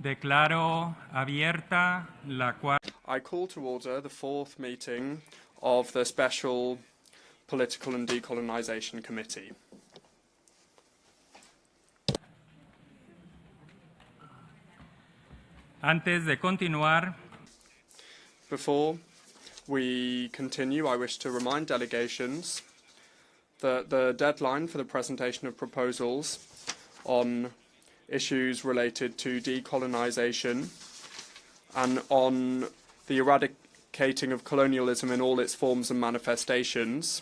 Declaro abierta la cuarta. I call to order the fourth meeting of the Special Political and Decolonization Committee. Antes de continuar, Before we continue, I wish to remind delegations that the deadline for the presentation of proposals on issues related to decolonization and on the eradicating of colonialism in all its forms and manifestations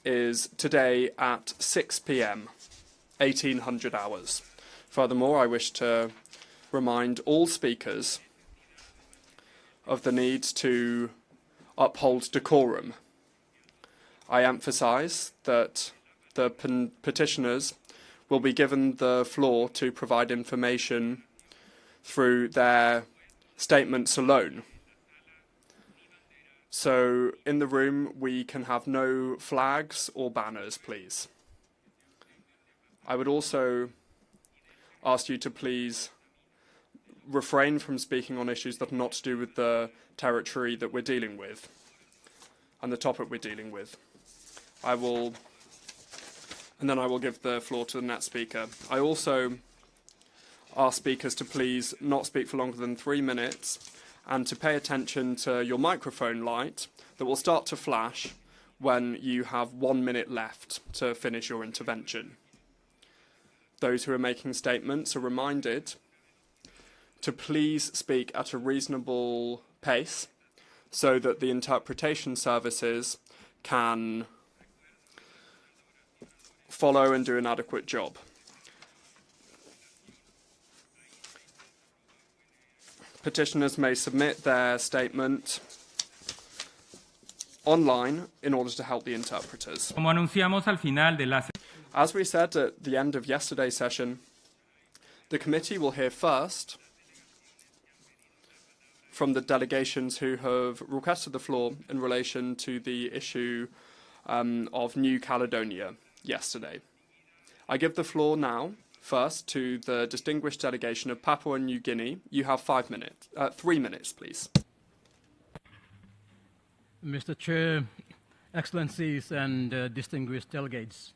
is today at 6 p.m, 1800 hours. Furthermore, I wish to remind all speakers of the need to uphold decorum. I emphasize that the petitioners will be given the floor to provide information through their statements alone. So in the room we can have no flags or banners, please. I would also ask you to please refrain from speaking on issues that are not to do with the territory that we're dealing with and the topic we're dealing with. And then I will give the floor to the next speaker. I also ask speakers to please not speak for longer than 3 minutes and to pay attention to your microphone light that will start to flash when you have 1 minute left to finish your intervention. Those who are making statements are reminded to please speak at a reasonable pace so that the interpretation services can follow and do an adequate job. Petitioners may submit their statement online in order to help the interpreters. Como anunciamos al final de la As we said at the end of yesterday's session, the committee will hear first from the delegations who have requested the floor in relation to the issue of New Caledonia yesterday. I give the floor now first to the distinguished delegation of Papua New Guinea. You have 3 minutes, please. Mr. Chair, Excellencies and distinguished delegates,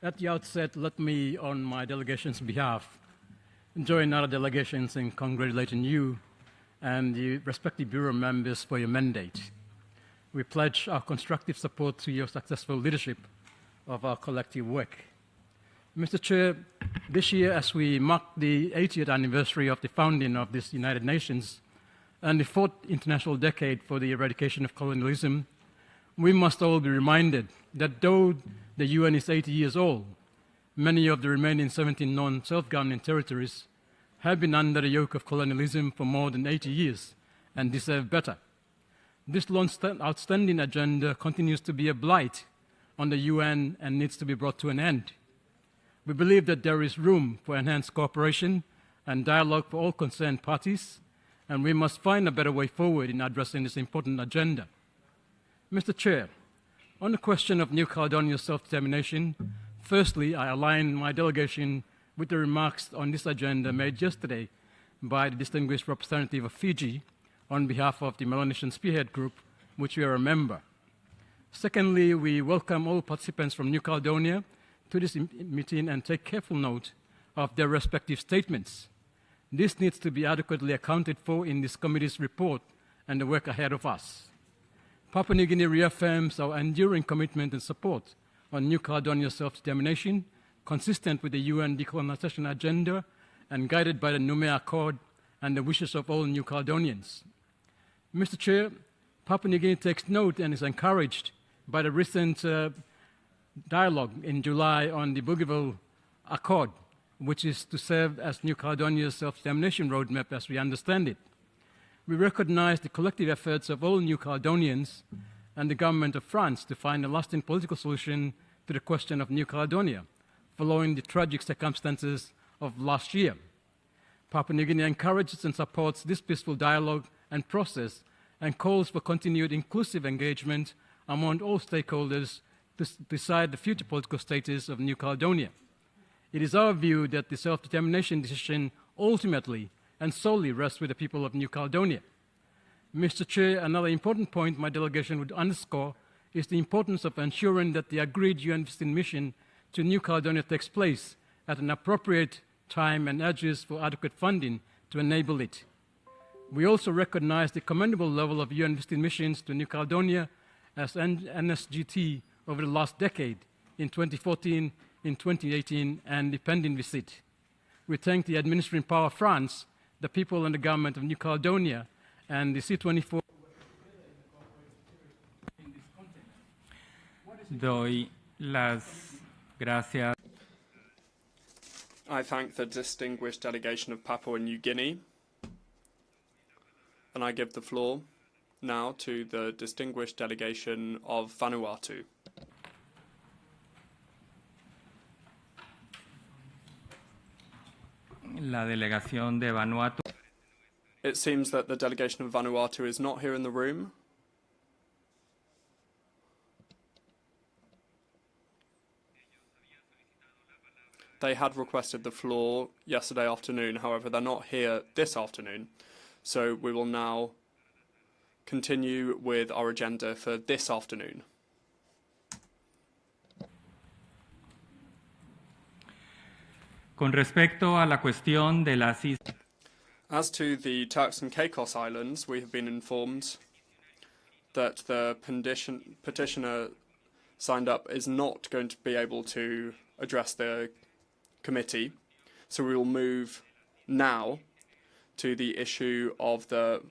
at the outset, let me, on my delegation's behalf, join other delegations in congratulating you and the respective Bureau members for your mandate. We pledge our constructive support to your successful leadership of our collective work. Mr. Chair, this year, as we mark the 80th anniversary of the founding of this United Nations and the fourth international decade for the eradication of colonialism, we must all be reminded that though the UN is 80 years old, many of the remaining 17 non-self-governing territories have been under the yoke of colonialism for more than 80 years and deserve better. This outstanding agenda continues to be a blight on the UN and needs to be brought to an end. We believe that there is room for enhanced cooperation and dialogue for all concerned parties, and we must find a better way forward in addressing this important agenda. Mr. Chair, on the question of New Caledonia's self-determination, firstly, I align my delegation with the remarks on this agenda made yesterday by the distinguished representative of Fiji on behalf of the Melanesian Spearhead Group, which we are a member. Secondly, we welcome all participants from New Caledonia to this meeting and take careful note of their respective statements. This needs to be adequately accounted for in this committee's report and the work ahead of us. Papua New Guinea reaffirms our enduring commitment and support on New Caledonia's self-determination, consistent with the UN Decolonization agenda and guided by the Nouméa Accord and the wishes of all New Caledonians. Mr. Chair, Papua New Guinea takes note and is encouraged by the recent dialogue in July on the Bougainville Accord, which is to serve as New Caledonia's self-determination roadmap as we understand it. We recognize the collective efforts of all New Caledonians and the government of France to find a lasting political solution to the question of New Caledonia, following the tragic circumstances of last year. Papua New Guinea encourages and supports this peaceful dialogue and process and calls for continued inclusive engagement among all stakeholders to decide the future political status of New Caledonia. It is our view that the self-determination decision ultimately and solely rests with the people of New Caledonia. Mr. Chair, another important point my delegation would underscore is the importance of ensuring that the agreed UN visiting mission to New Caledonia takes place at an appropriate time and urges for adequate funding to enable it. We also recognize the commendable level of UN visiting missions to New Caledonia as NSGT over the last decade, in 2014, in 2018, and the pending visit. We thank the administering power of France, the people and the government of New Caledonia, and the C24. Doy las gracias. I thank the distinguished delegation of Papua New Guinea, and I give the floor now to the distinguished delegation of Vanuatu. La delegación de Vanuatu. It seems that the delegation of Vanuatu is not here in the room. They had requested the floor yesterday afternoon, however, they're not here this afternoon. So we will now continue with our agenda for this afternoon. Con respecto a la cuestión de las islas. As to the Turks and Caicos Islands, we have been informed that the petitioner signed up is not going to be able to address the committee, so we will move now to the issue of the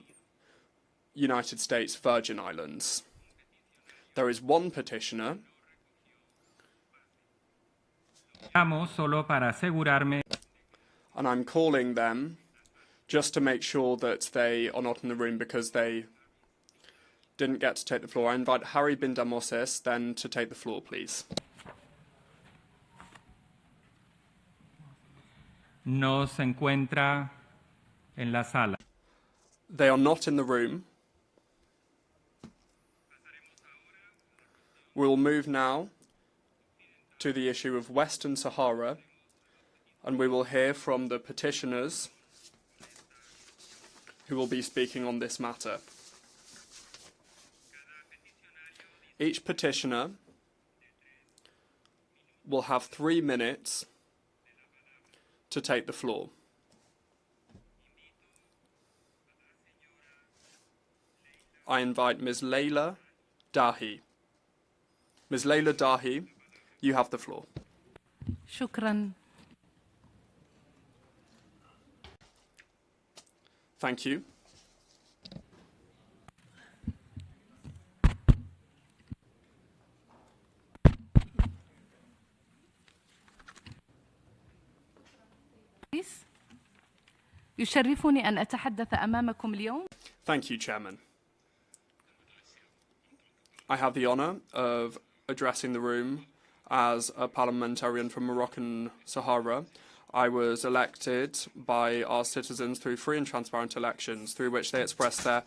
United States Virgin Islands. There is one petitioner. Solo para asegurarme. And I'm calling them just to make sure that they are not in the room because they didn't get to take the floor. I invite Harry Bindamoses then to take the floor, please. No se encuentra en la sala. They are not in the room. We'll move now to the issue of Western Sahara, and we will hear from the petitioners who will be speaking on this matter. Each petitioner will have 3 minutes to take the floor. I invite Ms. Leila Dahi. Ms. Leila Dahi, you have the floor. Shukran. Thank you. يشرفني أن أتحدث أمامكم اليوم. Thank you, Chairman. I have the honour of addressing the room as a parliamentarian from Moroccan Sahara. I was elected by our citizens through free and transparent elections, through which they expressed their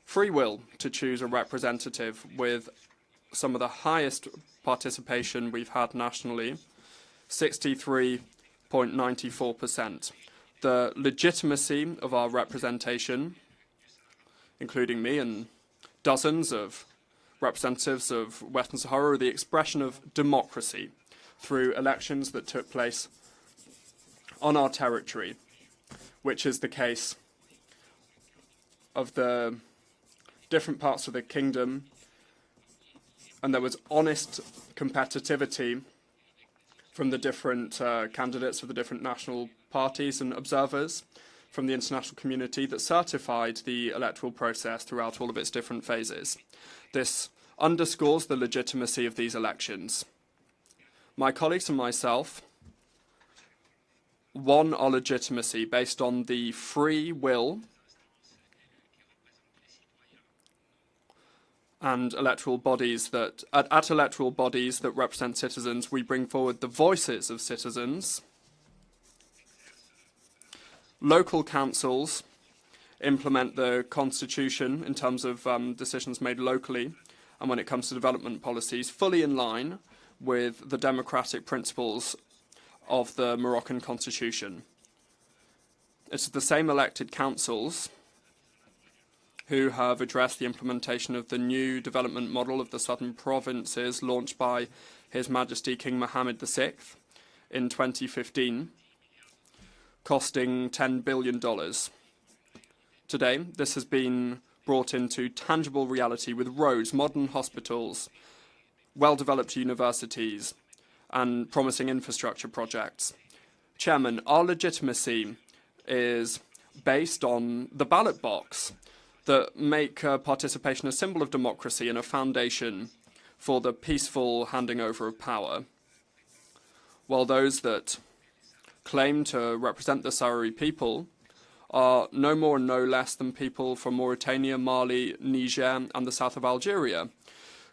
free will to choose a representative with some of the highest participation we've had nationally, 63.94%. The legitimacy of our representation, including me and dozens of representatives of Western Sahara, are the expression of democracy through elections that took place on our territory, which is the case of the different parts of the kingdom, and there was honest competitivity from the different candidates of the different national parties and observers from the international community that certified the electoral process throughout all of its different phases. This underscores the legitimacy of these elections. My colleagues and myself won our legitimacy based on the free will and electoral bodies that, at electoral bodies that represent citizens, we bring forward the voices of citizens. Local councils implement the constitution in terms of decisions made locally, and when it comes to development policies, fully in line with the democratic principles of the Moroccan constitution. It's the same elected councils who have addressed the implementation of the new development model of the southern provinces launched by His Majesty King Mohammed VI in 2015, costing $10 billion. Today, this has been brought into tangible reality with roads, modern hospitals, well-developed universities, and promising infrastructure projects. Chairman, our legitimacy is based on the ballot box that make participation a symbol of democracy and a foundation for the peaceful handing over of power, while those that claim to represent the Sahrawi people are no more and no less than people from Mauritania, Mali, Niger, and the south of Algeria,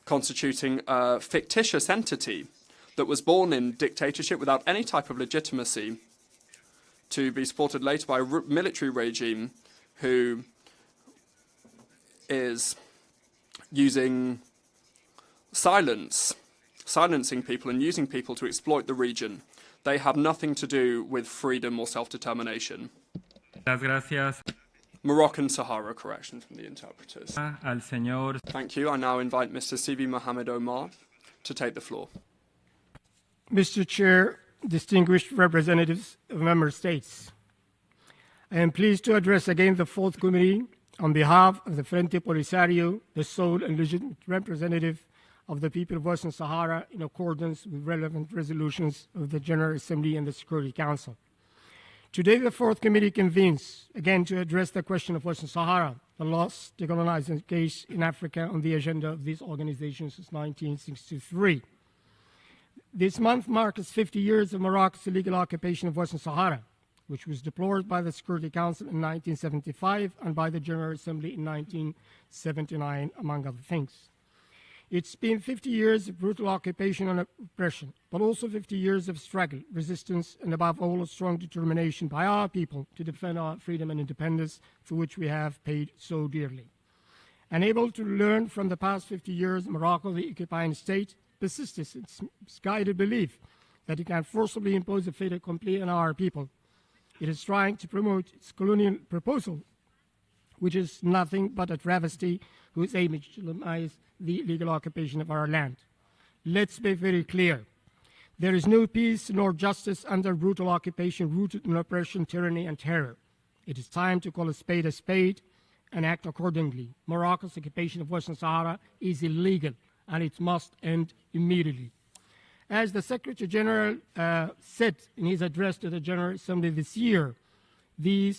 constituting a fictitious entity that was born in dictatorship without any type of legitimacy, to be supported later by a military regime who is using silencing people and using people to exploit the region. They have nothing to do with freedom or self-determination. Las gracias Moroccan Sahara, correction from the interpreters. al señor. Thank you. I now invite Mr. Sidi Mohammed Omar to take the floor. Mr. Chair, distinguished representatives of member states, I am pleased to address again the fourth committee on behalf of the Frente Polisario, the sole and legitimate representative of the people of Western Sahara in accordance with relevant resolutions of the General Assembly and the Security Council. Today, the fourth committee convenes again to address the question of Western Sahara, the lost decolonization case in Africa on the agenda of these organizations since 1963. This month marks 50 years of Morocco's illegal occupation of Western Sahara, which was deplored by the Security Council in 1975 and by the General Assembly in 1979, among other things. It's been 50 years of brutal occupation and oppression, but also 50 years of struggle, resistance, and above all, a strong determination by our people to defend our freedom and independence, for which we have paid so dearly. Unable to learn from the past 50 years, Morocco, the occupying state, persists in its misguided belief that it can forcibly impose a fait accompli on our people. It is trying to promote its colonial proposal, which is nothing but a travesty whose aim is to legitimize the illegal occupation of our land. Let's be very clear. There is no peace nor justice under brutal occupation rooted in oppression, tyranny, and terror. It is time to call a spade and act accordingly. Morocco's occupation of Western Sahara is illegal, and it must end immediately. As the Secretary General said in his address to the General Assembly this year, the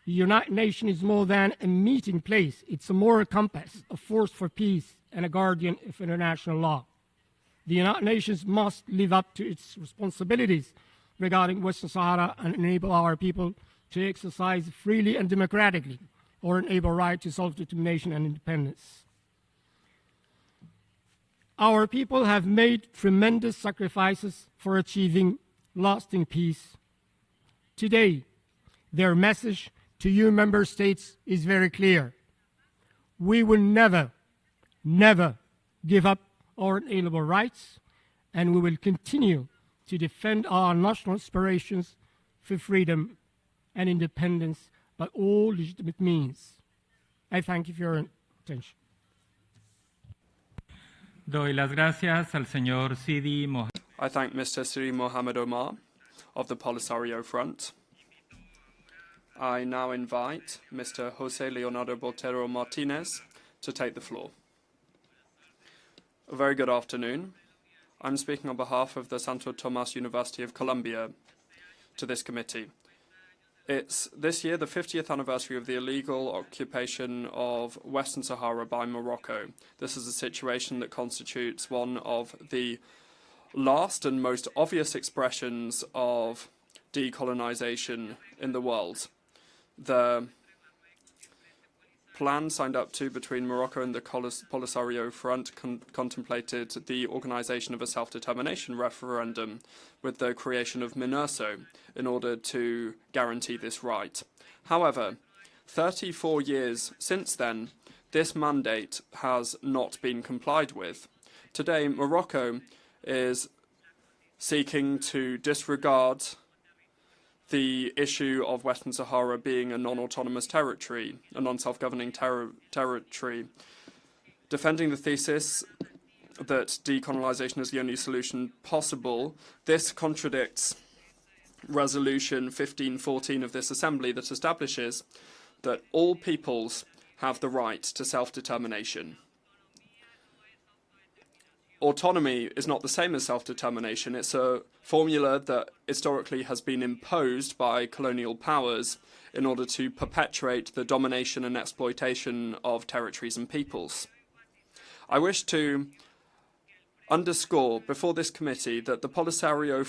United Nations is more than a meeting place. It's a moral compass, a force for peace, and a guardian of international law. The United Nations must live up to its responsibilities regarding Western Sahara and enable our people to exercise freely and democratically or enable right to self-determination and independence. Our people have made tremendous sacrifices for achieving lasting peace. Today, their message to you member states is very clear. We will never, never give up our inalienable rights, and we will continue to defend our national aspirations for freedom and independence by all legitimate means. I thank you for your attention. Doy las gracias al señor Sidi Mohammed. I thank Mr. Sidi Mohammed Omar of the Polisario Front. I now invite Mr. Jose Leonardo Botero Martinez to take the floor. A very good afternoon. I'm speaking on behalf of the Santo Tomas University of Colombia to this committee. It's this year the 50th anniversary of the illegal occupation of Western Sahara by Morocco. This is a situation that constitutes one of the last and most obvious expressions of decolonization in the world. The plan signed up to between Morocco and the Polisario Front contemplated the organization of a self-determination referendum with the creation of MINURSO in order to guarantee this right. However, 34 years since then, this mandate has not been complied with. Today, Morocco is seeking to disregard the issue of Western Sahara being a non-autonomous territory, a non-self-governing territory, defending the thesis that decolonization is the only solution possible. This contradicts Resolution 1514 of this Assembly that establishes that all peoples have the right to self-determination. Autonomy is not the same as self-determination. It's a formula that historically has been imposed by colonial powers in order to perpetuate the domination and exploitation of territories and peoples. I wish to underscore before this committee that the Polisario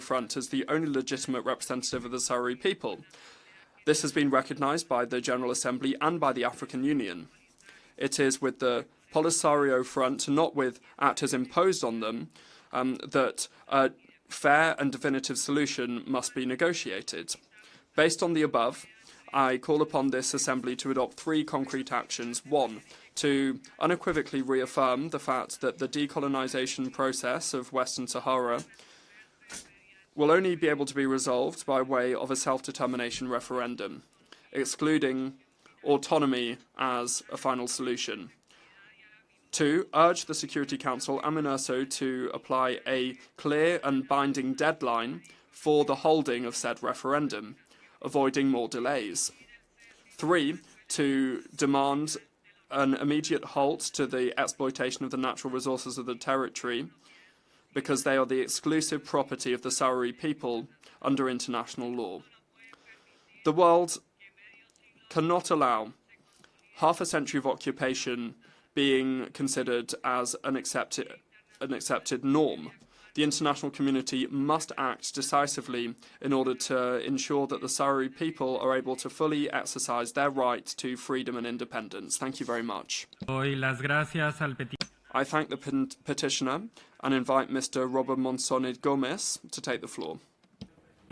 Front is the only legitimate representative of the Sahrawi people. This has been recognized by the General Assembly and by the African Union. It is with the Polisario Front, not with actors imposed on them, that a fair and definitive solution must be negotiated. Based on the above, I call upon this Assembly to adopt 3 concrete actions. 1, to unequivocally reaffirm the fact that the decolonization process of Western Sahara will only be able to be resolved by way of a self-determination referendum, excluding autonomy as a final solution. 2, urge the Security Council and MINURSO to apply a clear and binding deadline for the holding of said referendum, avoiding more delays. 3, to demand an immediate halt to the exploitation of the natural resources of the territory, because they are the exclusive property of the Sahrawi people under international law. The world cannot allow half a century of occupation being considered as an accepted norm. The international community must act decisively in order to ensure that the Sahrawi people are able to fully exercise their right to freedom and independence. Thank you very much. Doy las gracias al I thank the petitioner and invite Mr. Robert Monsonid Gomez to take the floor.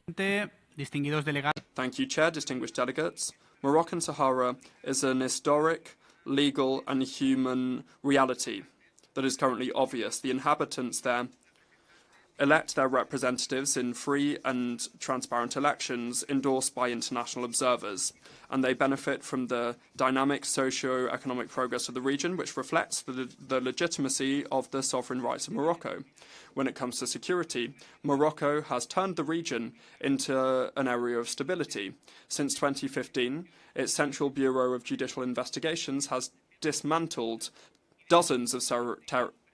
Distinguidos delegados. Thank you, Chair, distinguished delegates. Moroccan Sahara is an historic, legal and human reality that is currently obvious. The inhabitants there elect their representatives in free and transparent elections endorsed by international observers, and they benefit from the dynamic socio-economic progress of the region, which reflects the legitimacy of the sovereign rights of Morocco. When it comes to security, Morocco has turned the region into an area of stability. Since 2015, its Central Bureau of Judicial Investigations has dismantled dozens of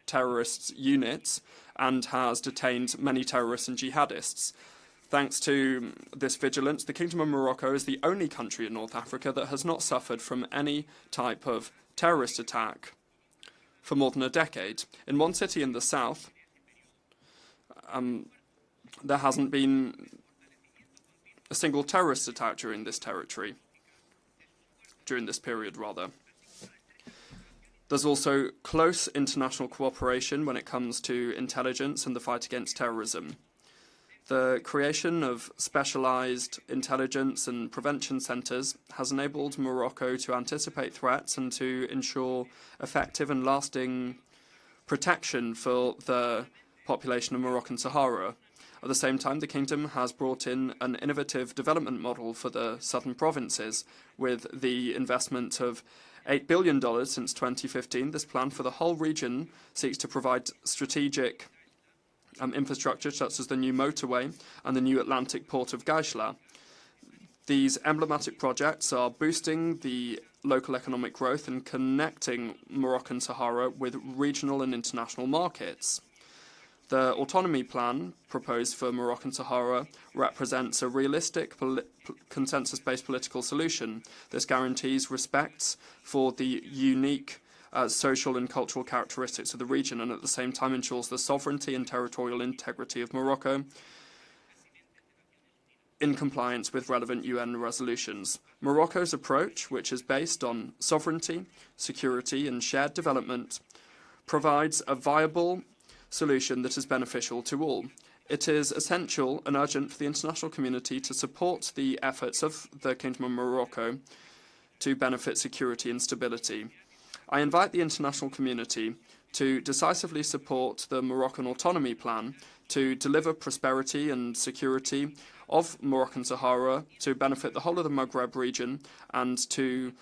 terrorist units and has detained many terrorists and jihadists. Thanks to this vigilance, the Kingdom of Morocco is the only country in North Africa that has not suffered from any type of terrorist attack for more than a decade. In one city in the south, there hasn't been a single terrorist attack during this period. There's also close international cooperation when it comes to intelligence and the fight against terrorism. The creation of specialized intelligence and prevention centers has enabled Morocco to anticipate threats and to ensure effective and lasting protection for the population of Moroccan Sahara. At the same time, the Kingdom has brought in an innovative development model for the southern provinces with the investment of $8 billion since 2015. This plan for the whole region seeks to provide strategic infrastructure such as the new motorway and the new Atlantic port of Gaishla. These emblematic projects are boosting the local economic growth and connecting Moroccan Sahara with regional and international markets. The autonomy plan proposed for Moroccan Sahara represents a realistic consensus-based political solution. This guarantees respect for the unique social and cultural characteristics of the region and at the same time ensures the sovereignty and territorial integrity of Morocco in compliance with relevant UN resolutions. Morocco's approach, which is based on sovereignty, security and shared development, provides a viable solution that is beneficial to all. It is essential and urgent for the international community to support the efforts of the Kingdom of Morocco to benefit security and stability. I invite the international community to decisively support the Moroccan autonomy plan to deliver prosperity and security of Moroccan Sahara to benefit the whole of the Maghreb region and to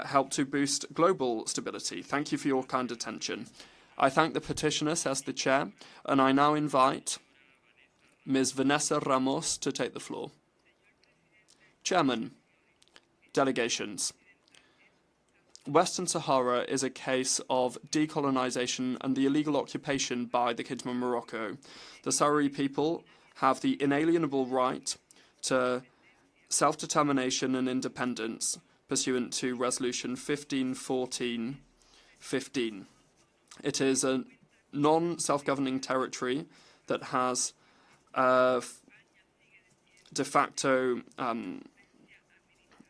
help to boost global stability. Thank you for your kind attention. I thank the petitioner, says the chair, and I now invite Ms. Vanessa Ramos to take the floor. Chairman, delegations. Western Sahara is a case of decolonization and the illegal occupation by the Kingdom of Morocco. The Sahrawi people have the inalienable right to self-determination and independence pursuant to Resolution 1514-15. It is a non-self-governing territory that has de facto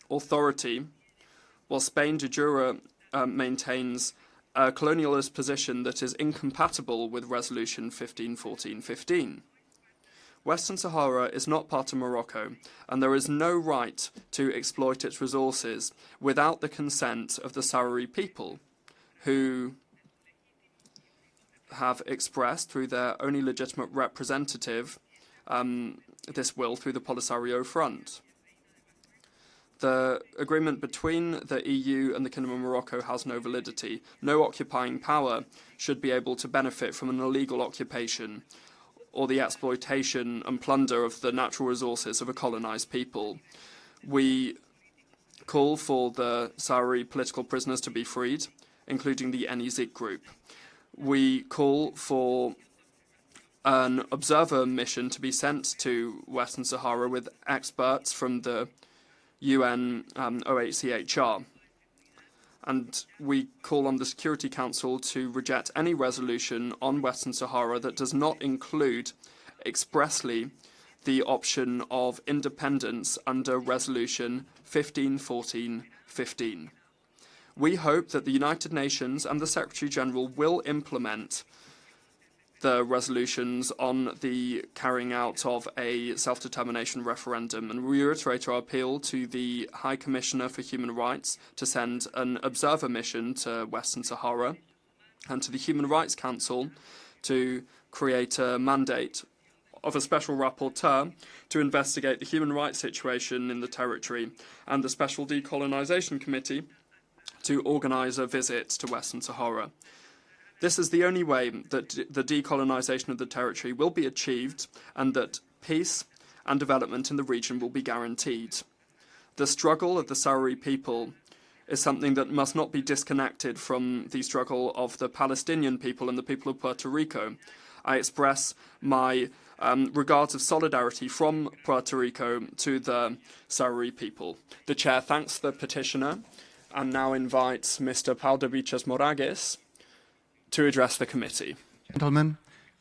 authority, while Spain de jure maintains a colonialist position that is incompatible with Resolution 1514-15. Western Sahara is not part of Morocco, and there is no right to exploit its resources without the consent of the Sahrawi people, who have expressed through their only legitimate representative this will through the Polisario Front. The agreement between the EU and the Kingdom of Morocco has no validity. No occupying power should be able to benefit from an illegal occupation or the exploitation and plunder of the natural resources of a colonized people. We call for the Sahrawi political prisoners to be freed, including the NEZ group. We call for an observer mission to be sent to Western Sahara with experts from the UN OHCHR. And we call on the Security Council to reject any resolution on Western Sahara that does not include expressly the option of independence under Resolution 1514-15. We hope that the United Nations and the Secretary-General will implement the resolutions on the carrying out of a self-determination referendum, and reiterate our appeal to the High Commissioner for Human Rights to send an observer mission to Western Sahara, and to the Human Rights Council to create a mandate of a special rapporteur to investigate the human rights situation in the territory, and the Special Decolonization Committee to organise a visit to Western Sahara. This is the only way that the decolonization of the territory will be achieved and that peace and development in the region will be guaranteed. The struggle of the Sahrawi people is something that must not be disconnected from the struggle of the Palestinian people and the people of Puerto Rico. I express my regards of solidarity from Puerto Rico to the Sahrawi people. The chair thanks the petitioner and now invites Mr. Paldaviches Moragues to address the committee. Gentlemen,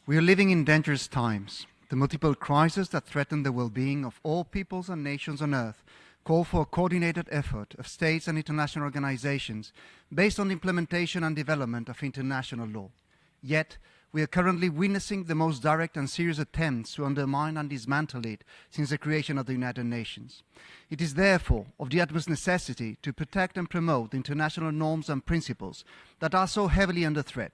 we are living in dangerous times. The multiple crises that threaten the well-being of all peoples and nations on earth call for a coordinated effort of states and international organizations based on the implementation and development of international law. Yet, we are currently witnessing the most direct and serious attempts to undermine and dismantle it since the creation of the United Nations. It is therefore of the utmost necessity to protect and promote the international norms and principles that are so heavily under threat,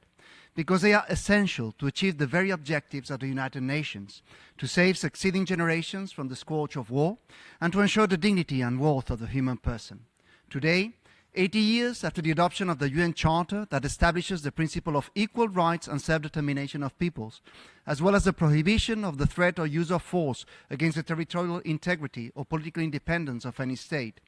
because they are essential to achieve the very objectives of the United Nations, to save succeeding generations from the scourge of war, and to ensure the dignity and worth of the human person. Today, 80 years after the adoption of the UN Charter that establishes the principle of equal rights and self-determination of peoples, as well as the prohibition of the threat or use of force against the territorial integrity or political independence of any state,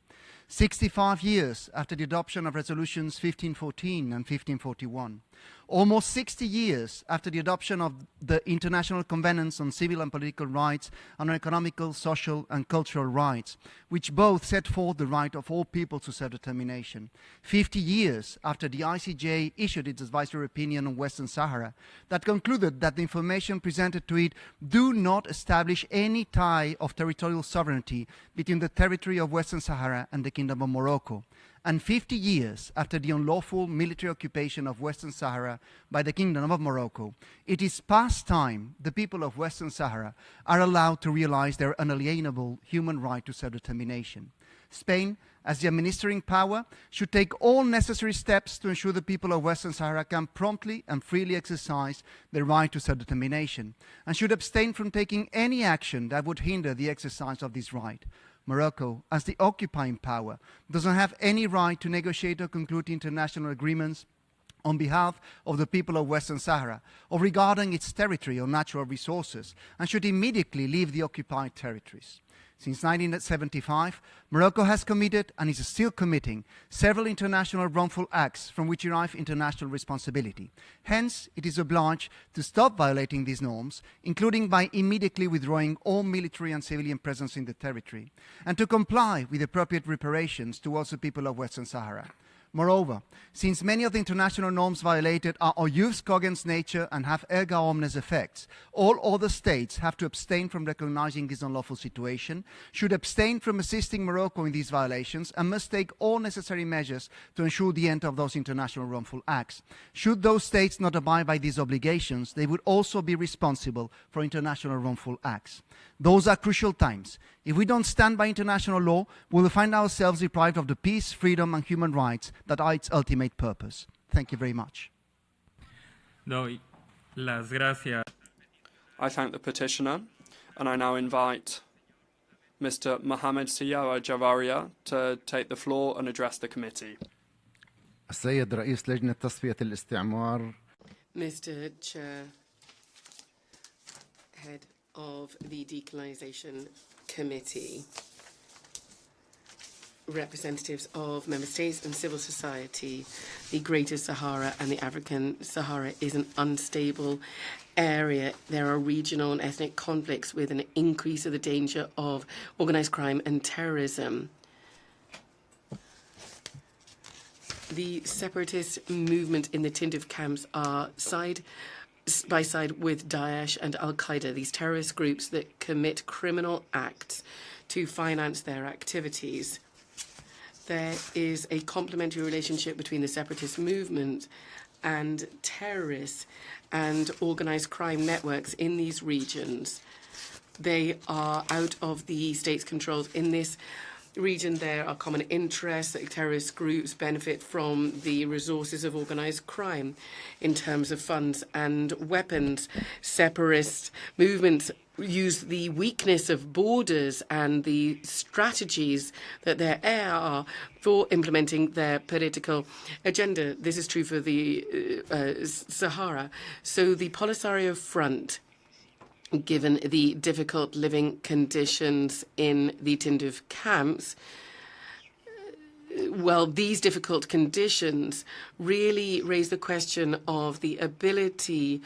65 years after the adoption of Resolutions 1514 and 1541, almost 60 years after the adoption of the International Covenants on Civil and Political Rights and on Economical, Social and Cultural Rights, which both set forth the right of all people to self-determination, 50 years after the ICJ issued its advisory opinion on Western Sahara that concluded that the information presented to it do not establish any tie of territorial sovereignty between the territory of Western Sahara and the Kingdom of Morocco, and 50 years after the unlawful military occupation of Western Sahara by the Kingdom of Morocco, it is past time the people of Western Sahara are allowed to realize their unalienable human right to self-determination. Spain, as the administering power, should take all necessary steps to ensure the people of Western Sahara can promptly and freely exercise their right to self-determination, and should abstain from taking any action that would hinder the exercise of this right. Morocco, as the occupying power, doesn't have any right to negotiate or conclude international agreements on behalf of the people of Western Sahara or regarding its territory or natural resources, and should immediately leave the occupied territories. Since 1975, Morocco has committed and is still committing several international wrongful acts from which derive international responsibility. Hence, it is obliged to stop violating these norms, including by immediately withdrawing all military and civilian presence in the territory, and to comply with appropriate reparations towards the people of Western Sahara. Moreover, since many of the international norms violated are jus cogens nature and have erga omnes effects, all other states have to abstain from recognizing this unlawful situation, should abstain from assisting Morocco in these violations, and must take all necessary measures to ensure the end of those international wrongful acts. Should those states not abide by these obligations, they would also be responsible for international wrongful acts. Those are crucial times. If we don't stand by international law, we will find ourselves deprived of the peace, freedom, and human rights that are its ultimate purpose. Thank you very much. Doy las gracias. I thank the petitioner, and I now invite Mr. Mohamed Siyara Javaria to take the floor and address the committee. السيد رئيس لجنة تصفية الاستعمار. Mr. Chair, Head of the Decolonization Committee, representatives of member states and civil society, the Greater Sahara and the African Sahara is an unstable area. There are regional and ethnic conflicts with an increase of the danger of organized crime and terrorism. The separatist movement in the Tindouf camps are side by side with Daesh and Al-Qaeda, these terrorist groups that commit criminal acts to finance their activities. There is a complementary relationship between the separatist movement and terrorists and organized crime networks in these regions. They are out of the state's controls. In this region, there are common interests. Terrorist groups benefit from the resources of organized crime in terms of funds and weapons. Separatist movements use the weakness of borders and the strategies that there are for implementing their political agenda. This is true for the Sahara. So the Polisario Front, given the difficult living conditions in the Tindouf camps, well, these difficult conditions really raise the question of the ability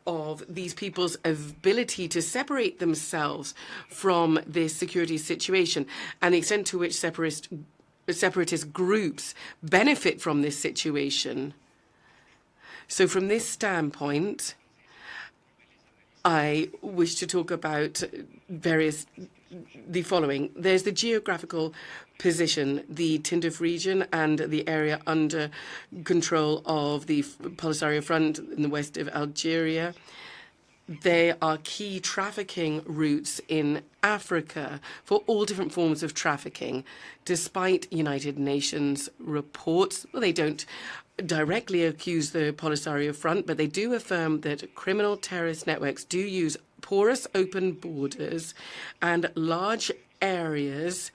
of these people's ability to separate themselves from this security situation and the extent to which separatist groups benefit from this situation. So from this standpoint, I wish to talk about the following. There's the geographical position, the Tindouf region and the area under control of the Polisario Front in the west of Algeria. They are key trafficking routes in Africa for all different forms of trafficking. Despite United Nations reports, well, they don't directly accuse the Polisario Front, but they do affirm that criminal terrorist networks do use porous open borders and large areas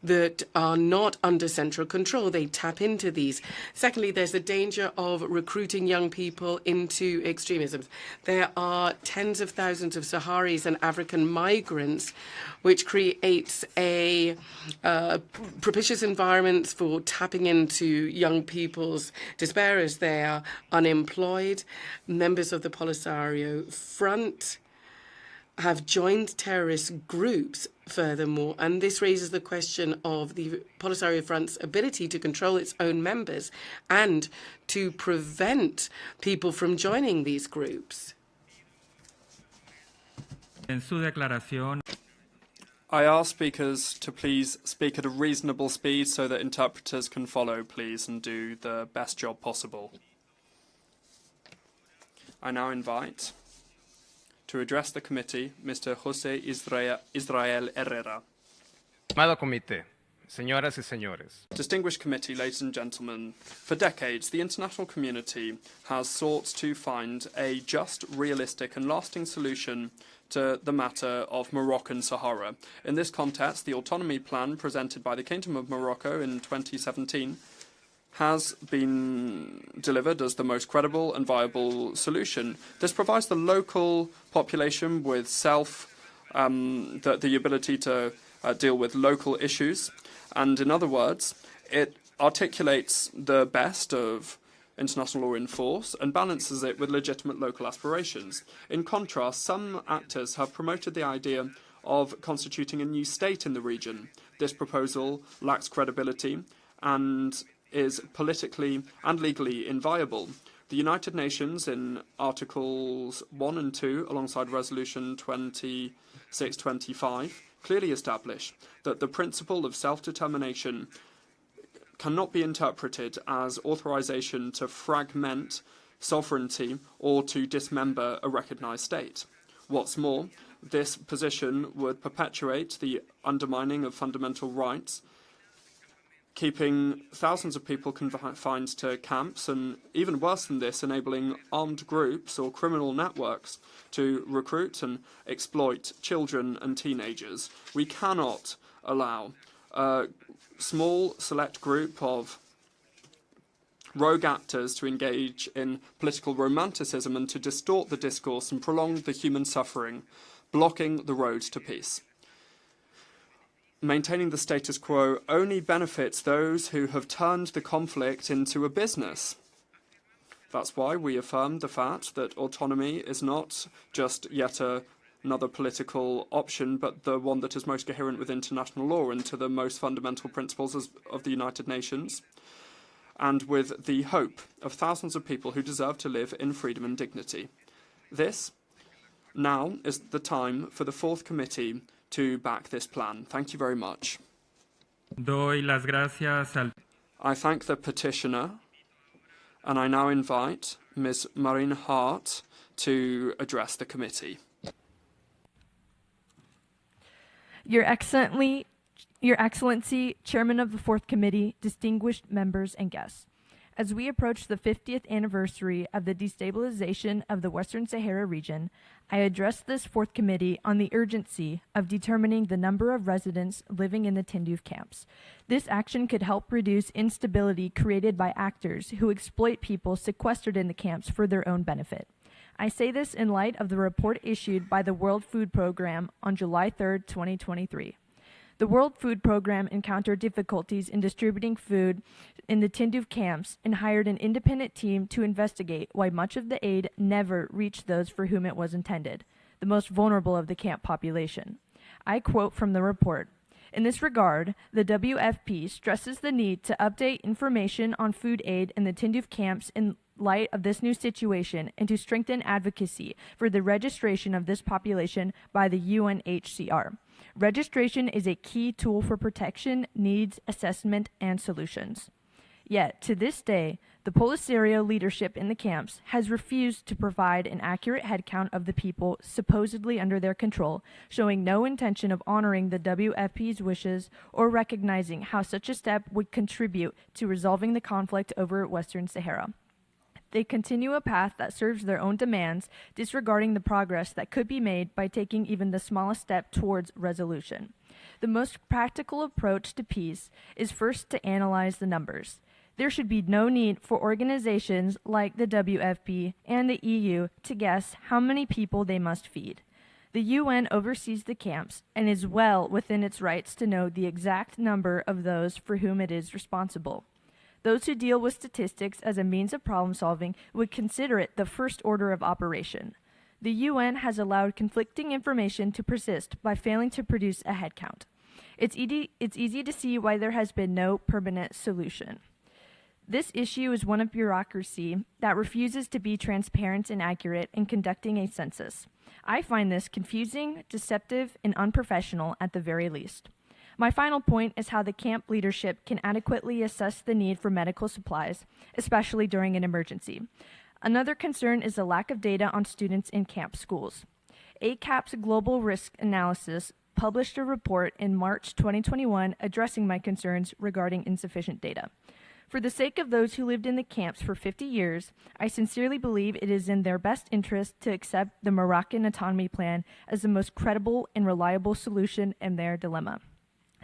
that are not under central control. They tap into these. Secondly, there's the danger of recruiting young people into extremism. There are tens of thousands of Saharis and African migrants, which creates a propitious environment for tapping into young people's despair as they are unemployed. Members of the Polisario Front have joined terrorist groups furthermore, and this raises the question of the Polisario Front's ability to control its own members and to prevent people from joining these groups. En su declaración, I ask speakers to please speak at a reasonable speed so that interpreters can follow, please, and do the best job possible. I now invite, to address the committee, Mr. José Israel Herrera. Amado comité, señoras y señores. Distinguished committee, ladies and gentlemen, for decades the international community has sought to find a just, realistic and lasting solution to the matter of Moroccan Sahara. In this context, the autonomy plan presented by the Kingdom of Morocco in 2017 has been delivered as the most credible and viable solution. This provides the local population with the ability to deal with local issues, and in other words, it articulates the best of international law in force and balances it with legitimate local aspirations. In contrast, some actors have promoted the idea of constituting a new state in the region. This proposal lacks credibility and is politically and legally inviable. The United Nations, in Articles 1 and 2, alongside Resolution 2625, clearly establish that the principle of self-determination cannot be interpreted as authorization to fragment sovereignty or to dismember a recognized state. What's more, this position would perpetuate the undermining of fundamental rights, keeping thousands of people confined to camps, and even worse than this, enabling armed groups or criminal networks to recruit and exploit children and teenagers. We cannot allow a small, select group of rogue actors to engage in political romanticism and to distort the discourse and prolong the human suffering, blocking the road to peace. Maintaining the status quo only benefits those who have turned the conflict into a business. That's why we affirm the fact that autonomy is not just yet another political option, but the one that is most coherent with international law and to the most fundamental principles of the United Nations, and with the hope of thousands of people who deserve to live in freedom and dignity. This now is the time for the fourth committee to back this plan. Thank you very much. Doy las gracias al I thank the petitioner, and I now invite Ms. Marine Hart to address the committee. Your Excellency, Chairman of the Fourth Committee, distinguished members and guests. As we approach the 50th anniversary of the destabilization of the Western Sahara region, I address this Fourth Committee on the urgency of determining the number of residents living in the Tindouf camps. This action could help reduce instability created by actors who exploit people sequestered in the camps for their own benefit. I say this in light of the report issued by the World Food Programme on July 3, 2023. The World Food Programme encountered difficulties in distributing food in the Tindouf camps and hired an independent team to investigate why much of the aid never reached those for whom it was intended, the most vulnerable of the camp population. I quote from the report, "In this regard, the WFP stresses the need to update information on food aid in the Tindouf camps in light of this new situation and to strengthen advocacy for the registration of this population by the UNHCR. Registration is a key tool for protection, needs, assessment, and solutions." Yet, to this day, the Polisario leadership in the camps has refused to provide an accurate headcount of the people supposedly under their control, showing no intention of honoring the WFP's wishes or recognizing how such a step would contribute to resolving the conflict over Western Sahara. They continue a path that serves their own demands, disregarding the progress that could be made by taking even the smallest step towards resolution. The most practical approach to peace is first to analyze the numbers. There should be no need for organizations like the WFP and the EU to guess how many people they must feed. The UN oversees the camps and is well within its rights to know the exact number of those for whom it is responsible. Those who deal with statistics as a means of problem solving would consider it the first order of operation. The UN has allowed conflicting information to persist by failing to produce a headcount. It's easy to see why there has been no permanent solution. This issue is one of bureaucracy that refuses to be transparent and accurate in conducting a census. I find this confusing, deceptive, and unprofessional at the very least. My final point is how the camp leadership can adequately assess the need for medical supplies, especially during an emergency. Another concern is the lack of data on students in camp schools. ACAP's Global Risk Analysis published a report in March 2021 addressing my concerns regarding insufficient data. For the sake of those who lived in the camps for 50 years, I sincerely believe it is in their best interest to accept the Moroccan autonomy plan as the most credible and reliable solution in their dilemma.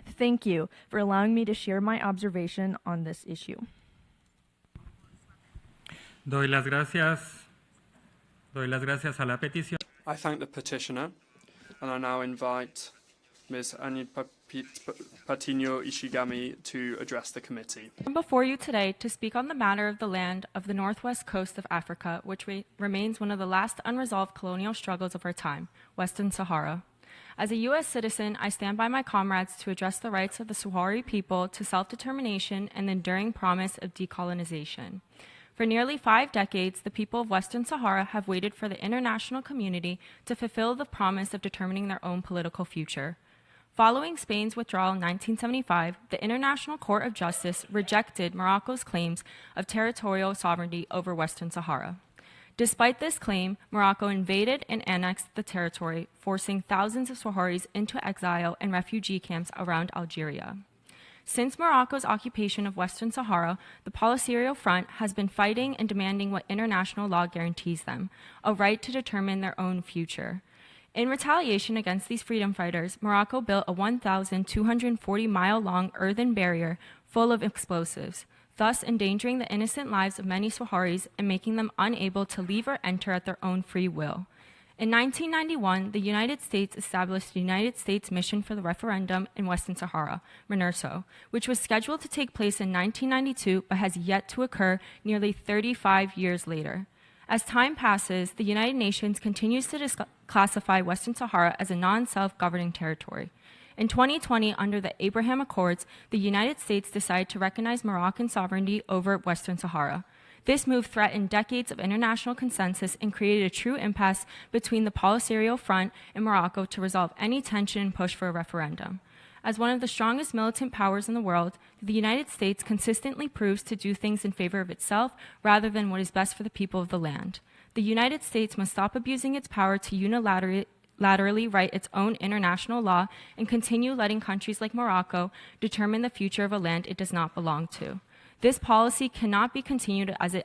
Thank you for allowing me to share my observation on this issue. Doy las gracias a la petición. I thank the petitioner, and I now invite Ms. Annie Patino Ishigami to address the committee. I'm before you today to speak on the matter of the land of the northwest coast of Africa, which remains one of the last unresolved colonial struggles of our time, Western Sahara. As a U.S. citizen, I stand by my comrades to address the rights of the Sahrawi people to self-determination and the enduring promise of decolonization. For nearly 5 decades, the people of Western Sahara have waited for the international community to fulfill the promise of determining their own political future. Following Spain's withdrawal in 1975, the International Court of Justice rejected Morocco's claims of territorial sovereignty over Western Sahara. Despite this claim, Morocco invaded and annexed the territory, forcing thousands of Sahrawis into exile and refugee camps around Algeria. Since Morocco's occupation of Western Sahara, the Polisario Front has been fighting and demanding what international law guarantees them, a right to determine their own future. In retaliation against these freedom fighters, Morocco built a 1,240-mile-long earthen barrier full of explosives, thus endangering the innocent lives of many Sahrawis and making them unable to leave or enter at their own free will. In 1991, the United States established the United States Mission for the Referendum in Western Sahara, MINURSO, which was scheduled to take place in 1992 but has yet to occur nearly 35 years later. As time passes, the United Nations continues to classify Western Sahara as a non-self-governing territory. In 2020, under the Abraham Accords, the United States decided to recognize Moroccan sovereignty over Western Sahara. This move threatened decades of international consensus and created a true impasse between the Polisario Front and Morocco to resolve any tension and push for a referendum. As one of the strongest militant powers in the world, the United States consistently proves to do things in favor of itself rather than what is best for the people of the land. The United States must stop abusing its power to unilaterally write its own international law and continue letting countries like Morocco determine the future of a land it does not belong to. This policy cannot be continued as it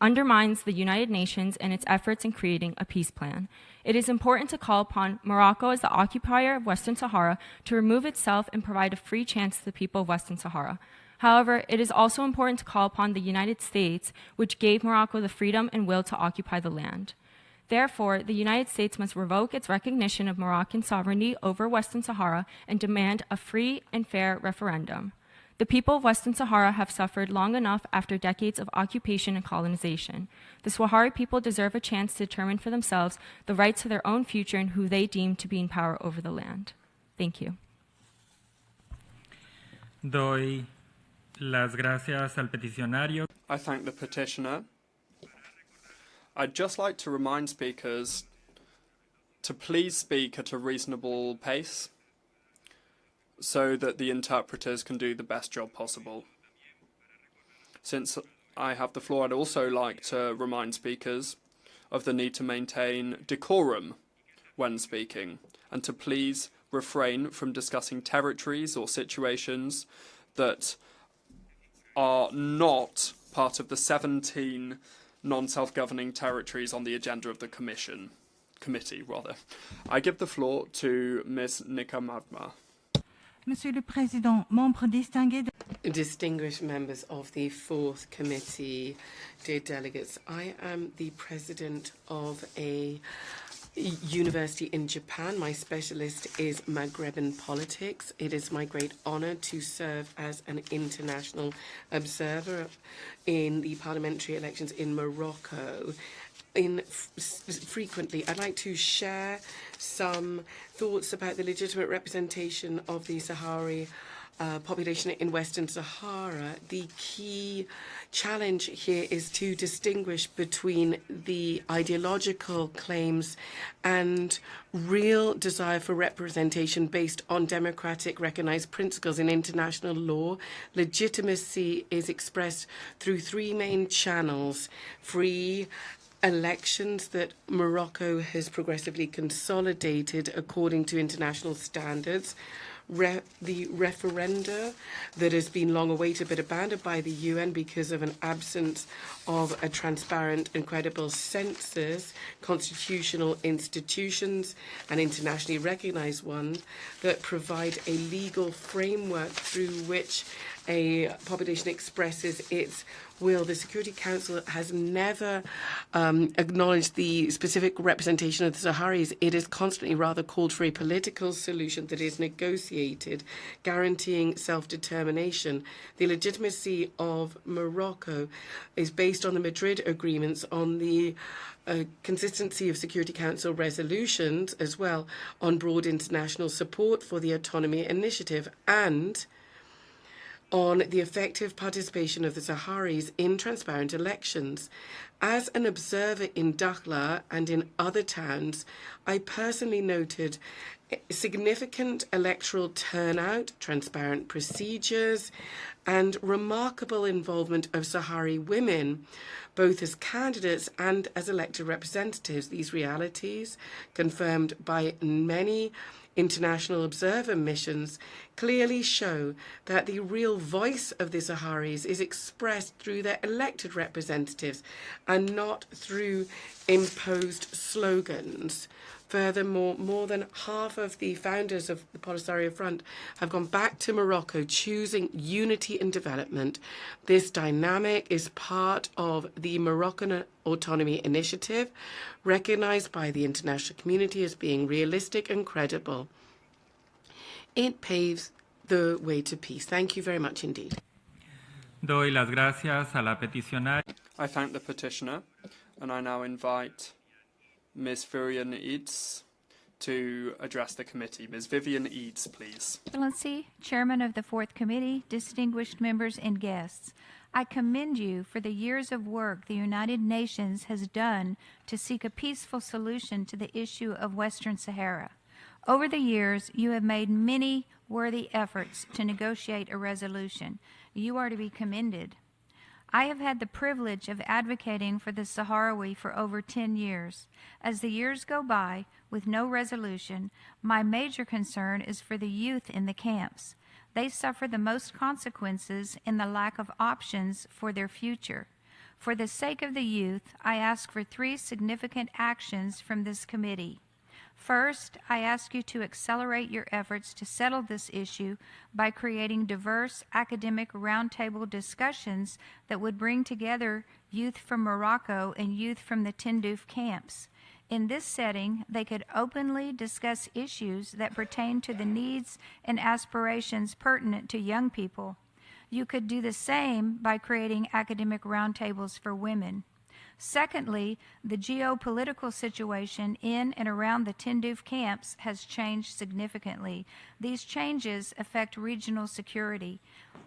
undermines the United Nations and its efforts in creating a peace plan. It is important to call upon Morocco as the occupier of Western Sahara to remove itself and provide a free chance to the people of Western Sahara. However, it is also important to call upon the United States, which gave Morocco the freedom and will to occupy the land. Therefore, the United States must revoke its recognition of Moroccan sovereignty over Western Sahara and demand a free and fair referendum. The people of Western Sahara have suffered long enough after decades of occupation and colonization. The Sahrawi people deserve a chance to determine for themselves the rights to their own future and who they deem to be in power over the land. Thank you. Doy las gracias al peticionario. I thank the petitioner. I'd just like to remind speakers to please speak at a reasonable pace, so that the interpreters can do the best job possible. Since I have the floor, I'd also like to remind speakers of the need to maintain decorum when speaking, and to please refrain from discussing territories or situations that are not part of the 17 non-self-governing territories on the agenda of the committee. I give the floor to Ms. Nika Madma. Monsieur le Président, membres distingués de... Distinguished members of the Fourth Committee, dear delegates, I am the president of a university in Japan. My specialist is Maghreban politics. It is my great honor to serve as an international observer in the parliamentary elections in Morocco. Frequently, I'd like to share some thoughts about the legitimate representation of the Sahrawi population in Western Sahara, the key challenge here is to distinguish between the ideological claims and real desire for representation based on democratic recognized principles in international law. Legitimacy is expressed through three main channels: free elections that Morocco has progressively consolidated according to international standards, the referenda that has been long awaited but abandoned by the UN because of an absence of a transparent and credible census, constitutional institutions and internationally recognized ones that provide a legal framework through which a population expresses its will. The Security Council has never acknowledged the specific representation of the Saharis. It has constantly rather called for a political solution that is negotiated, guaranteeing self-determination. The legitimacy of Morocco is based on the Madrid agreements, on the consistency of Security Council resolutions, as well on broad international support for the autonomy initiative, and on the effective participation of the Saharis in transparent elections. As an observer in Dakhla and in other towns, I personally noted significant electoral turnout, transparent procedures, and remarkable involvement of Sahari women, both as candidates and as elected representatives. These realities, confirmed by many international observer missions, clearly show that the real voice of the Saharis is expressed through their elected representatives and not through imposed slogans. Furthermore, more than half of the founders of the Polisario Front have gone back to Morocco, choosing unity and development. This dynamic is part of the Moroccan Autonomy Initiative, recognized by the international community as being realistic and credible. It paves the way to peace. Thank you very much indeed. Doy las gracias a la peticionaria. I thank the petitioner, and I now invite Ms. Vivian Eads to address the committee. Ms. Vivian Eads, please. Excellency, Chairman of the Fourth Committee, distinguished members and guests, I commend you for the years of work the United Nations has done to seek a peaceful solution to the issue of Western Sahara. Over the years, you have made many worthy efforts to negotiate a resolution. You are to be commended. I have had the privilege of advocating for the Sahrawi for over 10 years. As the years go by with no resolution, my major concern is for the youth in the camps. They suffer the most consequences in the lack of options for their future. For the sake of the youth, I ask for 3 significant actions from this committee. First, I ask you to accelerate your efforts to settle this issue by creating diverse academic roundtable discussions that would bring together youth from Morocco and youth from the Tindouf camps. In this setting, they could openly discuss issues that pertain to the needs and aspirations pertinent to young people. You could do the same by creating academic roundtables for women. Secondly, the geopolitical situation in and around the Tindouf camps has changed significantly. These changes affect regional security.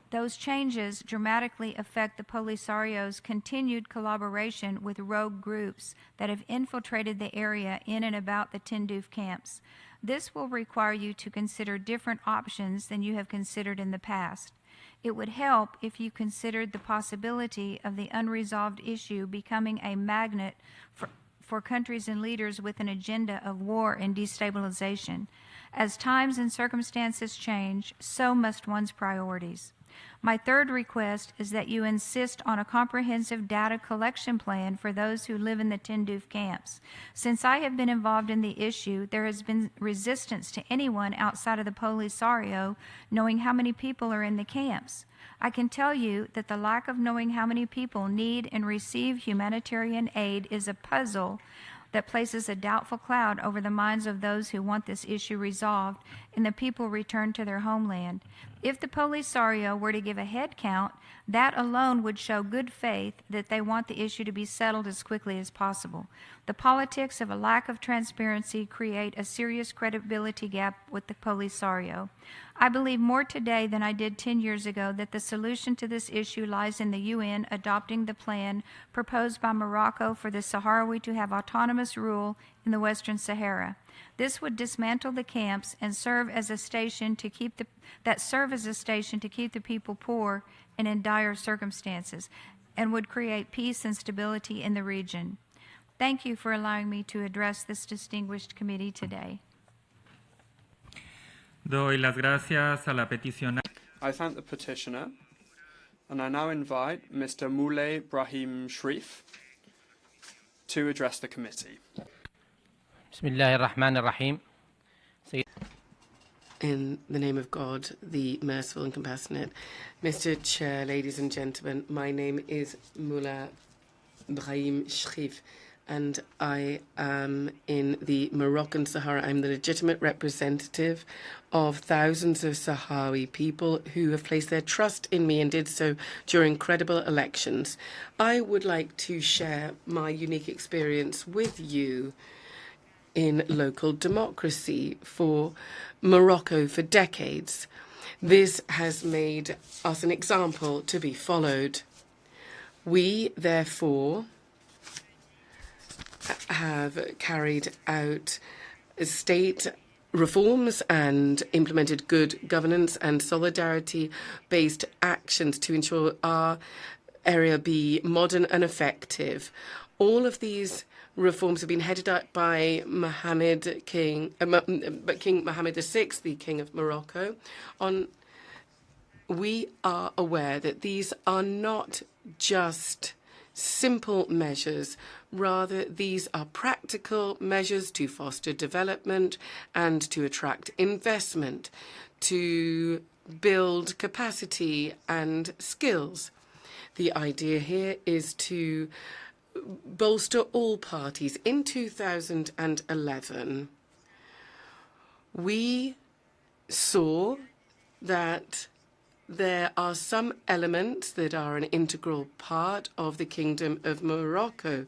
Those changes dramatically affect the Polisario's continued collaboration with rogue groups that have infiltrated the area in and about the Tindouf camps. This will require you to consider different options than you have considered in the past. It would help if you considered the possibility of the unresolved issue becoming a magnet for countries and leaders with an agenda of war and destabilization. As times and circumstances change, so must one's priorities. My third request is that you insist on a comprehensive data collection plan for those who live in the Tindouf camps. Since I have been involved in the issue, there has been resistance to anyone outside of the Polisario knowing how many people are in the camps. I can tell you that the lack of knowing how many people need and receive humanitarian aid is a puzzle that places a doubtful cloud over the minds of those who want this issue resolved and the people returned to their homeland. If the Polisario were to give a head count, that alone would show good faith that they want the issue to be settled as quickly as possible. The politics of a lack of transparency create a serious credibility gap with the Polisario. I believe more today than I did 10 years ago that the solution to this issue lies in the UN adopting the plan proposed by Morocco for the Sahrawi to have autonomous rule in the Western Sahara. This would dismantle the camps and serve as a station to keep the people poor and in dire circumstances, and would create peace and stability in the region. Thank you for allowing me to address this distinguished committee today. Doy las gracias a la peticionaria. I thank the petitioner, and I now invite Mr. Moulay Brahim Sharif to address the committee. Bismillah ar-Rahman ar-Rahim. In the name of God, the merciful and compassionate. Mr. Chair, ladies and gentlemen, my name is Moulay Brahim Sharif, and I am in the Moroccan Sahara. I'm the legitimate representative of thousands of Sahrawi people who have placed their trust in me and did so during credible elections. I would like to share my unique experience with you in local democracy for Morocco for decades. This has made us an example to be followed. We, therefore, have carried out state reforms and implemented good governance and solidarity-based actions to ensure our area be modern and effective. All of these reforms have been headed up by King Mohammed VI, the King of Morocco. We are aware that these are not just simple measures. Rather, these are practical measures to foster development and to attract investment, to build capacity and skills. The idea here is to bolster all parties. In 2011, we saw that there are some elements that are an integral part of the Kingdom of Morocco.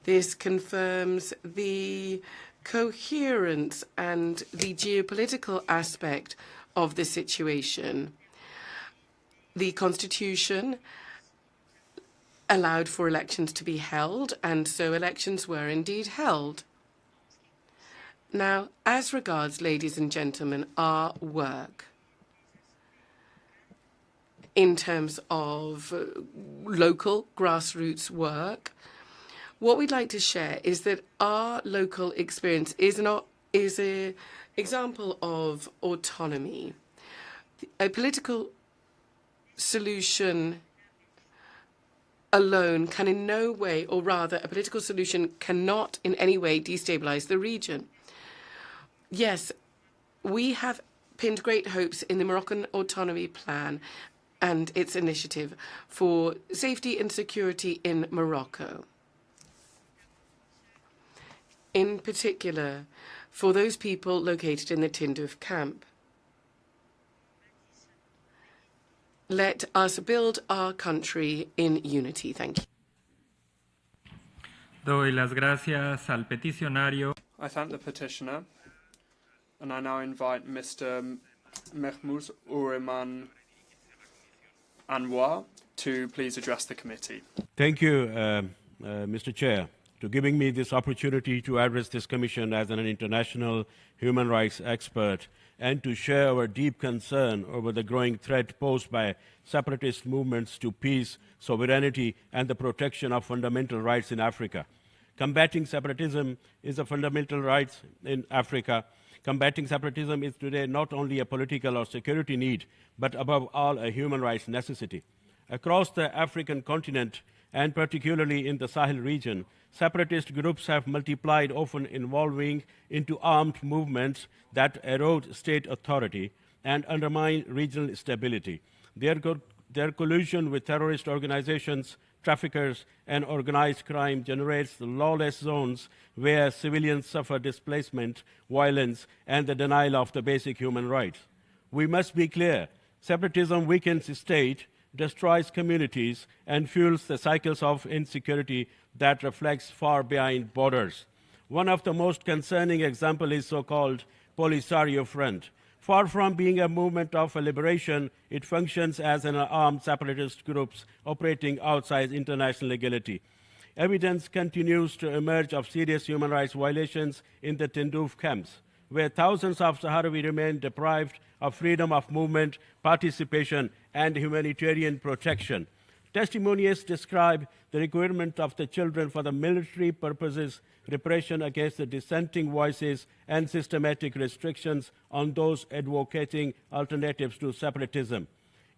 This confirms the coherence and the geopolitical aspect of the situation. The Constitution allowed for elections to be held, and so elections were indeed held. Now, as regards, ladies and gentlemen, our work in terms of local grassroots work, what we'd like to share is that our local experience is an example of autonomy. A political solution alone can in no way, or rather a political solution cannot in any way destabilize the region. Yes, we have pinned great hopes in the Moroccan Autonomy Plan and its initiative for safety and security in Morocco. In particular, for those people located in the Tindouf camp. Let us build our country in unity. Thank you. Doy las gracias al peticionario. I thank the petitioner, and I now invite Mr. Mehmouz Oureman Anwar to please address the committee. Thank you, Mr. Chair, to giving me this opportunity to address this commission as an international human rights expert and to share our deep concern over the growing threat posed by separatist movements to peace, sovereignty, and the protection of fundamental rights in Africa. Combating separatism is a fundamental right in Africa. Combating separatism is today not only a political or security need, but above all a human rights necessity. Across the African continent, and particularly in the Sahel region, separatist groups have multiplied, often evolving into armed movements that erode state authority and undermine regional stability. Their collusion with terrorist organizations traffickers and organized crime generates the lawless zones where civilians suffer displacement, violence, and the denial of the basic human rights. We must be clear, separatism weakens the state, destroys communities, and fuels the cycles of insecurity that reflects far behind borders. One of the most concerning examples is so-called Polisario Front. Far from being a movement of liberation, it functions as an armed separatist group operating outside international legality. Evidence continues to emerge of serious human rights violations in the Tindouf camps, where thousands of Sahrawi remain deprived of freedom of movement, participation, and humanitarian protection. Testimonies describe the requirement of the children for the military purposes, repression against the dissenting voices, and systematic restrictions on those advocating alternatives to separatism.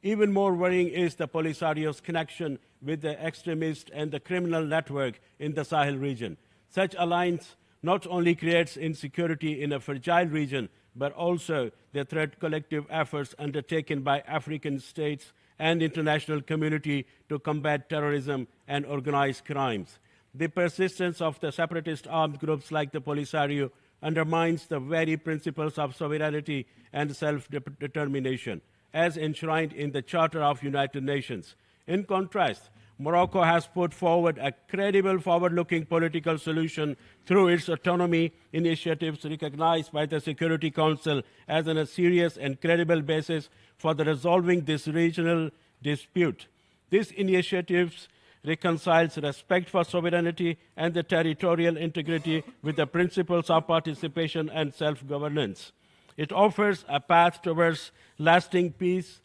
Even more worrying is the Polisario's connection with the extremist and the criminal network in the Sahel region. Such alliance not only creates insecurity in a fragile region, but also they threat collective efforts undertaken by African states and international community to combat terrorism and organized crimes. The persistence of the separatist armed groups like the Polisario undermines the very principles of sovereignty and self-determination, as enshrined in the Charter of United Nations. In contrast, Morocco has put forward a credible forward-looking political solution through its autonomy initiatives recognized by the Security Council as a serious and credible basis for the resolving this regional dispute. These initiatives reconciles respect for sovereignty and the territorial integrity with the principles of participation and self-governance. It offers a path towards lasting peace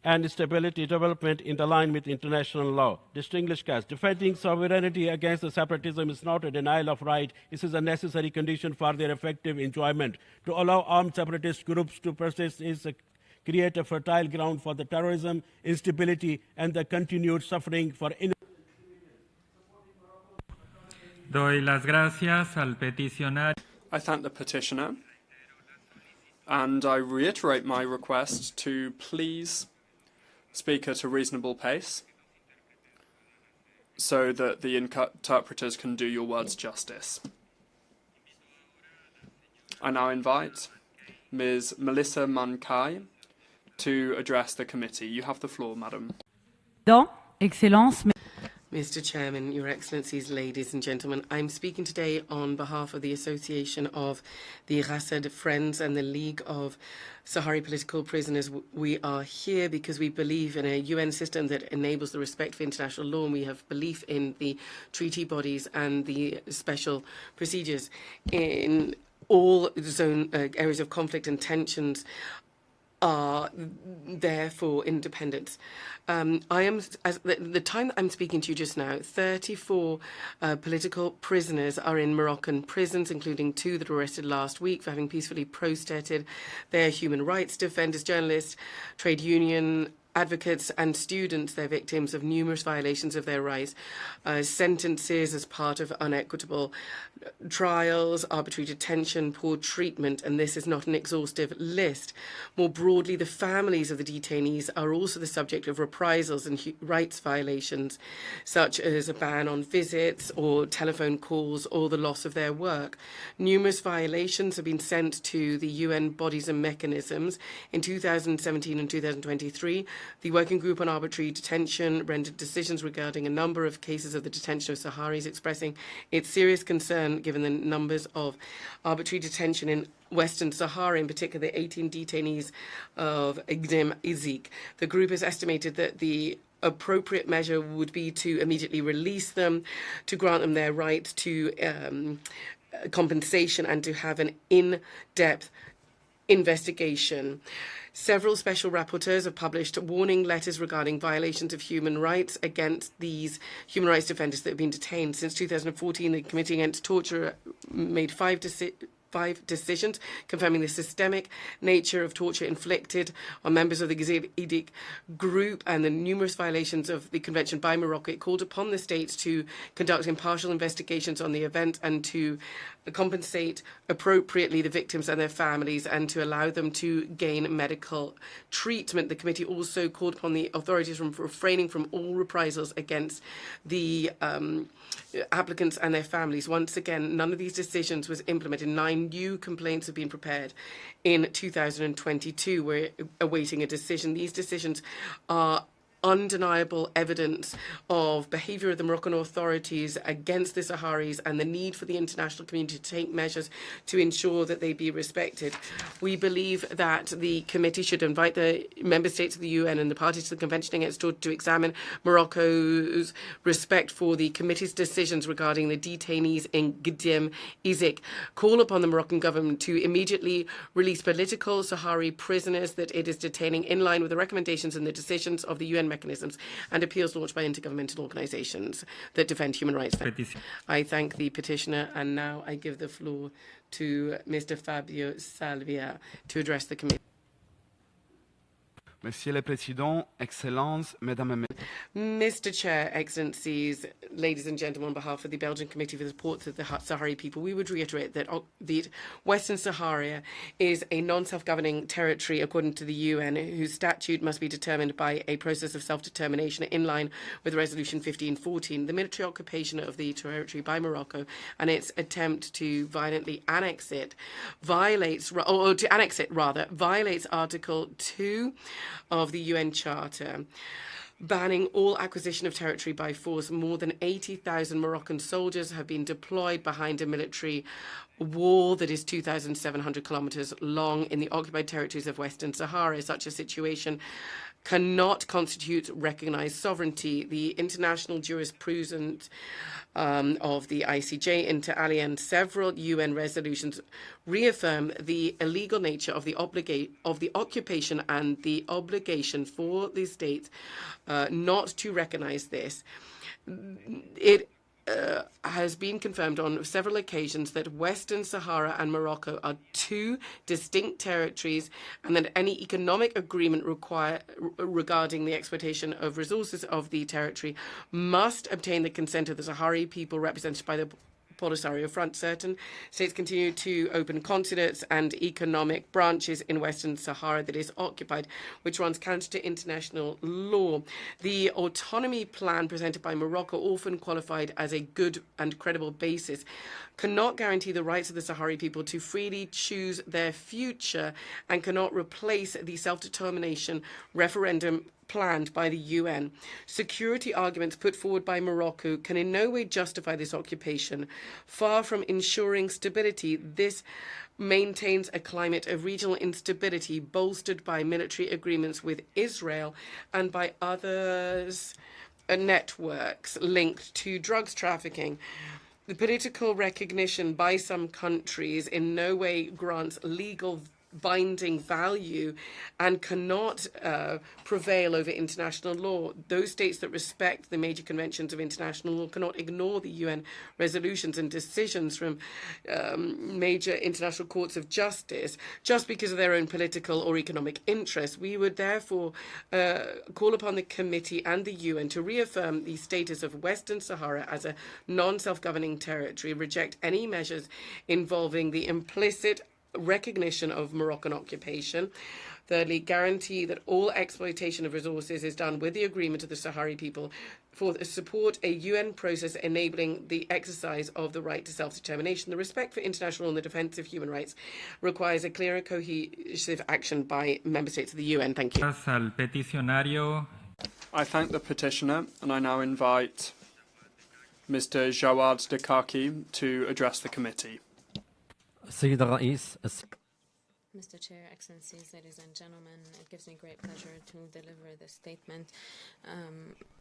and stability development in line with international law. Distinguished guests, defending sovereignty against the separatism is not a denial of right. It is a necessary condition for their effective enjoyment. To allow armed separatist groups to persist is create a fertile ground for the terrorism, instability, and the continued suffering for Doy las gracias al peticionario. I thank the petitioner, and I reiterate my request to please speak at a reasonable pace so that the interpreters can do your words justice. I now invite Ms. Melissa Mankai to address the committee. You have the floor, madam. Excellence. Mr. Chairman, Your Excellencies, ladies and gentlemen, I'm speaking today on behalf of the Association of the Rased Friends and the League of Sahrawi Political Prisoners. We are here because we believe in a UN system that enables the respect for international law, and we have belief in the treaty bodies and the special procedures in all zone areas of conflict and tensions are there for independence. The time that I'm speaking to you just now, 34 political prisoners are in Moroccan prisons, including 2 that were arrested last week for having peacefully protested. They are human rights defenders, journalists, trade union advocates and students. They're victims of numerous violations of their rights, sentences as part of unequitable trials, arbitrary detention, poor treatment, and this is not an exhaustive list. More broadly, the families of the detainees are also the subject of reprisals and rights violations, such as a ban on visits or telephone calls or the loss of their work. Numerous violations have been sent to the UN bodies and mechanisms. In 2017 and 2023, the Working Group on Arbitrary Detention rendered decisions regarding a number of cases of the detention of Sahrawis, expressing its serious concern given the numbers of arbitrary detention in Western Sahara, in particular the 18 detainees of Igdim Izik. The group has estimated that the appropriate measure would be to immediately release them, to grant them their right to compensation, and to have an in-depth investigation. Several special rapporteurs have published warning letters regarding violations of human rights against these human rights defenders that have been detained. Since 2014, the Committee Against Torture made 5 5 decisions confirming the systemic nature of torture inflicted on members of the Yazidi group and the numerous violations of the convention by Morocco. It called upon the states to conduct impartial investigations on the event and to compensate appropriately the victims and their families and to allow them to gain medical treatment. The committee also called upon the authorities from refraining from all reprisals against the applicants and their families. Once again, none of these decisions was implemented. 9 new complaints have been prepared in 2022. We're awaiting a decision. These decisions are undeniable evidence of behaviour of the Moroccan authorities against the Sahrawis and the need for the international community to take measures to ensure that they be respected. We believe that the committee should invite the member states of the UN and the parties to the Convention Against Torture to examine Morocco's respect for the committee's decisions regarding the detainees in Gdim Izik, call upon the Moroccan government to immediately release political Sahrawi prisoners that it is detaining in line with the recommendations and the decisions of the UN mechanisms and appeals launched by intergovernmental organisations that defend human rights. I thank the petitioner, and now I give the floor to Mr. Fabio Salvia to address the committee. Monsieur le Président, Excellences, Mesdames et Messieurs. Mr. Chair, Excellencies, ladies and gentlemen, on behalf of the Belgian Committee for the Support of the Sahrawi people, we would reiterate that the Western Sahara is a non-self-governing territory according to the UN, whose statute must be determined by a process of self-determination in line with Resolution 1514. The military occupation of the territory by Morocco and its attempt to violently annex it violates Article 2 of the UN Charter, banning all acquisition of territory by force. More than 80,000 Moroccan soldiers have been deployed behind a military wall that is 2,700 kilometers long in the occupied territories of Western Sahara. Such a situation cannot constitute recognized sovereignty. The international jurisprudence of the ICJ, inter alia, and several UN resolutions reaffirm the illegal nature of the occupation and the obligation for the states not to recognize this. It has been confirmed on several occasions that Western Sahara and Morocco are 2 distinct territories and that any economic agreement regarding the exploitation of resources of the territory must obtain the consent of the Sahrawi people represented by the Polisario Front. Certain states continue to open consulates and economic branches in Western Sahara that is occupied, which runs counter to international law. The autonomy plan presented by Morocco, often qualified as a good and credible basis, cannot guarantee the rights of the Sahrawi people to freely choose their future and cannot replace the self-determination referendum planned by the UN. Security arguments put forward by Morocco can in no way justify this occupation. Far from ensuring stability, this maintains a climate of regional instability bolstered by military agreements with Israel and by others networks linked to drugs trafficking. The political recognition by some countries in no way grants legal binding value and cannot prevail over international law. Those states that respect the major conventions of international law cannot ignore the UN resolutions and decisions from major international courts of justice just because of their own political or economic interests. We would therefore call upon the committee and the UN to reaffirm the status of Western Sahara as a non-self-governing territory, reject any measures involving the implicit recognition of Moroccan occupation. Thirdly, guarantee that all exploitation of resources is done with the agreement of the Sahrawi people. Fourth, support a UN process enabling the exercise of the right to self-determination. The respect for international law and the defence of human rights requires a clear and cohesive action by member states of the UN. Thank you. I thank the petitioner, and I now invite Mr. Jawad Dekaki to address the committee. السيد الرئيس Mr. Chair, Excellencies, ladies and gentlemen, it gives me great pleasure to deliver this statement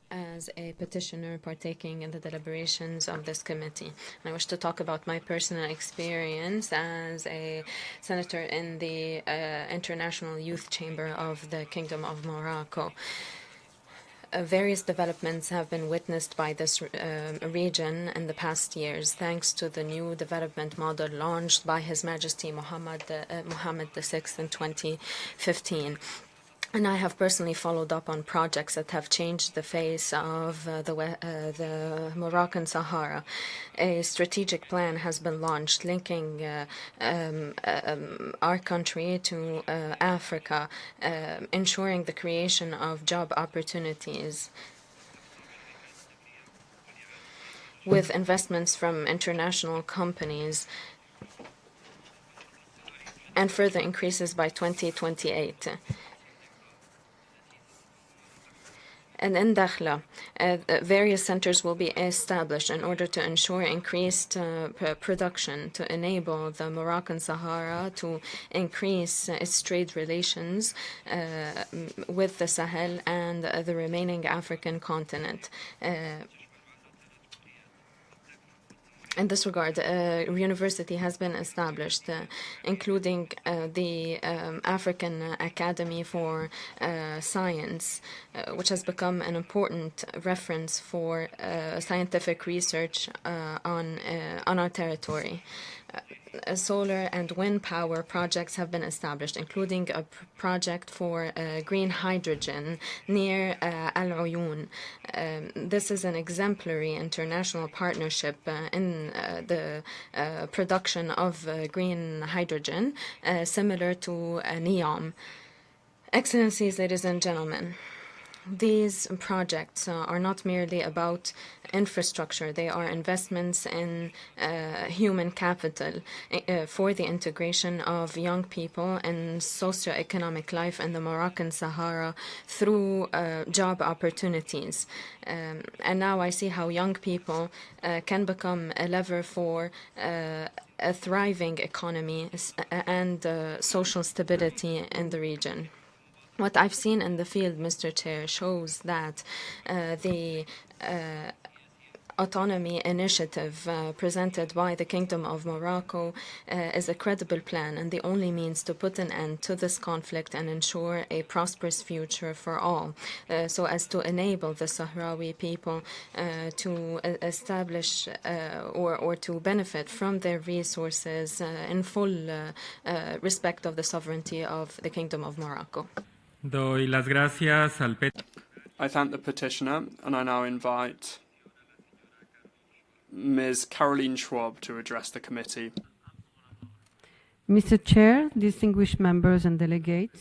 as a petitioner partaking in the deliberations of this committee. And I wish to talk about my personal experience as a senator in the International Youth Chamber of the Kingdom of Morocco. various developments have been witnessed by this region in the past years, thanks to the new development model launched by His Majesty Mohammed VI in 2015. And I have personally followed up on projects that have changed the face of the Moroccan Sahara. A strategic plan has been launched linking our country to Africa, ensuring the creation of job opportunities with investments from international companies, and further increases by 2028. And in Dakhla, various centers will be established in order to ensure increased production to enable the Moroccan Sahara to increase its trade relations with the Sahel and the remaining African continent. In this regard, a university has been established, including the African Academy for Science, which has become an important reference for scientific research on our territory. Solar and wind power projects have been established, including a project for green hydrogen near Al Uyun. This is an exemplary international partnership in the production of green hydrogen, similar to NEOM. Excellencies, ladies and gentlemen, these projects are not merely about infrastructure. They are investments in human capital for the integration of young people in socio-economic life in the Moroccan Sahara through job opportunities. And now I see how young people can become a lever for a thriving economy and social stability in the region. What I've seen in the field, Mr. Chair, shows that the autonomy initiative presented by the Kingdom of Morocco is a credible plan and the only means to put an end to this conflict and ensure a prosperous future for all, so as to enable the Sahrawi people to establish or to benefit from their resources in full respect of the sovereignty of the Kingdom of Morocco. Doy las gracias al I thank the petitioner, and I now invite Ms. Caroline Schwab to address the committee. Mr. Chair, distinguished members and delegates,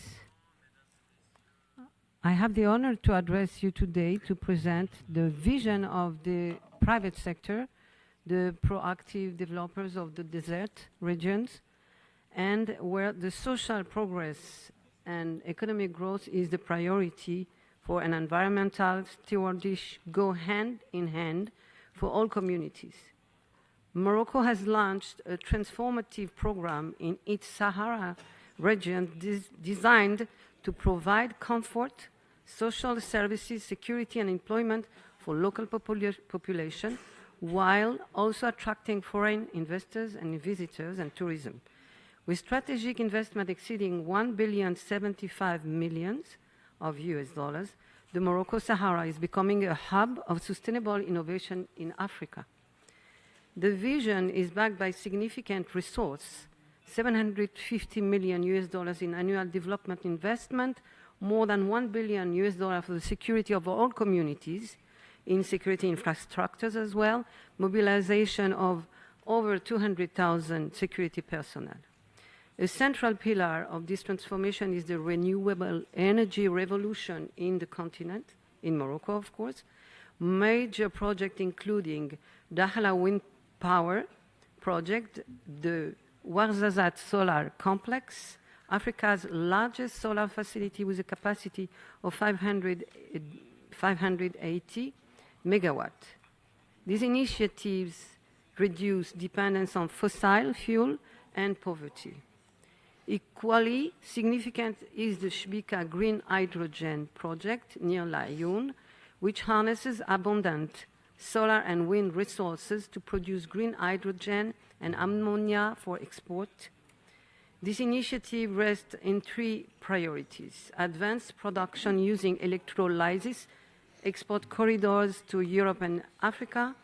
I have the honor to address you today to present the vision of the private sector, the proactive developers of the desert regions, and where the social progress and economic growth is the priority for an environmental stewardship go hand in hand for all communities. Morocco has launched a transformative program in its Sahara region designed to provide comfort, social services, security and employment for local population, while also attracting foreign investors and visitors and tourism. With strategic investment exceeding $1.075 billion of US dollars, the Morocco Sahara is becoming a hub of sustainable innovation in Africa. The vision is backed by significant resource, $750 million US dollars in annual development investment, more than $1 billion US dollars for the security of all communities, in security infrastructures as well, mobilization of over 200,000 security personnel. A central pillar of this transformation is the renewable energy revolution in the continent, in Morocco, of course. Major projects including Dakhla Wind Power Project, the Ouarzazate Solar Complex, Africa's largest solar facility with a capacity of 580 megawatt. These initiatives reduce dependence on fossil fuel and poverty. Equally significant is the Shbika Green Hydrogen Project near Laayoune, which harnesses abundant solar and wind resources to produce green hydrogen and ammonia for export. This initiative rests in three priorities: advanced production using electrolysis export corridors to Europe and Africa,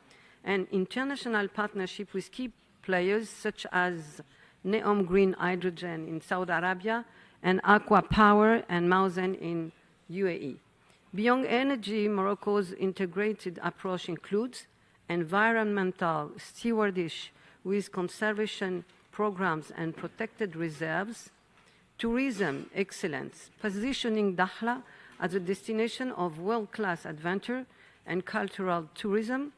and international partnership with key players such as Neom Green Hydrogen in Saudi Arabia and Aqua Power and Mausen in UAE. Beyond energy, Morocco's integrated approach includes environmental stewardship with conservation programs and protected reserves, tourism excellence, positioning Dakhla as a destination of world-class adventure and cultural tourism,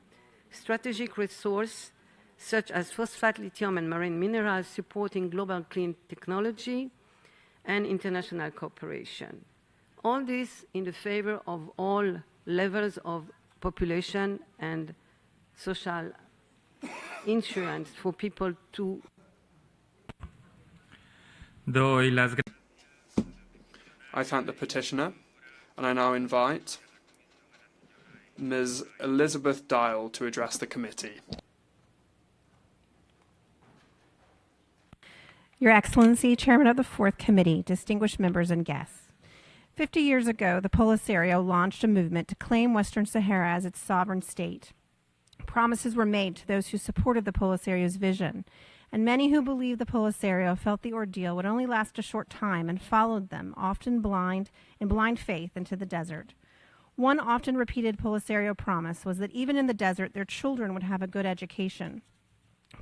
strategic resources such as phosphate, lithium, and marine minerals supporting global clean technology, and international cooperation. All this in the favor of all levels of population and social insurance for people to. I thank the petitioner, and I now invite Ms. Elizabeth Dial to address the committee. Your Excellency, Chairman of the Fourth Committee, distinguished members and guests. 50 years ago, the Polisario launched a movement to claim Western Sahara as its sovereign state. Promises were made to those who supported the Polisario's vision, and many who believed the Polisario felt the ordeal would only last a short time and followed them, often in blind faith, into the desert. One often repeated Polisario promise was that even in the desert, their children would have a good education.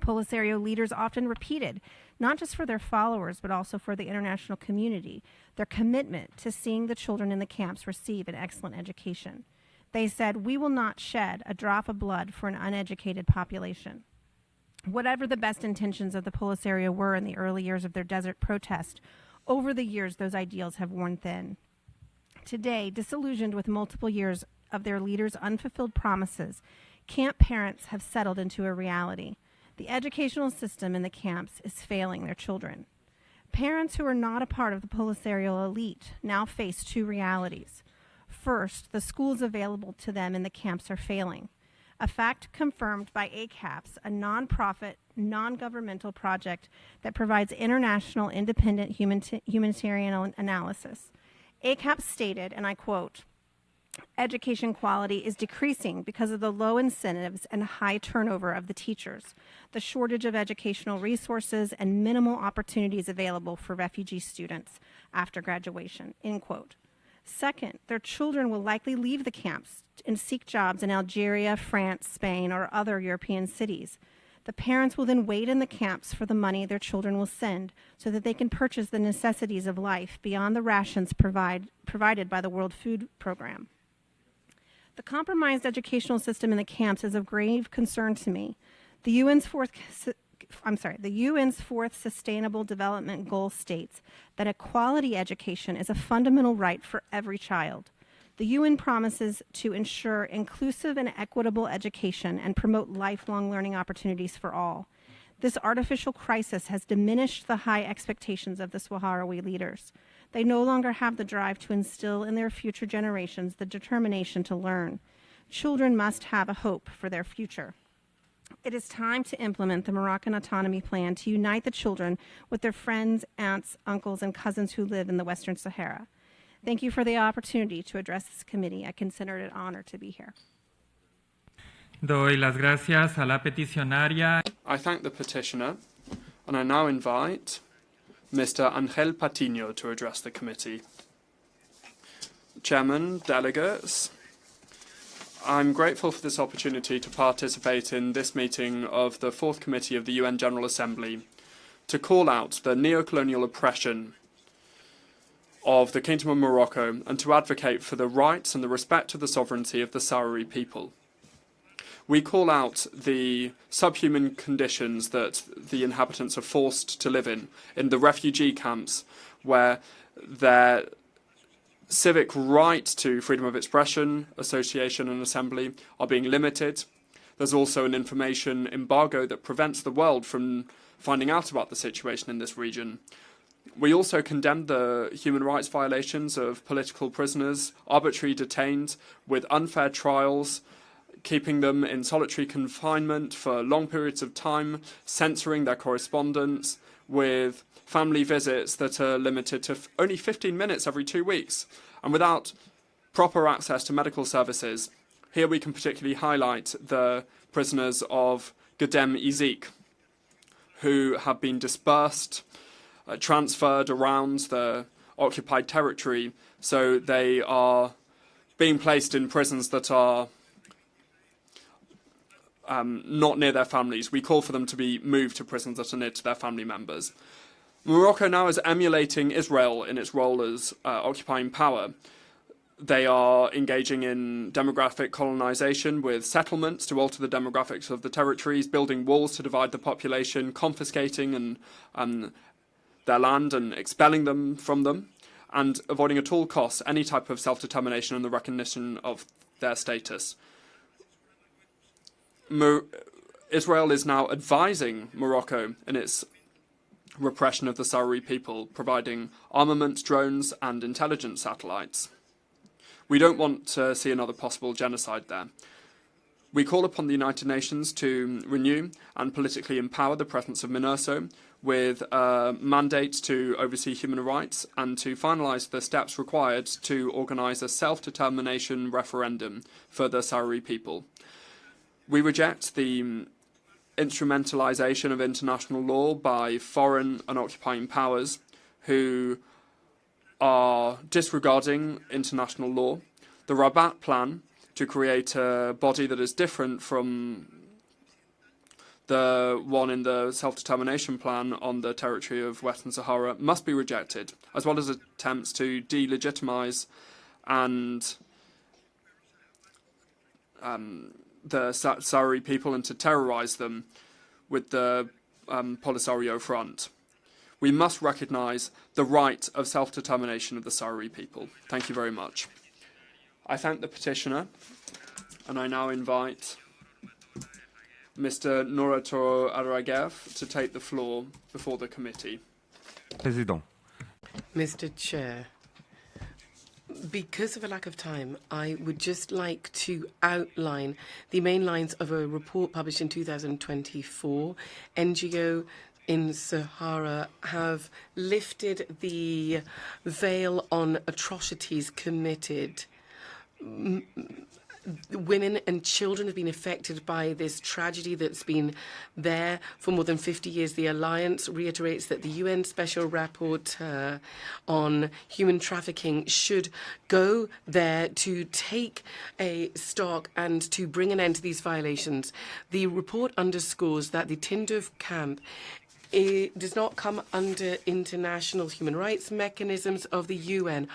Polisario leaders often repeated, not just for their followers, but also for the international community, their commitment to seeing the children in the camps receive an excellent education. They said, "We will not shed a drop of blood for an uneducated population." Whatever the best intentions of the Polisario were in the early years of their desert protest, over the years those ideals have worn thin. Today, disillusioned with multiple years of their leaders' unfulfilled promises, camp parents have settled into a reality. The educational system in the camps is failing their children. Parents who are not a part of the Polisario elite now face two realities. First, the schools available to them in the camps are failing, a fact confirmed by ACAPS, a nonprofit, non-governmental project that provides international independent humanitarian analysis. ACAPS stated, and I quote, "Education quality is decreasing because of the low incentives and high turnover of the teachers, the shortage of educational resources, and minimal opportunities available for refugee students after graduation," end quote. Second, their children will likely leave the camps and seek jobs in Algeria, France, Spain, or other European cities. The parents will then wait in the camps for the money their children will send so that they can purchase the necessities of life beyond the rations provided by the World Food Program. The compromised educational system in the camps is of grave concern to me. The UN's fourth Sustainable Development Goal states that a quality education is a fundamental right for every child. The UN promises to ensure inclusive and equitable education and promote lifelong learning opportunities for all. This artificial crisis has diminished the high expectations of the Sahrawi leaders. They no longer have the drive to instill in their future generations the determination to learn. Children must have a hope for their future. It is time to implement the Moroccan Autonomy Plan to unite the children with their friends, aunts, uncles, and cousins who live in the Western Sahara. Thank you for the opportunity to address this committee. I consider it an honor to be here. Doy las gracias a la peticionaria. I thank the petitioner, and I now invite Mr. Angel Patiño to address the committee. Chairman, delegates, I'm grateful for this opportunity to participate in this meeting of the Fourth Committee of the UN General Assembly to call out the neo-colonial oppression of the Kingdom of Morocco and to advocate for the rights and the respect of the sovereignty of the Sahrawi people. We call out the subhuman conditions that the inhabitants are forced to live in the refugee camps, where their civic right to freedom of expression, association and assembly are being limited. There's also an information embargo that prevents the world from finding out about the situation in this region. We also condemn the human rights violations of political prisoners, arbitrarily detained with unfair trials, keeping them in solitary confinement for long periods of time, censoring their correspondence, with family visits that are limited to only 15 minutes every 2 weeks, and without proper access to medical services. Here we can particularly highlight the prisoners of Gedem Izik, who have been dispersed, transferred around the occupied territory, so they are being placed in prisons that are not near their families. We call for them to be moved to prisons that are near to their family members. Morocco now is emulating Israel in its role as occupying power. They are engaging in demographic colonization with settlements to alter the demographics of the territories, building walls to divide the population, confiscating their land and expelling them from them, and avoiding at all costs any type of self-determination and the recognition of their status. Israel is now advising Morocco in its repression of the Sahrawi people, providing armaments, drones, and intelligence satellites. We don't want to see another possible genocide there. We call upon the United Nations to renew and politically empower the presence of MINURSO with a mandate to oversee human rights and to finalise the steps required to organise a self-determination referendum for the Sahrawi people. We reject the instrumentalisation of international law by foreign and occupying powers who are disregarding international law. The Rabat plan to create a body that is different from the one in the self-determination plan on the territory of Western Sahara must be rejected, as well as attempts to delegitimise and the Sahrawi people and to terrorise them with the Polisario Front. We must recognise the right of self-determination of the Sahrawi people. Thank you very much. I thank the petitioner, and I now invite Mr. Nourato Aragev to take the floor before the committee. President. Mr. Chair, because of a lack of time, I would just like to outline the main lines of a report published in 2024. NGO in Sahara have lifted the veil on atrocities committed. Women and children have been affected by this tragedy that's been there for more than 50 years. The Alliance reiterates that the UN Special Rapporteur on human trafficking should go there to take a stock and to bring an end to these violations. The report underscores that the Tindouf camp does not come under international human rights mechanisms of the UN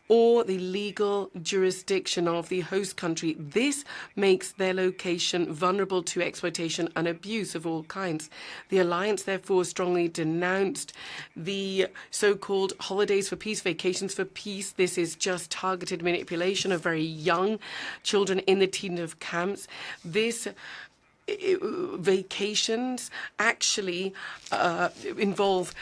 or the legal jurisdiction of the host country. This makes their location vulnerable to exploitation and abuse of all kinds. The Alliance, therefore, strongly denounced the so-called holidays for peace, vacations for peace. This is just targeted manipulation of very young children in the Tindouf camps. This vacations actually involve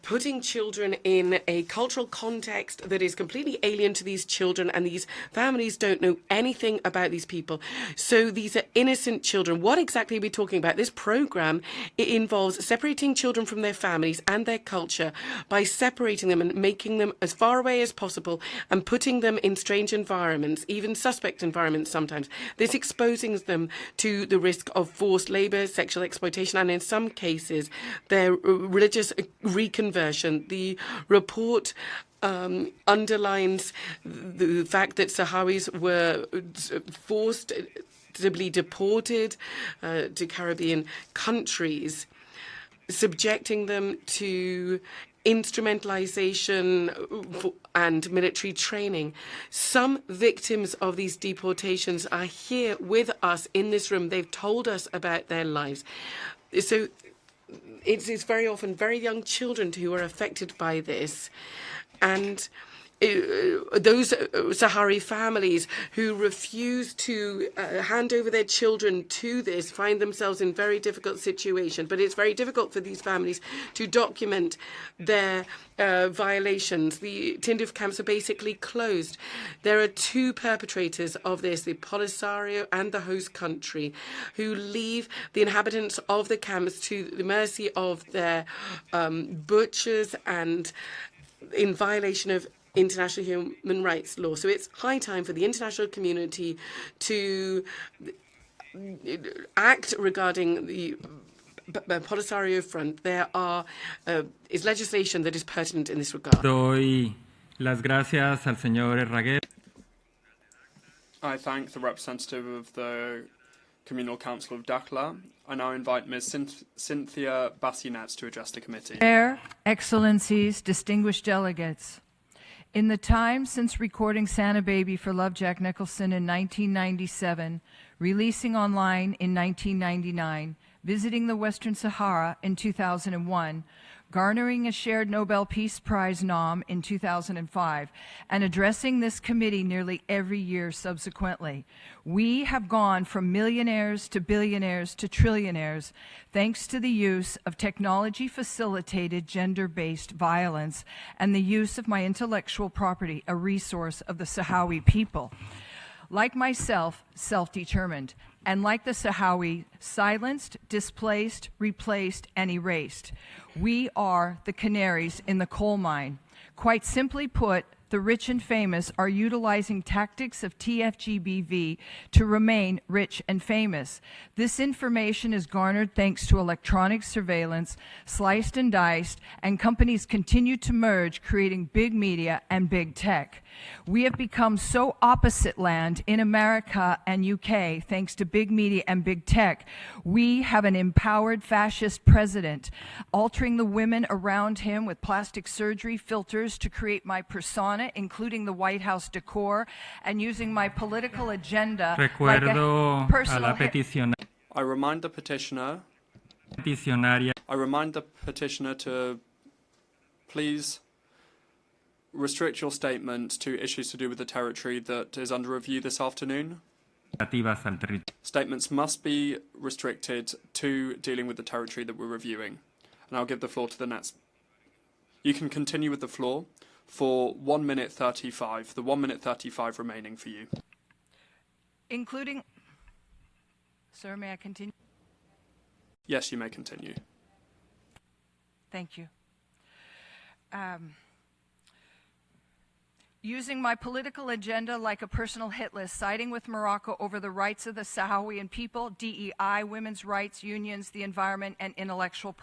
putting children in a cultural context that is completely alien to these children, and these families don't know anything about these people. So these are innocent children. What exactly are we talking about? This program, it involves separating children from their families and their culture by separating them and making them as far away as possible and putting them in strange environments, even suspect environments sometimes. This exposes them to the risk of forced labor, sexual exploitation, and in some cases, their religious reconversion. The report underlines the fact that Sahrawis were forced to be deported to Caribbean countries, subjecting them to instrumentalization and military training. Some victims of these deportations are here with us in this room. They've told us about their lives. So it's very often very young children who are affected by this. And those Sahrawi families who refuse to hand over their children to this find themselves in very difficult situations. But it's very difficult for these families to document their violations. The Tindouf camps are basically closed. There are two perpetrators of this, the Polisario and the host country, who leave the inhabitants of the camps to the mercy of their butchers and in violation of international human rights law. So it's high time for the international community to act regarding the Polisario front. There is legislation that is pertinent in this regard. Doy las gracias al señor Herragher. I thank the representative of the Communal Council of Dakhla. I now invite Ms. Cynthia Bassinets to address the committee. Chair, Excellencies, distinguished delegates. In the time since recording Santa Baby for Love Jack Nicholson in 1997, releasing online in 1999, visiting the Western Sahara in 2001, garnering a shared Nobel Peace Prize nom in 2005, and addressing this committee nearly every year subsequently. We have gone from millionaires to billionaires to trillionaires thanks to the use of technology-facilitated gender-based violence and the use of my intellectual property, a resource of the Sahrawi people. Like myself, self-determined, and like the Sahrawi, silenced, displaced, replaced, and erased. We are the canaries in the coal mine. Quite simply put, the rich and famous are utilizing tactics of TFGBV to remain rich and famous. This information is garnered thanks to electronic surveillance, sliced and diced, and companies continue to merge, creating big media and big tech. We have become so opposite land in America and UK thanks to big media and big tech. We have an empowered fascist president, altering the women around him with plastic surgery filters to create my persona, including the White House decor, and using my political agenda like a personal I remind the petitioner to please restrict your statement to issues to do with the territory that is under review this afternoon. Statements must be restricted to dealing with the territory that we're reviewing. And I'll give the floor to the next. You can continue with the floor for 1 minute 35. The 1 minute 35 remaining for you. including... Sir, may I continue? Yes, you may continue. Thank you. Using my political agenda like a personal hit list, siding with Morocco over the rights of the Sahrawi people, DEI, women's rights, unions, the environment, and intellectual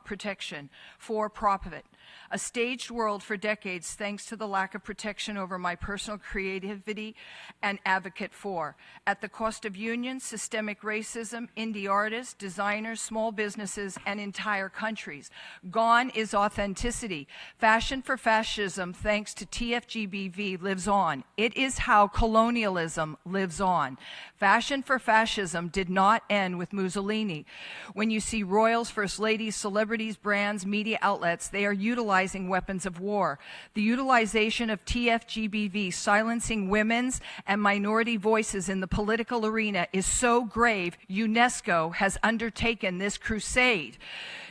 protection for profit. A staged world for decades thanks to the lack of protection over my personal creativity and advocate for. At the cost of unions, systemic racism, indie artists, designers, small businesses, and entire countries. Gone is authenticity. Fashion for fascism, thanks to TFGBV, lives on. It is how colonialism lives on. Fashion for fascism did not end with Mussolini. When you see royals, first ladies, celebrities, brands, media outlets, they are utilizing weapons of war. The utilization of TFGBV silencing women's and minority voices in the political arena is so grave, UNESCO has undertaken this crusade.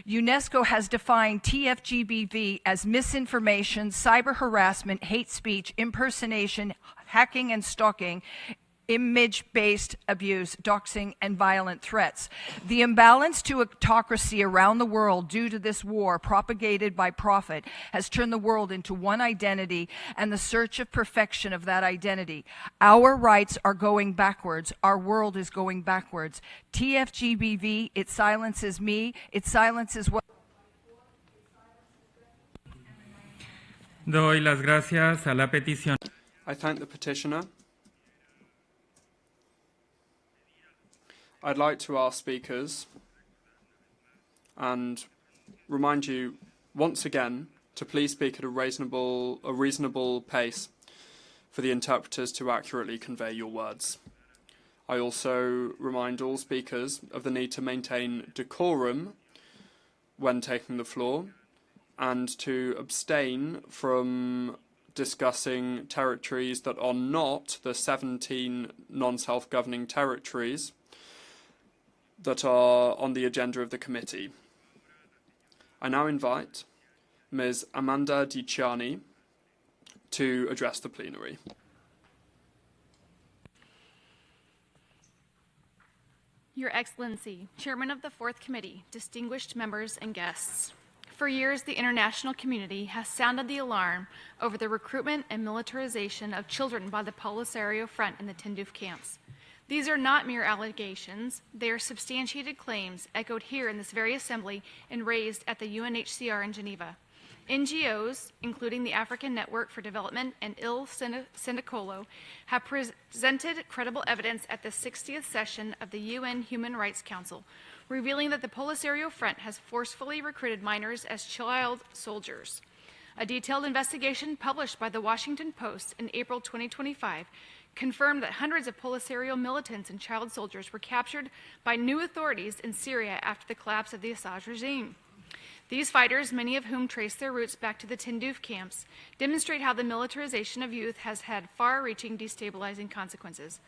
UNESCO has defined TFGBV as misinformation, cyber harassment, hate speech, impersonation, hacking and stalking, image-based abuse, doxing, and violent threats. The imbalance to autocracy around the world due to this war propagated by profit has turned the world into one identity and the search of perfection of that identity. Our rights are going backwards. Our world is going backwards. TFGBV, it silences me. It silences what... Doy las gracias a la petición. I thank the petitioner. I'd like to ask speakers and remind you once again to please speak at a reasonable pace for the interpreters to accurately convey your words. I also remind all speakers of the need to maintain decorum when taking the floor and to abstain from discussing territories that are not the 17 non-self-governing territories that are on the agenda of the committee. I now invite Ms. Amanda Diciani to address the plenary. Your Excellency, Chairman of the Fourth Committee, distinguished members and guests. For years, the international community has sounded the alarm over the recruitment and militarization of children by the Polisario Front in the Tindouf camps. These are not mere allegations. They are substantiated claims echoed here in this very assembly and raised at the UNHCR in Geneva. NGOs, including the African Network for Development and Il Sindicolo, have presented credible evidence at the 60th session of the UN Human Rights Council, revealing that the Polisario Front has forcefully recruited minors as child soldiers. A detailed investigation published by the Washington Post in April 2025 confirmed that hundreds of Polisario militants and child soldiers were captured by new authorities in Syria after the collapse of the Assad regime. These fighters, many of whom trace their roots back to the Tindouf camps, demonstrate how the militarization of youth has had far-reaching destabilizing consequences.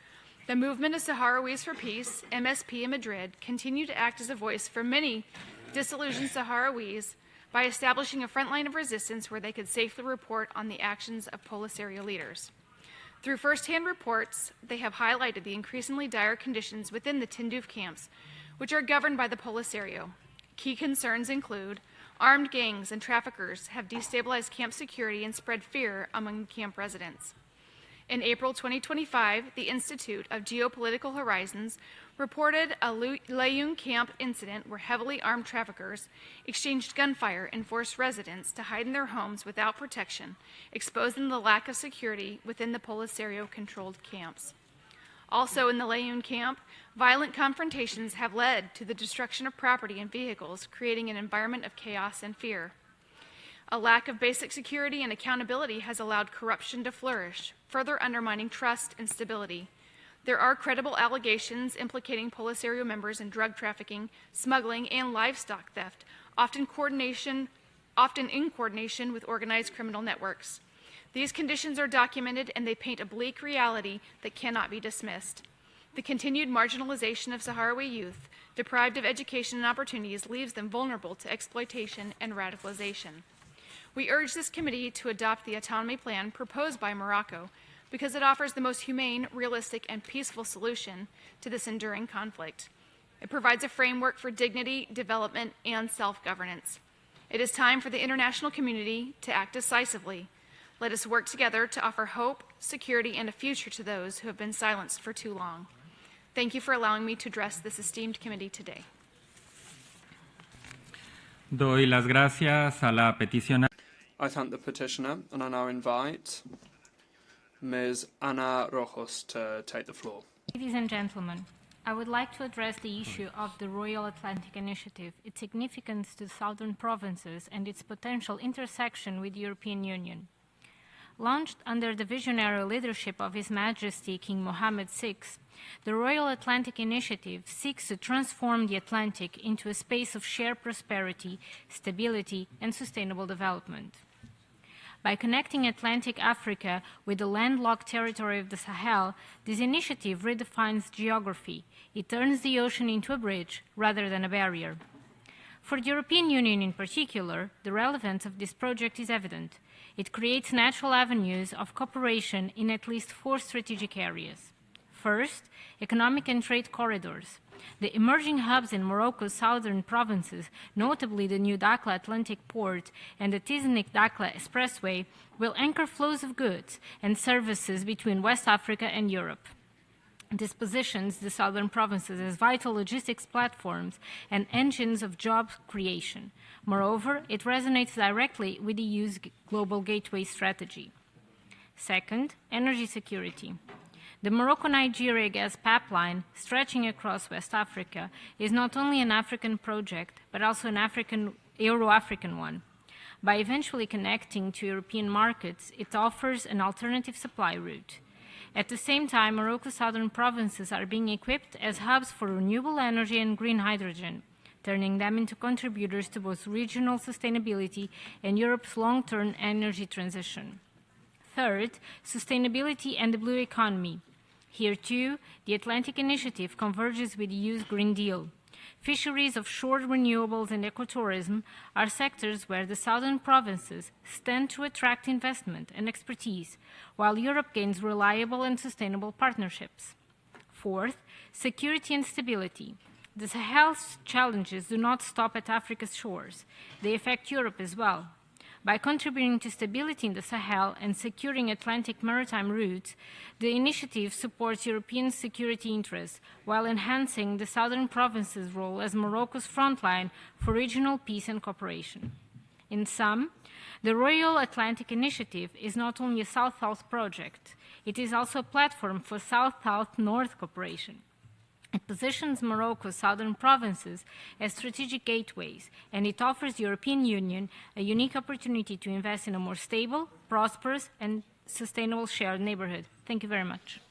The Movement of Sahrawis for Peace, MSP in Madrid, continue to act as a voice for many disillusioned Sahrawis by establishing a front line of resistance where they could safely report on the actions of Polisario leaders. Through first-hand reports, they have highlighted the increasingly dire conditions within the Tindouf camps, which are governed by the Polisario. Key concerns include armed gangs and traffickers have destabilized camp security and spread fear among camp residents. In April 2025, the Institute of Geopolitical Horizons reported a Layun camp incident where heavily armed traffickers exchanged gunfire and forced residents to hide in their homes without protection, exposing the lack of security within the Polisario-controlled camps. Also in the Layun camp, violent confrontations have led to the destruction of property and vehicles, creating an environment of chaos and fear. A lack of basic security and accountability has allowed corruption to flourish, further undermining trust and stability. There are credible allegations implicating Polisario members in drug trafficking, smuggling, and livestock theft, often in coordination with organized criminal networks. These conditions are documented and they paint a bleak reality that cannot be dismissed. The continued marginalization of Sahrawi youth, deprived of education and opportunities, leaves them vulnerable to exploitation and radicalization. We urge this committee to adopt the autonomy plan proposed by Morocco because it offers the most humane, realistic, and peaceful solution to this enduring conflict. It provides a framework for dignity, development, and self-governance. It is time for the international community to act decisively. Let us work together to offer hope, security, and a future to those who have been silenced for too long. Thank you for allowing me to address this esteemed committee today. Doy las gracias a la peticionaria. I thank the petitioner, and I now invite Ms. Ana Rojos to take the floor. Ladies and gentlemen, I would like to address the issue of the Royal Atlantic Initiative, its significance to the southern provinces, and its potential intersection with the European Union. Launched under the visionary leadership of His Majesty King Mohammed VI, the Royal Atlantic Initiative seeks to transform the Atlantic into a space of shared prosperity, stability, and sustainable development. By connecting Atlantic Africa with the landlocked territory of the Sahel, this initiative redefines geography. It turns the ocean into a bridge rather than a barrier. For the European Union in particular, the relevance of this project is evident. It creates natural avenues of cooperation in at least 4 strategic areas. First, economic and trade corridors. The emerging hubs in Morocco's southern provinces, notably the new Dakhla Atlantic Port and the Tiznik-Dakhla Expressway, will anchor flows of goods and services between West Africa and Europe. This positions the southern provinces as vital logistics platforms and engines of job creation. Moreover, it resonates directly with the EU's global gateway strategy. Second, energy security. The Morocco-Nigeria gas pipeline, stretching across West Africa, is not only an African project, but also an Euro-African one. By eventually connecting to European markets, it offers an alternative supply route. At the same time, Morocco's southern provinces are being equipped as hubs for renewable energy and green hydrogen, turning them into contributors to both regional sustainability and Europe's long-term energy transition. Third, sustainability and the blue economy. Here, too, the Atlantic Initiative converges with the EU's Green Deal. Fisheries, offshore renewables, and ecotourism are sectors where the southern provinces stand to attract investment and expertise, while Europe gains reliable and sustainable partnerships. Fourth, security and stability. The Sahel's challenges do not stop at Africa's shores. They affect Europe as well. By contributing to stability in the Sahel and securing Atlantic maritime routes, the initiative supports European security interests while enhancing the southern provinces' role as Morocco's frontline for regional peace and cooperation. In sum, the Royal Atlantic Initiative is not only a South-South project, it is also a platform for South-South-North cooperation. It positions Morocco's southern provinces as strategic gateways, and it offers the European Union a unique opportunity to invest in a more stable, prosperous, and sustainable shared neighborhood. Thank you very much.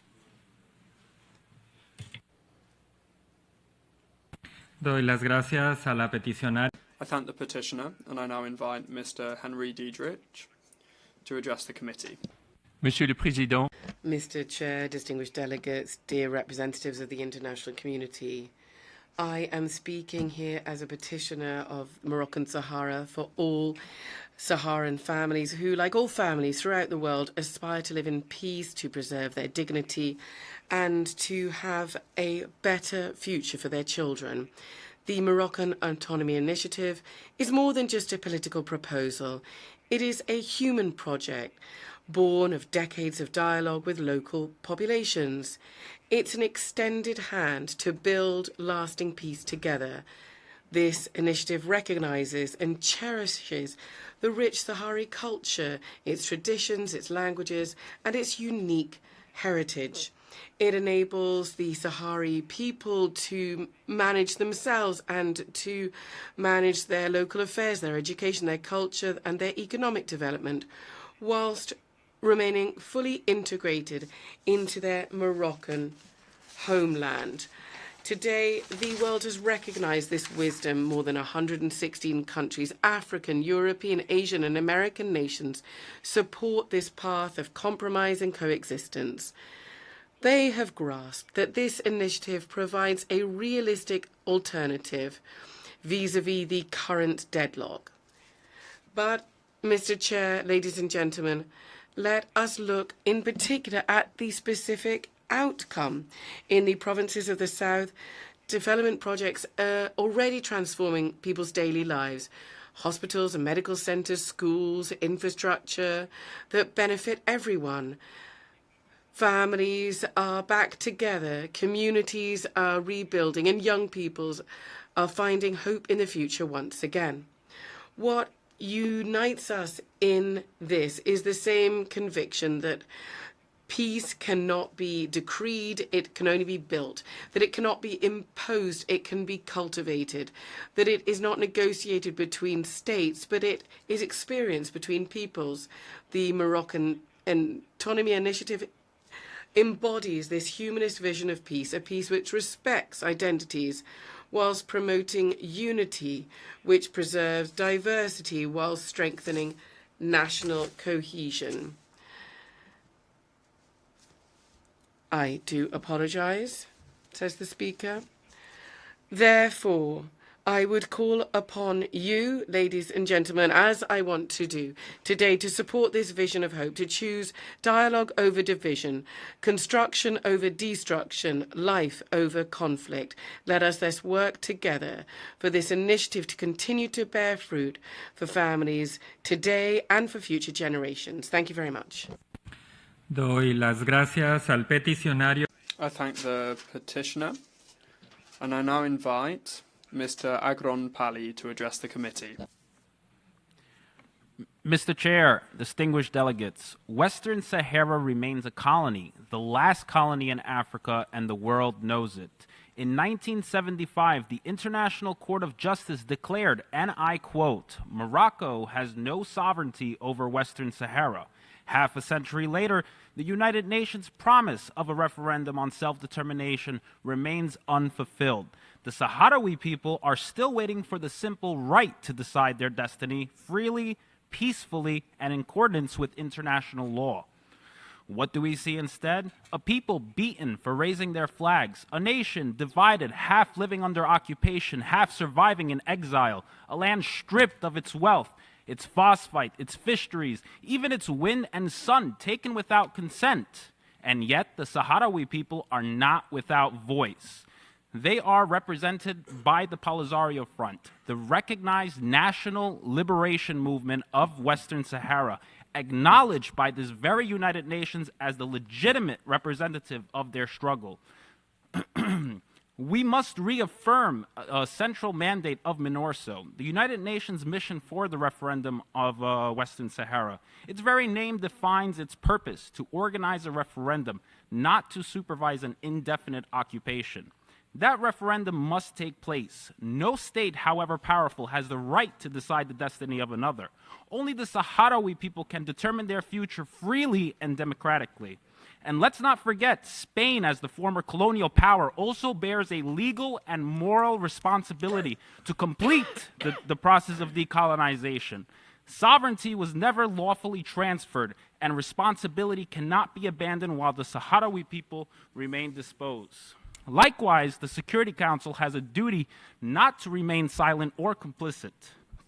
Doy las gracias a la peticionaria. I thank the petitioner, and I now invite Mr. Henry Diedrich to address the committee. Monsieur le Président, Mr. Chair, distinguished delegates, dear representatives of the international community, I am speaking here as a petitioner of Moroccan Sahara for all Saharan families who, like all families throughout the world, aspire to live in peace, to preserve their dignity, and to have a better future for their children. The Moroccan Autonomy Initiative is more than just a political proposal. It is a human project born of decades of dialogue with local populations. It's an extended hand to build lasting peace together. This initiative recognizes and cherishes the rich Sahari culture, its traditions, its languages, and its unique heritage. It enables the Sahari people to manage themselves and to manage their local affairs, their education, their culture, and their economic development, whilst remaining fully integrated into their Moroccan homeland. Today, the world has recognized this wisdom. More than 116 countries, African, European, Asian, and American nations support this path of compromise and coexistence. They have grasped that this initiative provides a realistic alternative vis-à-vis the current deadlock. But, Mr. Chair, ladies and gentlemen, let us look in particular at the specific outcome. In the provinces of the South, development projects are already transforming people's daily lives. Hospitals and medical centres, schools, infrastructure that benefit everyone. Families are back together, communities are rebuilding, and young people are finding hope in the future once again. What unites us in this is the same conviction that peace cannot be decreed, it can only be built, that it cannot be imposed, it can be cultivated, that it is not negotiated between states, but it is experienced between peoples. The Moroccan Autonomy Initiative embodies this humanist vision of peace, a peace which respects identities, whilst promoting unity, which preserves diversity while strengthening national cohesion. I do apologise, says the Speaker. Therefore, I would call upon you, ladies and gentlemen, as I want to do today, to support this vision of hope, to choose dialogue over division, construction over destruction, life over conflict. Let us thus work together for this initiative to continue to bear fruit for families today and for future generations. Thank you very much. Doy las gracias al peticionario. I thank the petitioner, and I now invite Mr. Agron Pali to address the committee. Mr. Chair, distinguished delegates, Western Sahara remains a colony, the last colony in Africa, and the world knows it. In 1975, the International Court of Justice declared, and I quote, "Morocco has no sovereignty over Western Sahara." Half a century later, the United Nations promise of a referendum on self-determination remains unfulfilled. The Sahrawi people are still waiting for the simple right to decide their destiny freely, peacefully, and in accordance with international law. What do we see instead? A people beaten for raising their flags, a nation divided, half living under occupation, half surviving in exile, a land stripped of its wealth, its phosphite, its fisheries, even its wind and sun taken without consent. And yet the Sahrawi people are not without voice. They are represented by the Polisario Front, the recognized national liberation movement of Western Sahara, acknowledged by this very United Nations as the legitimate representative of their struggle. We must reaffirm a central mandate of MINURSO, the United Nations mission for the referendum of Western Sahara. Its very name defines its purpose: to organize a referendum, not to supervise an indefinite occupation. That referendum must take place. No state, however powerful, has the right to decide the destiny of another. Only the Sahrawi people can determine their future freely and democratically. And let's not forget, Spain, as the former colonial power, also bears a legal and moral responsibility to complete the process of decolonization. Sovereignty was never lawfully transferred, and responsibility cannot be abandoned while the Sahrawi people remain disposed. Likewise, the Security Council has a duty not to remain silent or complicit.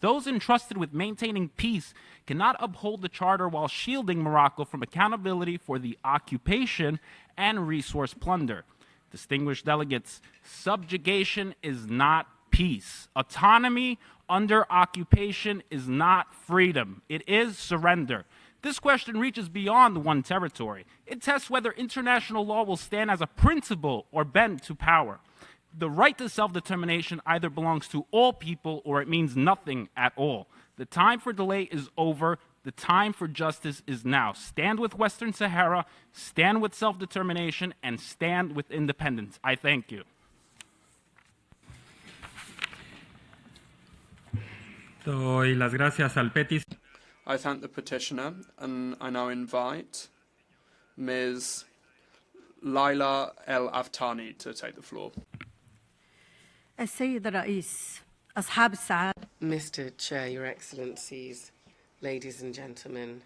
Those entrusted with maintaining peace cannot uphold the charter while shielding Morocco from accountability for the occupation and resource plunder. Distinguished delegates, subjugation is not peace. Autonomy under occupation is not freedom. It is surrender. This question reaches beyond one territory. It tests whether international law will stand as a principle or bend to power. The right to self-determination either belongs to all people or it means nothing at all. The time for delay is over. The time for justice is now. Stand with Western Sahara, stand with self-determination, and stand with independence. I thank you. Doy las gracias al I thank the petitioner, and I now invite Ms. Laila El Aftani to take the floor. Mr. Chair, Your Excellencies, ladies and gentlemen,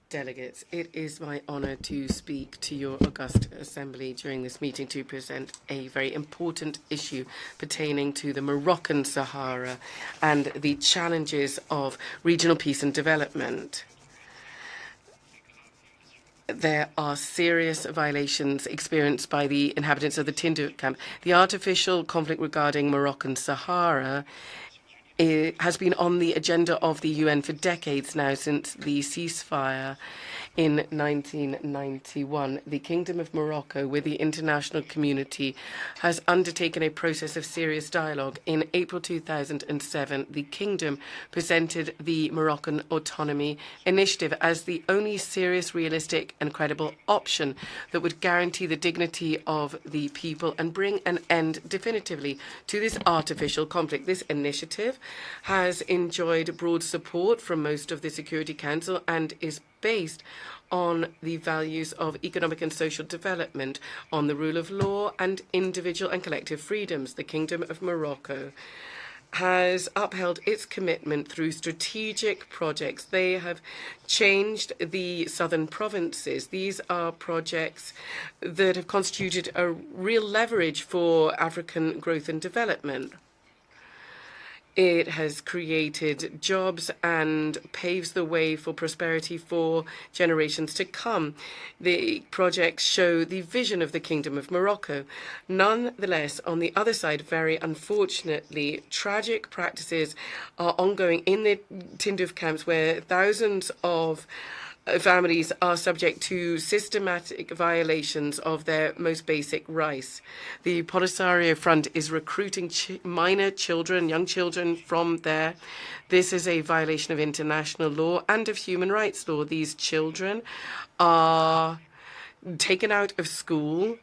delegates, it is my honor to speak to your august assembly during this meeting to present a very important issue pertaining to the Moroccan Sahara and the challenges of regional peace and development. There are serious violations experienced by the inhabitants of the Tindouf camp. The artificial conflict regarding Moroccan Sahara has been on the agenda of the UN for decades now, since the ceasefire in 1991. The Kingdom of Morocco, with the international community, has undertaken a process of serious dialogue. In April 2007, the Kingdom presented the Moroccan Autonomy Initiative as the only serious, realistic and credible option that would guarantee the dignity of the people and bring an end definitively to this artificial conflict. This initiative has enjoyed broad support from most of the Security Council and is based on the values of economic and social development, on the rule of law and individual and collective freedoms. The Kingdom of Morocco has upheld its commitment through strategic projects. They have changed the southern provinces. These are projects that have constituted a real leverage for African growth and development. It has created jobs and paves the way for prosperity for generations to come. The projects show the vision of the Kingdom of Morocco. Nonetheless, on the other side, very unfortunately, tragic practices are ongoing in the Tindouf camps, where thousands of families are subject to systematic violations of their most basic rights. The Polisario Front is recruiting minor children, young children from there. This is a violation of international law and of human rights law. These children are taken out of school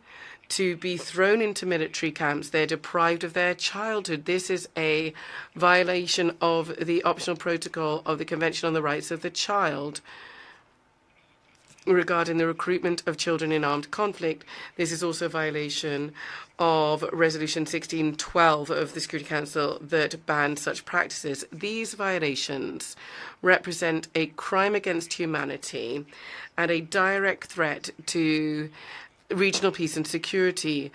to be thrown into military camps. They're deprived of their childhood. This is a violation of the optional protocol of the Convention on the Rights of the Child. Regarding the recruitment of children in armed conflict, this is also a violation of Resolution 1612 of the Security Council that banned such practices. These violations represent a crime against humanity and a direct threat to regional peace and security.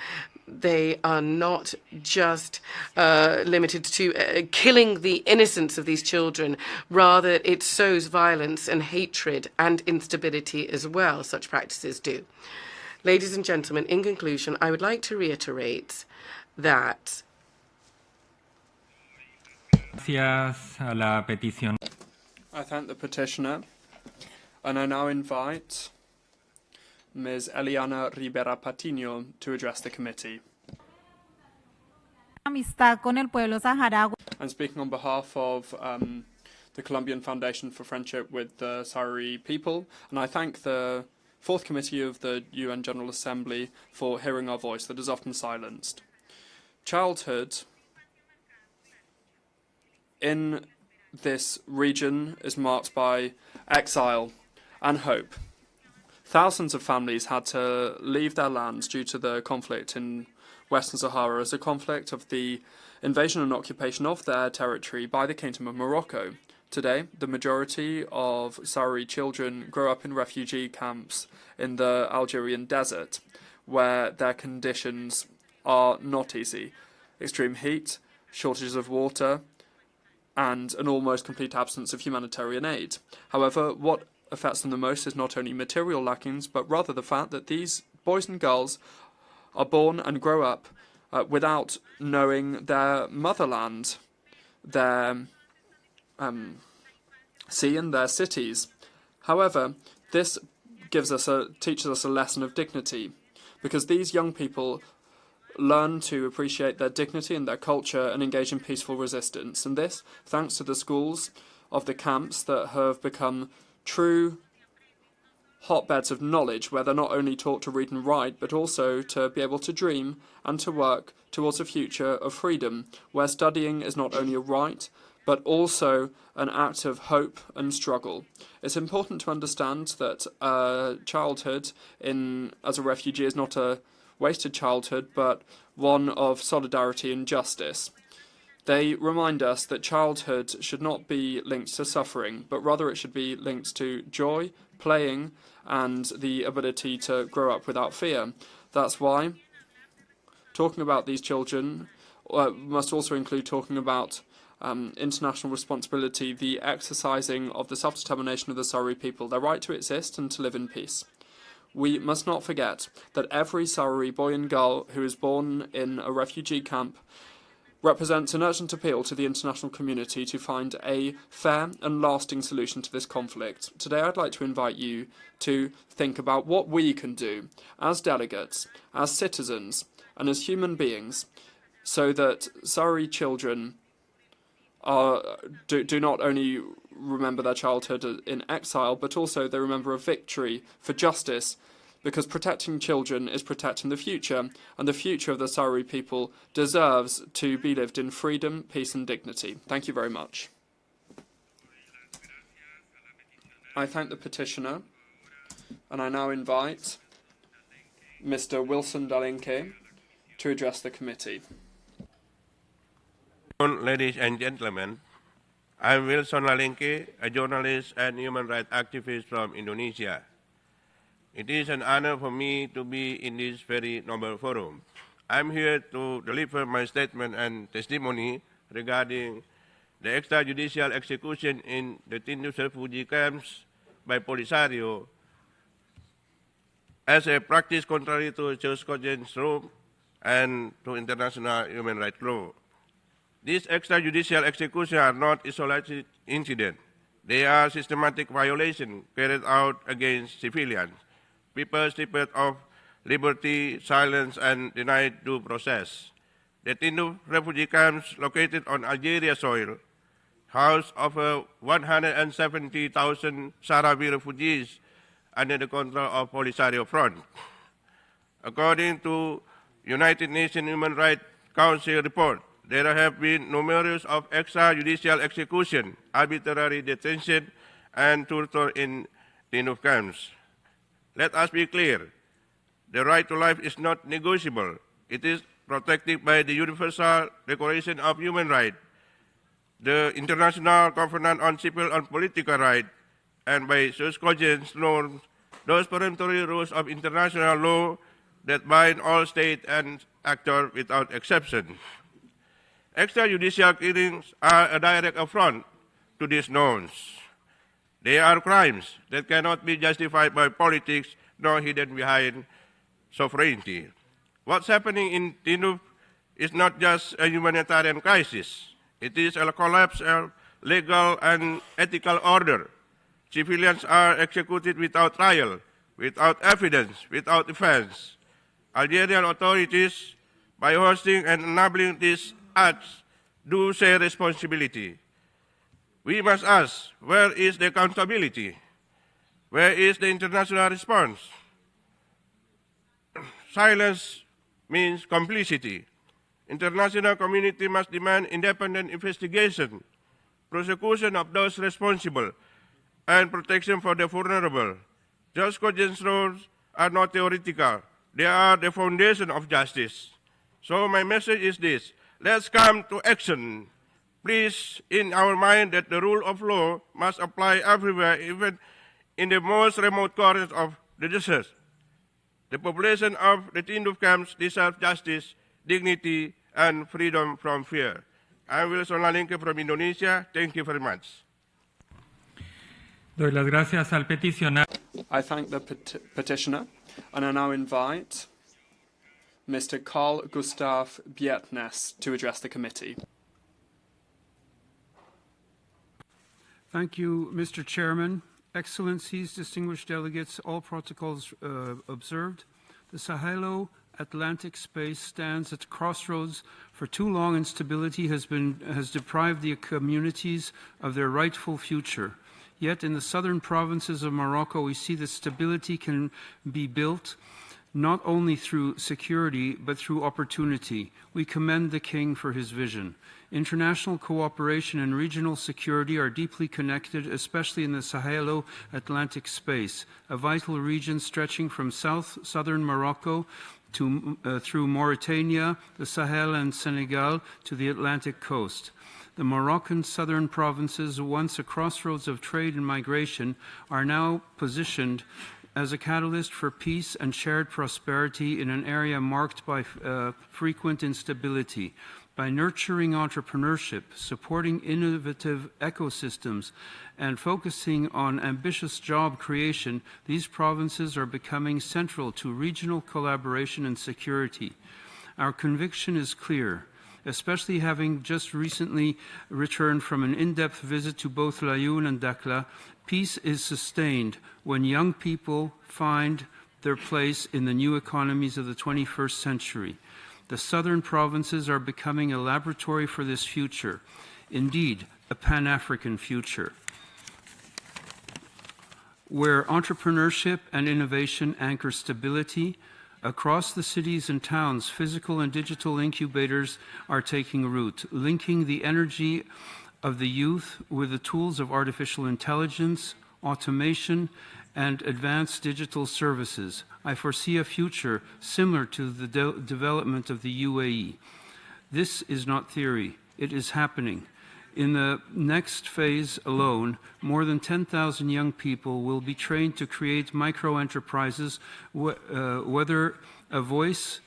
They are not just limited to killing the innocence of these children. Rather, it sows violence and hatred and instability as well. Such practices do. Ladies and gentlemen, in conclusion, I would like to reiterate that Gracias a la petición. I thank the petitioner, and I now invite Ms. Eliana Rivera Patiño to address the committee. Amistad con el pueblo saharaui. I'm speaking on behalf of the Colombian Foundation for Friendship with the Sahrawi people, and I thank the Fourth Committee of the UN General Assembly for hearing our voice that is often silenced. Childhood in this region is marked by exile and hope. Thousands of families had to leave their lands due to the conflict in Western Sahara as a conflict of the invasion and occupation of their territory by the Kingdom of Morocco. Today, the majority of Sahrawi children grow up in refugee camps in the Algerian desert, where their conditions are not easy. Extreme heat, shortages of water, and an almost complete absence of humanitarian aid. However, what affects them the most is not only material lackings, but rather the fact that these boys and girls are born and grow up without knowing their motherland, their sea and their cities. However, this teaches us a lesson of dignity, because these young people learn to appreciate their dignity and their culture and engage in peaceful resistance. And this, thanks to the schools of the camps that have become true hotbeds of knowledge, where they're not only taught to read and write, but also to be able to dream and to work towards a future of freedom, where studying is not only a right, but also an act of hope and struggle. It's important to understand that childhood as a refugee is not a wasted childhood, but one of solidarity and justice. They remind us that childhood should not be linked to suffering, but rather it should be linked to joy, playing, and the ability to grow up without fear. That's why talking about these children must also include talking about international responsibility, the exercising of the self-determination of the Sahrawi people, their right to exist and to live in peace. We must not forget that every Sahrawi boy and girl who is born in a refugee camp represents an urgent appeal to the international community to find a fair and lasting solution to this conflict. Today I'd like to invite you to think about what we can do as delegates, as citizens, and as human beings, so that Sahrawi children do not only remember their childhood in exile, but also they remember a victory for justice, because protecting children is protecting the future, and the future of the Sahrawi people deserves to be lived in freedom, peace and dignity. Thank you very much. I thank the petitioner, and I now invite Mr. Wilson Dalinke to address the committee. Ladies and gentlemen, I'm Wilson Dalinke, a journalist and human rights activist from Indonesia. It is an honor for me to be in this very noble forum. I'm here to deliver my statement and testimony regarding the extrajudicial execution in the Tinduf refugee camps by Polisario as a practice contrary to jurisprudence rule and to international human rights law. These extrajudicial executions are not isolated incidents. They are systematic violations carried out against civilians, people stripped of liberty, silence, and denied due process. The Tinduf refugee camps located on Algeria soil house over 170,000 Sahrawi refugees under the control of Polisario Front. According to United Nations Human Rights Council report, there have been numerous of extrajudicial execution, arbitrary detention, and torture in Tinduf camps. Let us be clear, the right to life is not negotiable. It is protected by the Universal Declaration of Human Rights, the International Covenant on Civil and Political Rights, and by jurisprudence norms, those peremptory rules of international law that bind all states and actors without exception. Extrajudicial killings are a direct affront to these norms. They are crimes that cannot be justified by politics nor hidden behind sovereignty. What's happening in Tindouf is not just a humanitarian crisis. It is a collapse of legal and ethical order. Civilians are executed without trial, without evidence, without defense. Algerian authorities, by hosting and enabling these acts, do share responsibility. We must ask, where is the accountability? Where is the international response? Silence means complicity. International community must demand independent investigation, prosecution of those responsible, and protection for the vulnerable. Just cogent rules are not theoretical. They are the foundation of justice. So my message is this: let's come to action. Please, in our mind that the rule of law must apply everywhere, even in the most remote corners of the desert. The population of the Tindouf camps deserve justice, dignity, and freedom from fear. I will Sonalinke from Indonesia. Thank you very much. Doy las gracias al peticionario. I thank the petitioner, and I now invite Mr. Carl Gustav Bjertnæs to address the committee. Thank you, Mr. Chairman. Excellencies, distinguished delegates, all protocols observed. The Sahelo-Atlantic space stands at crossroads. For too long, instability has deprived the communities of their rightful future. Yet in the southern provinces of Morocco, we see that stability can be built not only through security, but through opportunity. We commend the King for his vision. International cooperation and regional security are deeply connected, especially in the Sahelo-Atlantic space, a vital region stretching from southern Morocco through Mauritania, the Sahel and Senegal to the Atlantic coast. The Moroccan southern provinces, once a crossroads of trade and migration, are now positioned as a catalyst for peace and shared prosperity in an area marked by frequent instability. By nurturing entrepreneurship, supporting innovative ecosystems, and focusing on ambitious job creation, these provinces are becoming central to regional collaboration and security. Our conviction is clear, especially having just recently returned from an in-depth visit to both Laayoune and Dakhla. Peace is sustained when young people find their place in the new economies of the 21st century. The southern provinces are becoming a laboratory for this future, indeed, a Pan-African future, where entrepreneurship and innovation anchor stability. Across the cities and towns, physical and digital incubators are taking root, linking the energy of the youth with the tools of artificial intelligence, automation, and advanced digital services. I foresee a future similar to the development of the UAE. This is not theory, it is happening. In the next phase alone, more than 10,000 young people will be trained to create micro-enterprises, whether a voice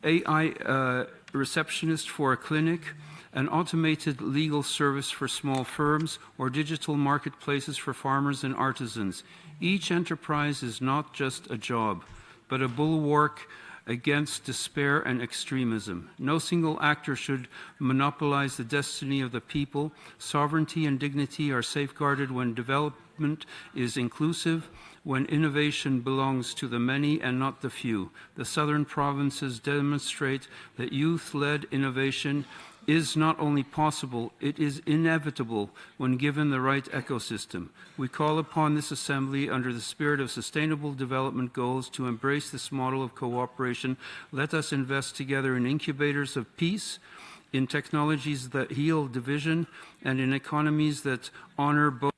AI receptionist for a clinic, an automated legal service for small firms, or digital marketplaces for farmers and artisans. Each enterprise is not just a job, but a bulwark against despair and extremism. No single actor should monopolize the destiny of the people. Sovereignty and dignity are safeguarded when development is inclusive, when innovation belongs to the many and not the few. The southern provinces demonstrate that youth-led innovation is not only possible, it is inevitable when given the right ecosystem. We call upon this Assembly under the spirit of Sustainable Development Goals to embrace this model of cooperation. Let us invest together in incubators of peace, in technologies that heal division, and in economies that honor both.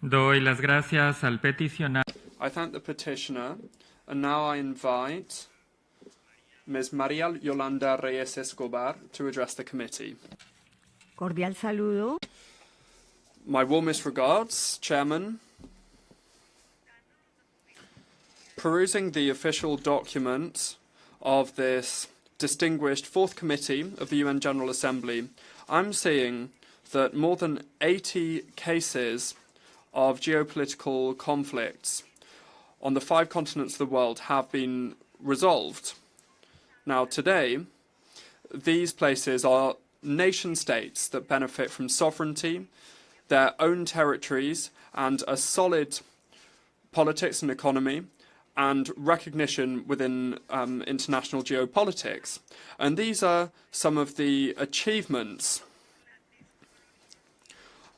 Doy las gracias al peticionario. I thank the petitioner, and now I invite Ms. Maria Yolanda Reyes Escobar to address the committee. Cordial saludo. My warmest regards, Chairman. Perusing the official document of this distinguished Fourth Committee of the UN General Assembly, I'm seeing that more than 80 cases of geopolitical conflicts on the 5 continents of the world have been resolved. Now, today, these places are nation-states that benefit from sovereignty, their own territories, and a solid politics and economy, and recognition within international geopolitics. And these are some of the achievements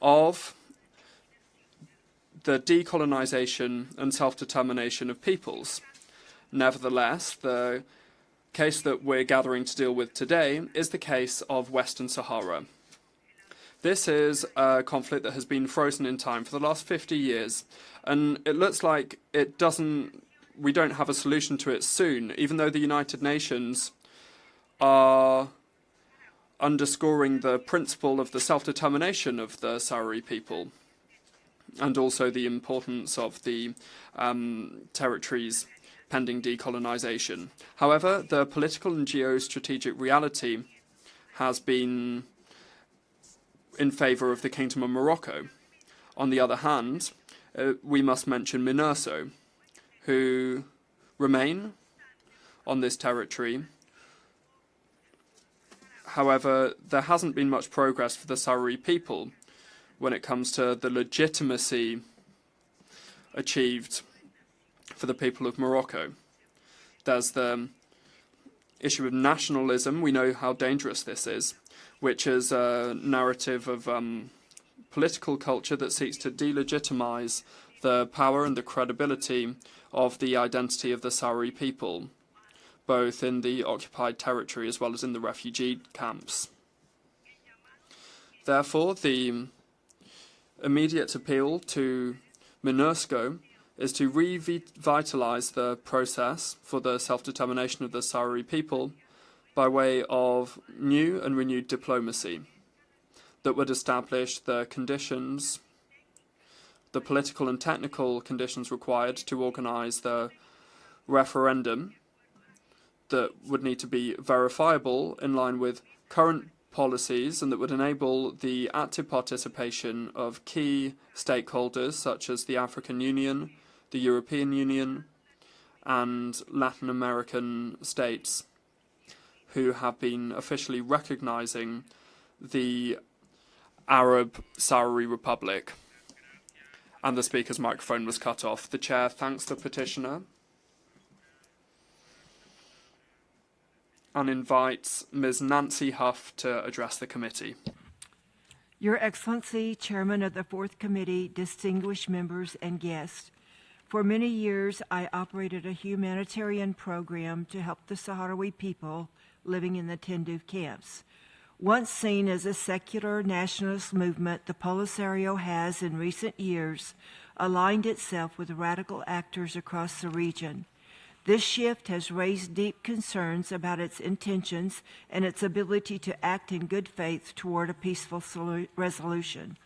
of the decolonization and self-determination of peoples. Nevertheless, the case that we're gathering to deal with today is the case of Western Sahara. This is a conflict that has been frozen in time for the last 50 years, and it looks like we don't have a solution to it soon, even though the United Nations are underscoring the principle of the self-determination of the Sahrawi people, and also the importance of the territories pending decolonization. However, the political and geostrategic reality has been in favor of the Kingdom of Morocco. On the other hand, we must mention MINURSO, who remain on this territory. However, there hasn't been much progress for the Sahrawi people when it comes to the legitimacy achieved for the people of Morocco. There's the issue of nationalism. We know how dangerous this is, which is a narrative of political culture that seeks to delegitimize the power and the credibility of the identity of the Sahrawi people, both in the occupied territory as well as in the refugee camps. Therefore, the immediate appeal to MINURSO is to revitalize the process for the self-determination of the Sahrawi people by way of new and renewed diplomacy that would establish the conditions, the political and technical conditions required to organize the referendum that would need to be verifiable in line with current policies, and that would enable the active participation of key stakeholders such as the African Union, the European Union, and Latin American states who have been officially recognizing the Arab Sahrawi Republic. And the speaker's microphone was cut off. The chair thanks the petitioner and invites Ms. Nancy Huff to address the committee. Your Excellency, Chairman of the Fourth Committee, distinguished members and guests, for many years I operated a humanitarian program to help the Sahrawi people living in the Tindouf camps. Once seen as a secular nationalist movement, the Polisario has, in recent years, aligned itself with radical actors across the region. This shift has raised deep concerns about its intentions and its ability to act in good faith toward a peaceful resolution.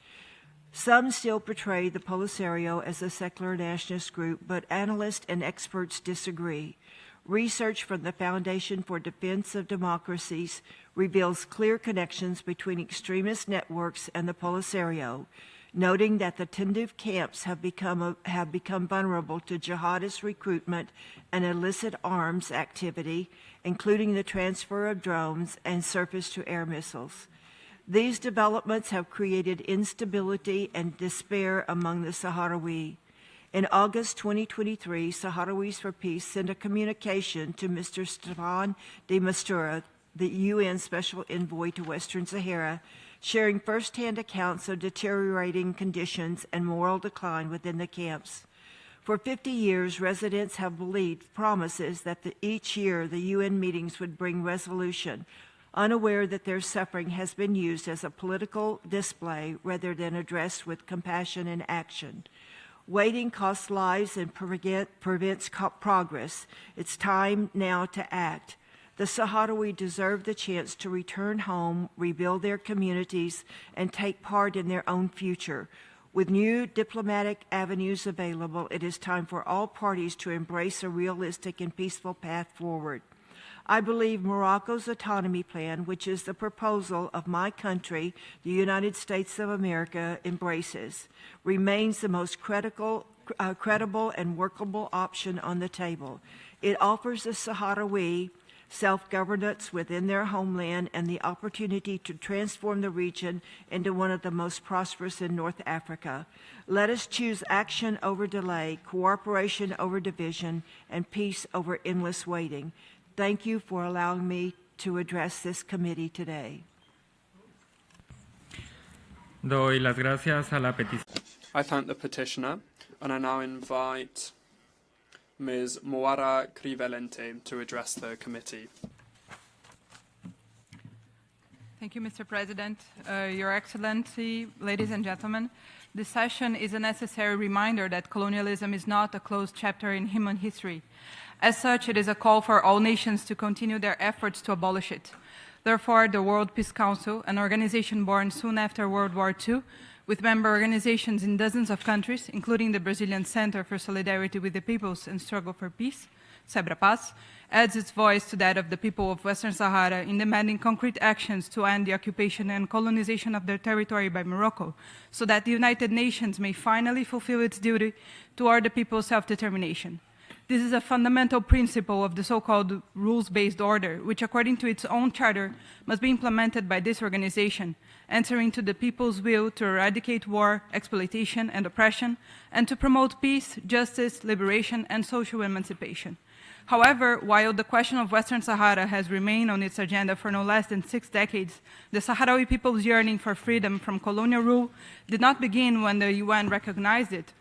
Some still portray the Polisario as a secular nationalist group, but analysts and experts disagree. Research from the Foundation for Defense of Democracies reveals clear connections between extremist networks and the Polisario, noting that the Tindouf camps have become vulnerable to jihadist recruitment and illicit arms activity, including the transfer of drones and surface-to-air missiles. These developments have created instability and despair among the Sahrawi. In August 2023, Sahrawis for Peace sent a communication to Mr. Staffan de Mistura, the UN Special Envoy to Western Sahara, sharing firsthand accounts of deteriorating conditions and moral decline within the camps. For 50 years, residents have believed promises that each year the UN meetings would bring resolution, unaware that their suffering has been used as a political display rather than addressed with compassion and action. Waiting costs lives and prevents progress. It's time now to act. The Sahrawi deserve the chance to return home, rebuild their communities, and take part in their own future. With new diplomatic avenues available, it is time for all parties to embrace a realistic and peaceful path forward. I believe Morocco's autonomy plan, which is the proposal of my country, the United States of America, embraces, remains the most credible credible and workable option on the table. It offers the Sahrawi self-governance within their homeland and the opportunity to transform the region into one of the most prosperous in North Africa. Let us choose action over delay, cooperation over division, and peace over endless waiting. Thank you for allowing me to address this committee today. Doy las gracias a la petición. I thank the petitioner, and I now invite Ms. Moara Crivelente to address the committee. Thank you, Mr. President. Your Excellency, ladies and gentlemen, this session is a necessary reminder that colonialism is not a closed chapter in human history. As such, it is a call for all nations to continue their efforts to abolish it. Therefore, the World Peace Council, an organization born soon after World War II, with member organizations in dozens of countries, including the Brazilian Center for Solidarity with the Peoples and Struggle for Peace, SEBRAPAS, adds its voice to that of the people of Western Sahara in demanding concrete actions to end the occupation and colonization of their territory by Morocco, so that the United Nations may finally fulfill its duty toward the people's self-determination. This is a fundamental principle of the so-called rules-based order, which according to its own charter must be implemented by this organization, answering to the people's will to eradicate war, exploitation, and oppression, and to promote peace, justice, liberation, and social emancipation. However, while the question of Western Sahara has remained on its agenda for no less than 6 decades, the Sahrawi people's yearning for freedom from colonial rule did not begin when the UN recognized it,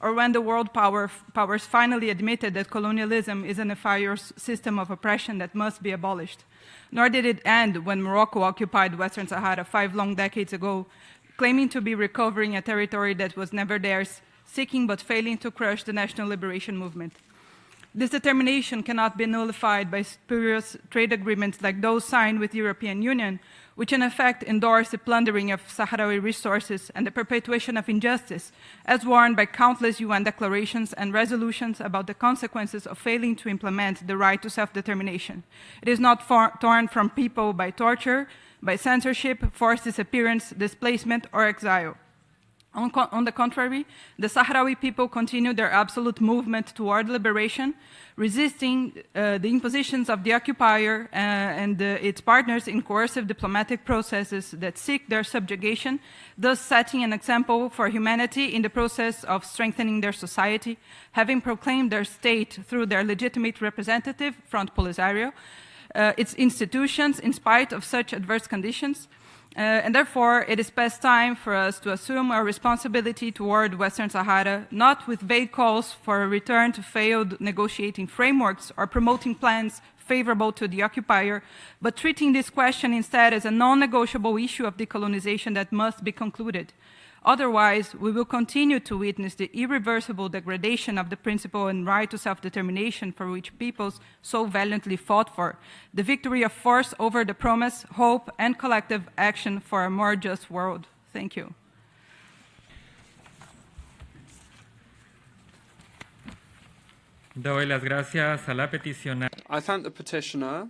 or when the world powers finally admitted that colonialism is a nefarious system of oppression that must be abolished. Nor did it end when Morocco occupied Western Sahara 5 long decades ago, claiming to be recovering a territory that was never theirs, seeking but failing to crush the national liberation movement. This determination cannot be nullified by spurious trade agreements like those signed with the European Union, which in effect endorse the plundering of Sahrawi resources and the perpetuation of injustice, as warned by countless UN declarations and resolutions about the consequences of failing to implement the right to self-determination. It is not torn from people by torture, by censorship, forced disappearance, displacement, or exile. On the contrary, the Sahrawi people continue their absolute movement toward liberation, resisting the impositions of the occupier and its partners in coercive diplomatic processes that seek their subjugation, thus setting an example for humanity in the process of strengthening their society, having proclaimed their state through their legitimate representative, Front Polisario, its institutions in spite of such adverse conditions. And therefore, it is past time for us to assume our responsibility toward Western Sahara, not with vague calls for a return to failed negotiating frameworks or promoting plans favorable to the occupier, but treating this question instead as a non-negotiable issue of decolonization that must be concluded. Otherwise, we will continue to witness the irreversible degradation of the principle and right to self-determination for which peoples so valiantly fought for, the victory of force over the promise, hope, and collective action for a more just world. Thank you. Doy las gracias a la peticionaria. I thank the petitioner,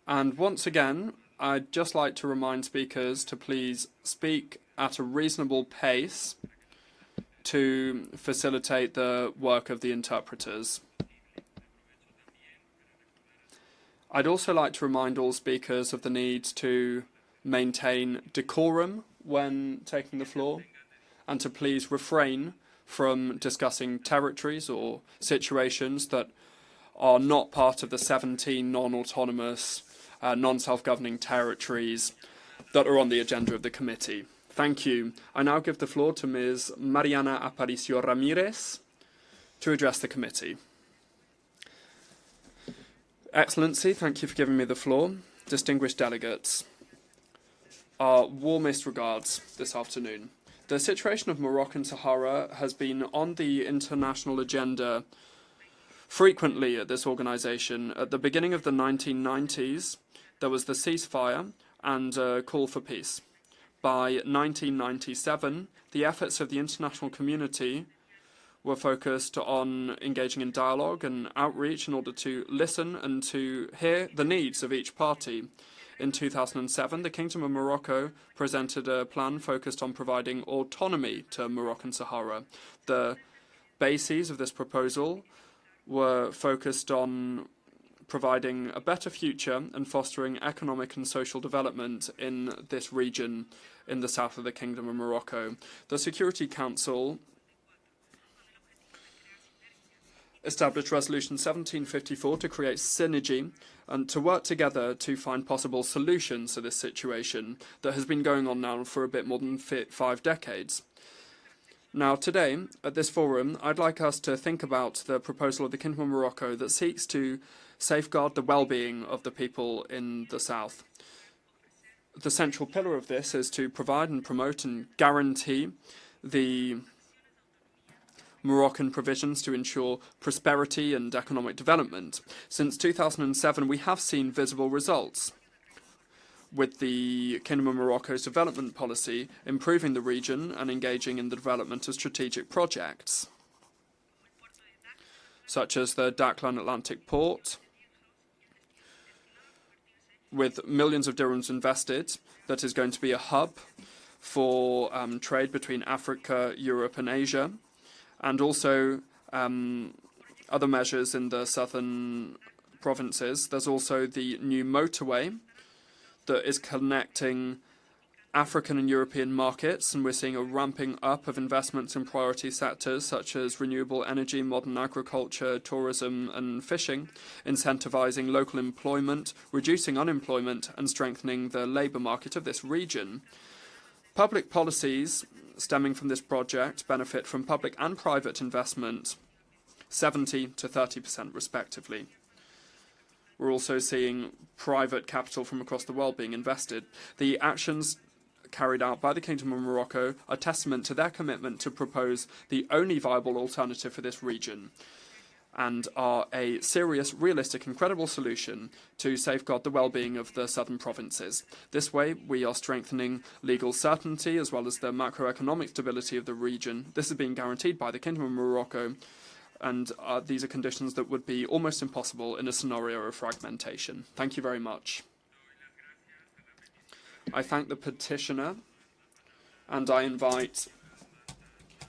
and once again, I'd just like to remind speakers to please speak at a reasonable pace to facilitate the work of the interpreters. I'd also like to remind all speakers of the need to maintain decorum when taking the floor and to please refrain from discussing territories or situations that are not part of the 17 non-autonomous, non-self-governing territories that are on the agenda of the committee. Thank you. I now give the floor to Ms. Mariana Aparicio Ramirez to address the committee. Excellency, thank you for giving me the floor. Distinguished delegates, our warmest regards this afternoon. The situation of Moroccan Sahara has been on the international agenda frequently at this organization. At the beginning of the 1990s, there was the ceasefire and a call for peace. By 1997, the efforts of the international community were focused on engaging in dialogue and outreach in order to listen and to hear the needs of each party. In 2007, the Kingdom of Morocco presented a plan focused on providing autonomy to Moroccan Sahara. The bases of this proposal were focused on providing a better future and fostering economic and social development in this region in the south of the Kingdom of Morocco. The Security Council established Resolution 1754 to create synergy and to work together to find possible solutions to this situation that has been going on now for a bit more than 5 decades. Now, today, at this forum, I'd like us to think about the proposal of the Kingdom of Morocco that seeks to safeguard the well-being of the people in the south. The central pillar of this is to provide and promote and guarantee the Moroccan provisions to ensure prosperity and economic development. Since 2007, we have seen visible results, with the Kingdom of Morocco's development policy improving the region and engaging in the development of strategic projects, such as the Decolonization Atlantic port, with millions of dirhams invested, that is going to be a hub for trade between Africa, Europe and Asia, and also other measures in the southern provinces. There's also the new motorway that is connecting African and European markets, and we're seeing a ramping up of investments in priority sectors such as renewable energy, modern agriculture, tourism and fishing, incentivizing local employment, reducing unemployment and strengthening the labour market of this region. Public policies stemming from this project benefit from public and private investment, 70 to 30% respectively. We're also seeing private capital from across the world being invested. The actions carried out by the Kingdom of Morocco are testament to their commitment to propose the only viable alternative for this region and are a serious, realistic and credible solution to safeguard the well-being of the southern provinces. This way, we are strengthening legal certainty as well as the macroeconomic stability of the region. This is being guaranteed by the Kingdom of Morocco, and these are conditions that would be almost impossible in a scenario of fragmentation. Thank you very much. I thank the petitioner, and I invite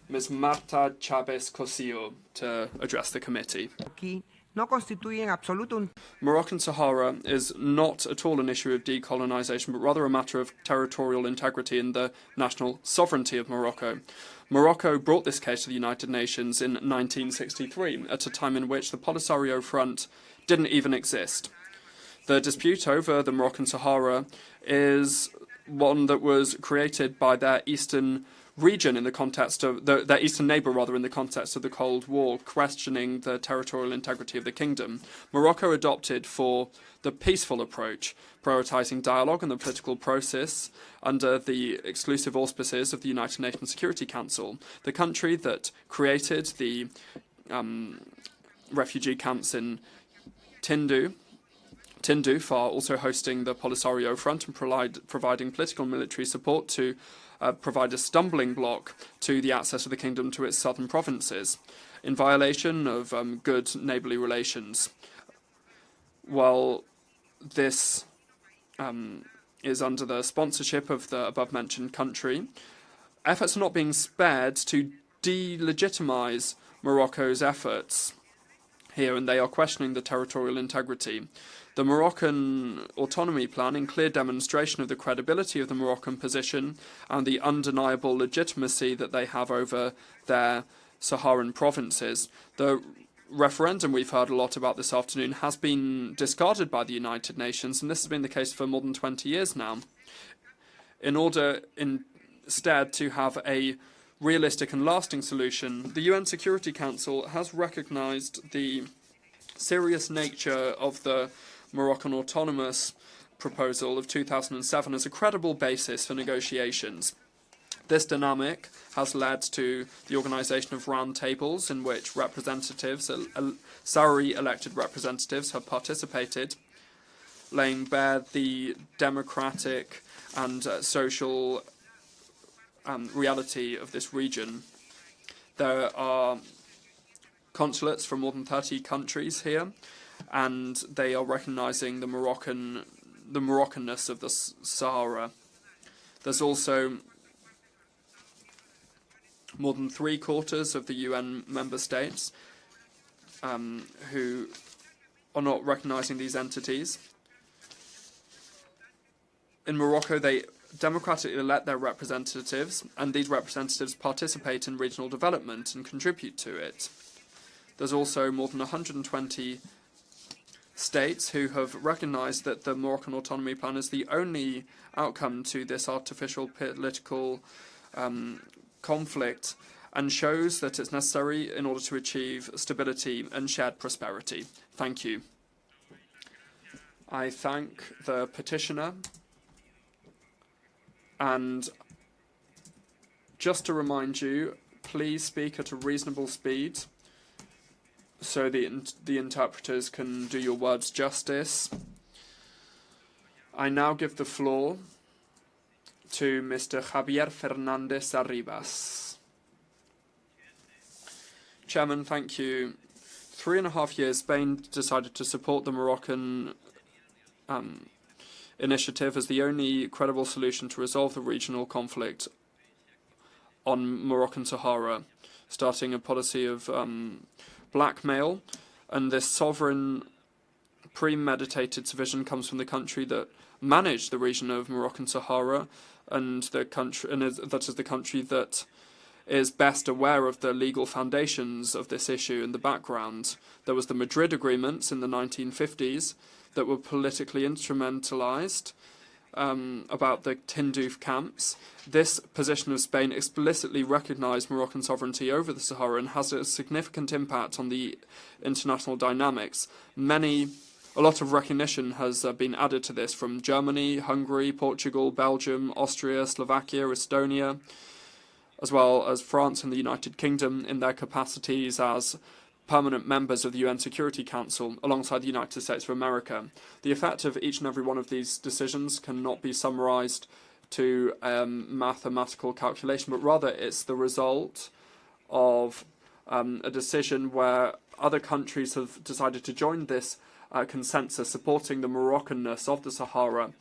Ms. Marta Chavez Cosillo to address the committee. Moroccan Sahara is not at all an issue of decolonization, but rather a matter of territorial integrity and the national sovereignty of Morocco. Morocco brought this case to the United Nations in 1963, at a time in which the Polisario Front didn't even exist. The dispute over the Moroccan Sahara is one that was created by their eastern region in the context of their eastern neighbour, rather, in the context of the Cold War, questioning the territorial integrity of the kingdom. Morocco adopted for the peaceful approach, prioritising dialogue and the political process under the exclusive auspices of the United Nations Security Council. The country that created the refugee camps in Tindouf, also hosting the Polisario Front and providing political and military support to provide a stumbling block to the access of the kingdom to its southern provinces, in violation of good neighbourly relations. While this is under the sponsorship of the above-mentioned country, efforts are not being spared to delegitimize Morocco's efforts here, and they are questioning the territorial integrity. The Moroccan autonomy plan, in clear demonstration of the credibility of the Moroccan position and the undeniable legitimacy that they have over their Saharan provinces. The referendum we've heard a lot about this afternoon has been discarded by the United Nations, and this has been the case for more than 20 years now. In order instead to have a realistic and lasting solution, the UN Security Council has recognized the serious nature of the Moroccan autonomous proposal of 2007 as a credible basis for negotiations. This dynamic has led to the organisation of roundtables in which representatives, Sahrawi-elected representatives, have participated, laying bare the democratic and social reality of this region. There are consulates from more than 30 countries here, and they are recognising the Moroccanness of the Sahara. There's also more than 3/4 of the UN member states who are not recognising these entities. In Morocco, they democratically elect their representatives, and these representatives participate in regional development and contribute to it. There's also more than 120 states who have recognised that the Moroccan Autonomy Plan is the only outcome to this artificial political conflict, and shows that it's necessary in order to achieve stability and shared prosperity. Thank you. I thank the petitioner, and just to remind you, please speak at a reasonable speed so the interpreters can do your words justice. I now give the floor to Mr. Javier Fernandez Arribas. Chairman, thank you. 3.5 years, Spain decided to support the Moroccan initiative as the only credible solution to resolve the regional conflict on Moroccan Sahara, starting a policy of blackmail. And this sovereign, premeditated division comes from the country that managed the region of Moroccan Sahara, and that is the country that is best aware of the legal foundations of this issue in the background. There was the Madrid agreements in the 1950s that were politically instrumentalized about the Tindouf camps. This position of Spain explicitly recognized Moroccan sovereignty over the Sahara and has a significant impact on the international dynamics. A lot of recognition has been added to this from Germany, Hungary, Portugal, Belgium, Austria, Slovakia, Estonia, as well as France and the United Kingdom in their capacities as permanent members of the UN Security Council alongside the United States of America. The effect of each and every one of these decisions cannot be summarized to mathematical calculation, but rather it's the result of a decision where other countries have decided to join this consensus supporting the Moroccanness of the Sahara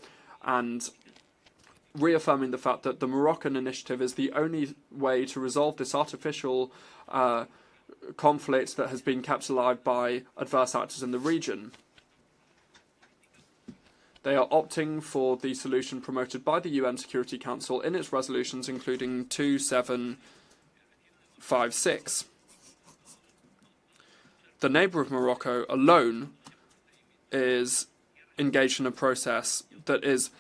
and reaffirming the fact that the Moroccan initiative is the only way to resolve this artificial conflict that has been kept alive by adverse actors in the region. They are opting for the solution promoted by the UN Security Council in its resolutions, including 2756. The neighbour of Morocco alone is engaged in a process that is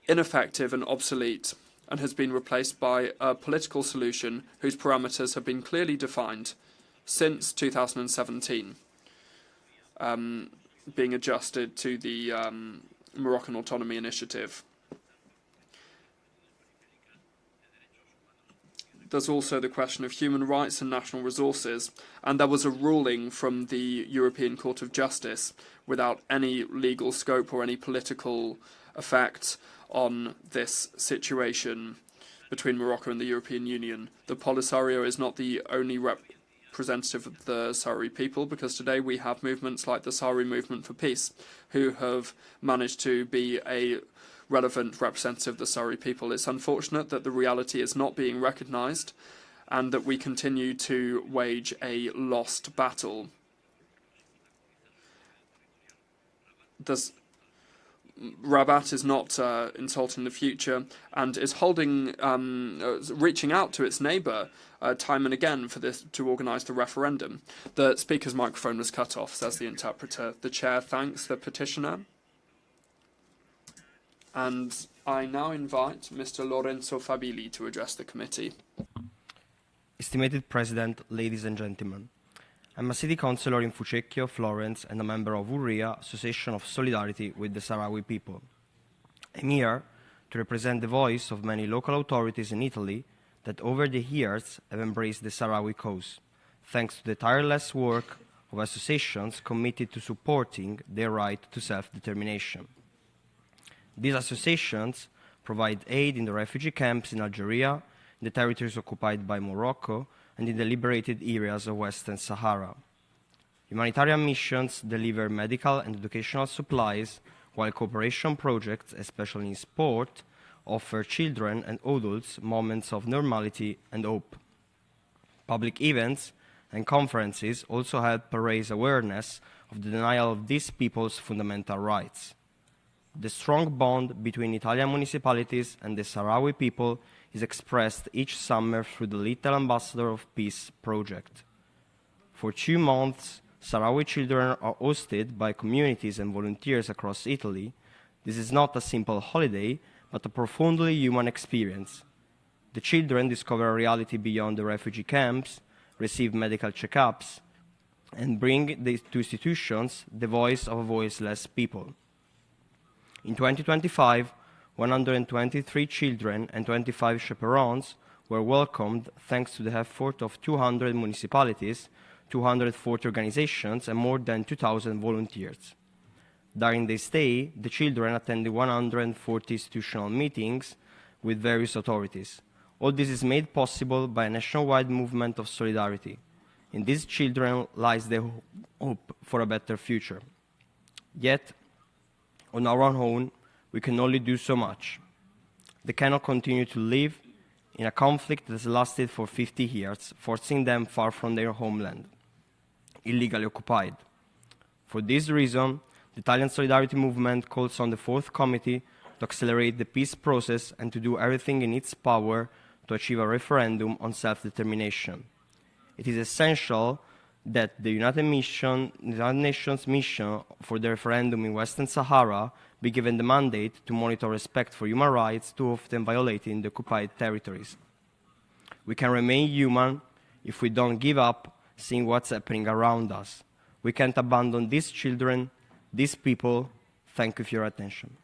ineffective and obsolete and has been replaced by a political solution whose parameters have been clearly defined since 2017, being adjusted to the Moroccan Autonomy Initiative. There's also the question of human rights and national resources, and there was a ruling from the European Court of Justice without any legal scope or any political effect on this situation between Morocco and the European Union. The Polisario is not the only representative of the Sahrawi people, because today we have movements like the Sahrawi Movement for Peace, who have managed to be a relevant representative of the Sahrawi people. It's unfortunate that the reality is not being recognised and that we continue to wage a lost battle. Rabat is not insulting the future and is reaching out to its neighbour time and again for this to organise the referendum. The speaker's microphone was cut off, says the interpreter. The chair thanks the petitioner. And I now invite Mr. Lorenzo Fabili to address the committee. Estimated President, ladies and gentlemen, I'm a city councillor in Fucecchio, Florence, and a member of URIA, Association of Solidarity with the Sahrawi People. I'm here to represent the voice of many local authorities in Italy that over the years have embraced the Sahrawi cause, thanks to the tireless work of associations committed to supporting their right to self-determination. These associations provide aid in the refugee camps in Algeria, in the territories occupied by Morocco, and in the liberated areas of Western Sahara. Humanitarian missions deliver medical and educational supplies, while cooperation projects, especially in sport, offer children and adults moments of normality and hope. Public events and conferences also help raise awareness of the denial of these people's fundamental rights. The strong bond between Italian municipalities and the Sahrawi people is expressed each summer through the Little Ambassador of Peace project. For 2 months, Sahrawi children are hosted by communities and volunteers across Italy. This is not a simple holiday, but a profoundly human experience. The children discover a reality beyond the refugee camps, receive medical checkups, and bring to institutions the voice of voiceless people. In 2025, 123 children and 25 chaperones were welcomed thanks to the effort of 200 municipalities, 240 organizations, and more than 2,000 volunteers. During their stay, the children attended 140 institutional meetings with various authorities. All this is made possible by a nationwide movement of solidarity. In these children lies the hope for a better future. Yet, on our own, we can only do so much. They cannot continue to live in a conflict that has lasted for 50 years, forcing them far from their homeland, illegally occupied. For this reason, the Italian Solidarity Movement calls on the Fourth Committee to accelerate the peace process and to do everything in its power to achieve a referendum on self-determination. It is essential that the United Nations mission for the referendum in Western Sahara be given the mandate to monitor respect for human rights too often violated in the occupied territories. We can remain human if we don't give up seeing what's happening around us. We can't abandon these children, these people. Thank you for your attention.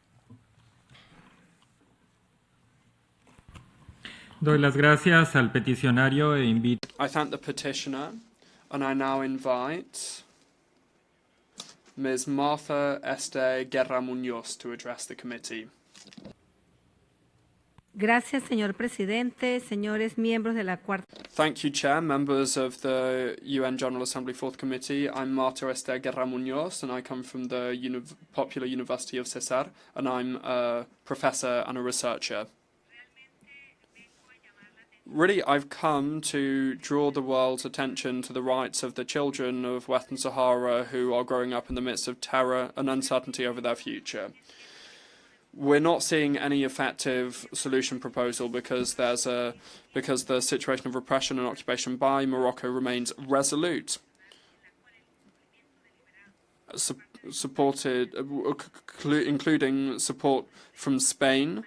Doy las gracias al peticionario e invito. I thank the petitioner, and I now invite Ms. Martha Esther Guerra Muñoz to address the committee. Gracias, señor presidente, señores miembros de la cuarta. Thank you, Chair, members of the UN General Assembly Fourth Committee. I'm Marta Esther Guerra Muñoz, and I come from the Popular University of Cesar, and I'm a professor and a researcher. Really, I've come to draw the world's attention to the rights of the children of Western Sahara who are growing up in the midst of terror and uncertainty over their future. We're not seeing any effective solution proposal because the situation of repression and occupation by Morocco remains resolute, including support from Spain,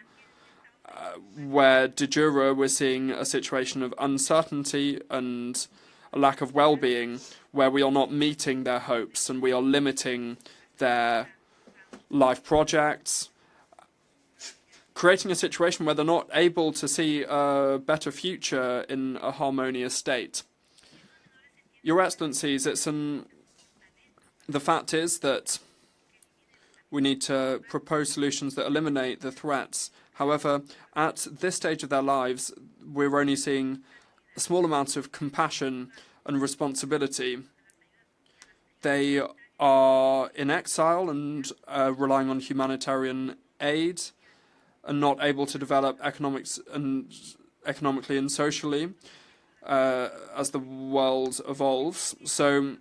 where de jure we're seeing a situation of uncertainty and a lack of well-being, where we are not meeting their hopes and we are limiting their life projects, creating a situation where they're not able to see a better future in a harmonious state. Your Excellencies, the fact is that we need to propose solutions that eliminate the threats. However, at this stage of their lives, we're only seeing a small amount of compassion and responsibility. They are in exile and relying on humanitarian aid and not able to develop economically and socially as the world evolves. So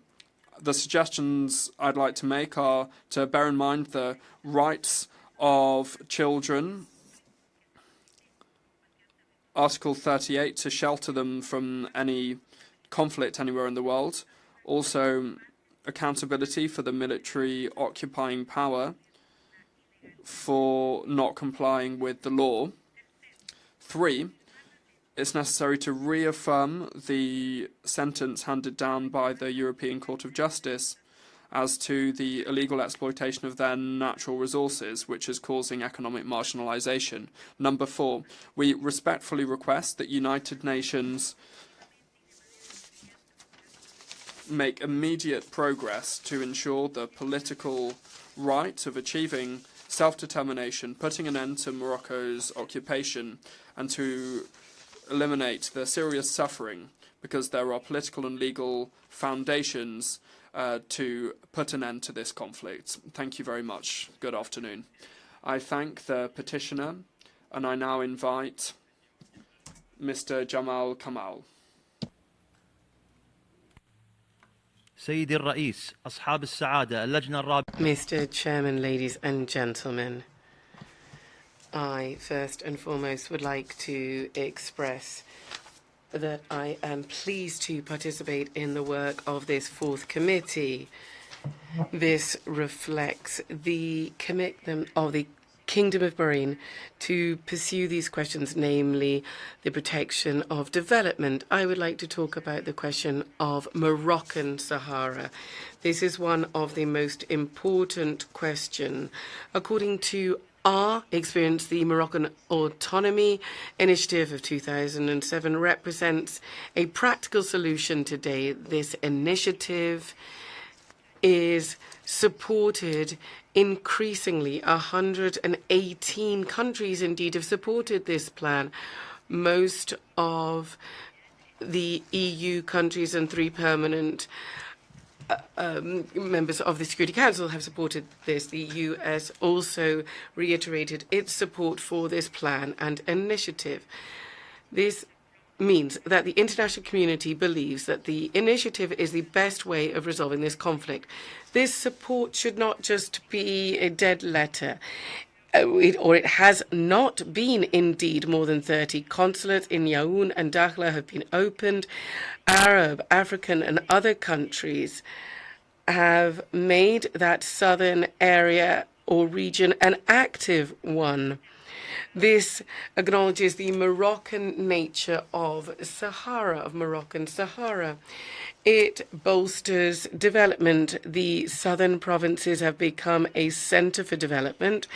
the suggestions I'd like to make are to bear in mind the rights of children, Article 38, to shelter them from any conflict anywhere in the world. Also, accountability for the military occupying power for not complying with the law. 3, it's necessary to reaffirm the sentence handed down by the European Court of Justice as to the illegal exploitation of their natural resources, which is causing economic marginalization. Number 4, we respectfully request that United Nations make immediate progress to ensure the political right of achieving self-determination, putting an end to Morocco's occupation, and to eliminate the serious suffering, because there are political and legal foundations to put an end to this conflict. Thank you very much. Good afternoon. I thank the petitioner, and I now invite Mr. Jamal Kamal. سيدي الرئيس أصحاب السعادة اللجنة الرابعة. Mr. Chairman, ladies and gentlemen, I first and foremost would like to express that I am pleased to participate in the work of this fourth committee. This reflects the commitment of the Kingdom of Bahrain to pursue these questions, namely the protection of development. I would like to talk about the question of Moroccan Sahara. This is one of the most important questions. According to our experience, the Moroccan Autonomy Initiative of 2007 represents a practical solution today. This initiative is supported increasingly. 118 countries indeed have supported this plan. Most of the EU countries and 3 permanent members of the Security Council have supported this. The US also reiterated its support for this plan and initiative. This means that the international community believes that the initiative is the best way of resolving this conflict. This support should not just be a dead letter. It has not been indeed. More than 30 consulates in Yaoun and Dakhla have been opened. Arab, African and other countries have made that southern area or region an active one. This acknowledges the Moroccan nature of Sahara, of Moroccan Sahara. It bolsters development. The southern provinces have become a center for development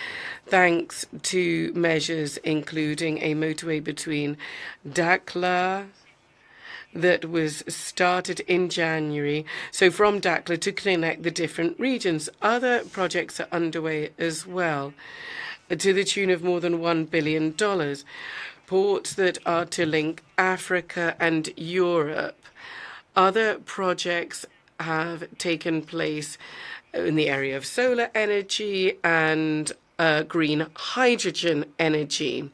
thanks to measures including a motorway between Dakhla that was started in January. So from Dakhla to connect the different regions. Other projects are underway as well, to the tune of more than $1 billion. Ports that are to link Africa and Europe. Other projects have taken place in the area of solar energy and green hydrogen energy.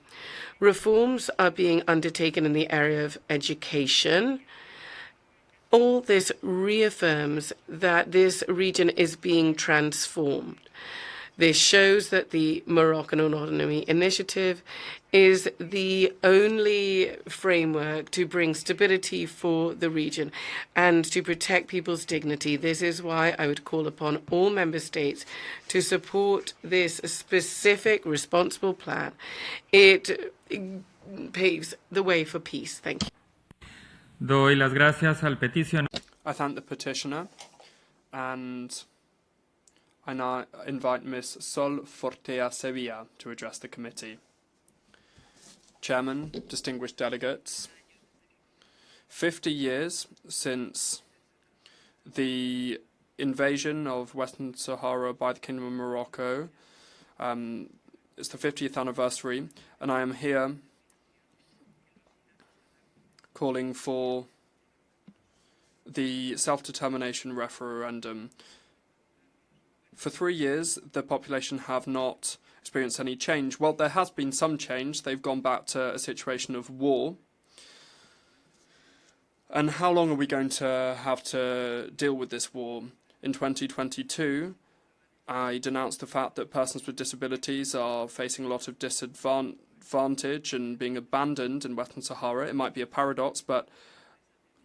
Reforms are being undertaken in the area of education. All this reaffirms that this region is being transformed. This shows that the Moroccan Autonomy Initiative is the only framework to bring stability for the region and to protect people's dignity. This is why I would call upon all member states to support this specific, responsible plan. It paves the way for peace. Thank you. Doy las gracias al peticionario. I thank the petitioner, and I now invite Ms. Sol Fortea Sevilla to address the committee. Chairman, distinguished delegates, 50 years since the invasion of Western Sahara by the Kingdom of Morocco. It's the 50th anniversary, and I am here calling for the self-determination referendum. For 3 years, the population have not experienced any change. Well, there has been some change. They've gone back to a situation of war. And how long are we going to have to deal with this war? In 2022, I denounced the fact that persons with disabilities are facing a lot of disadvantage and being abandoned in Western Sahara. It might be a paradox, but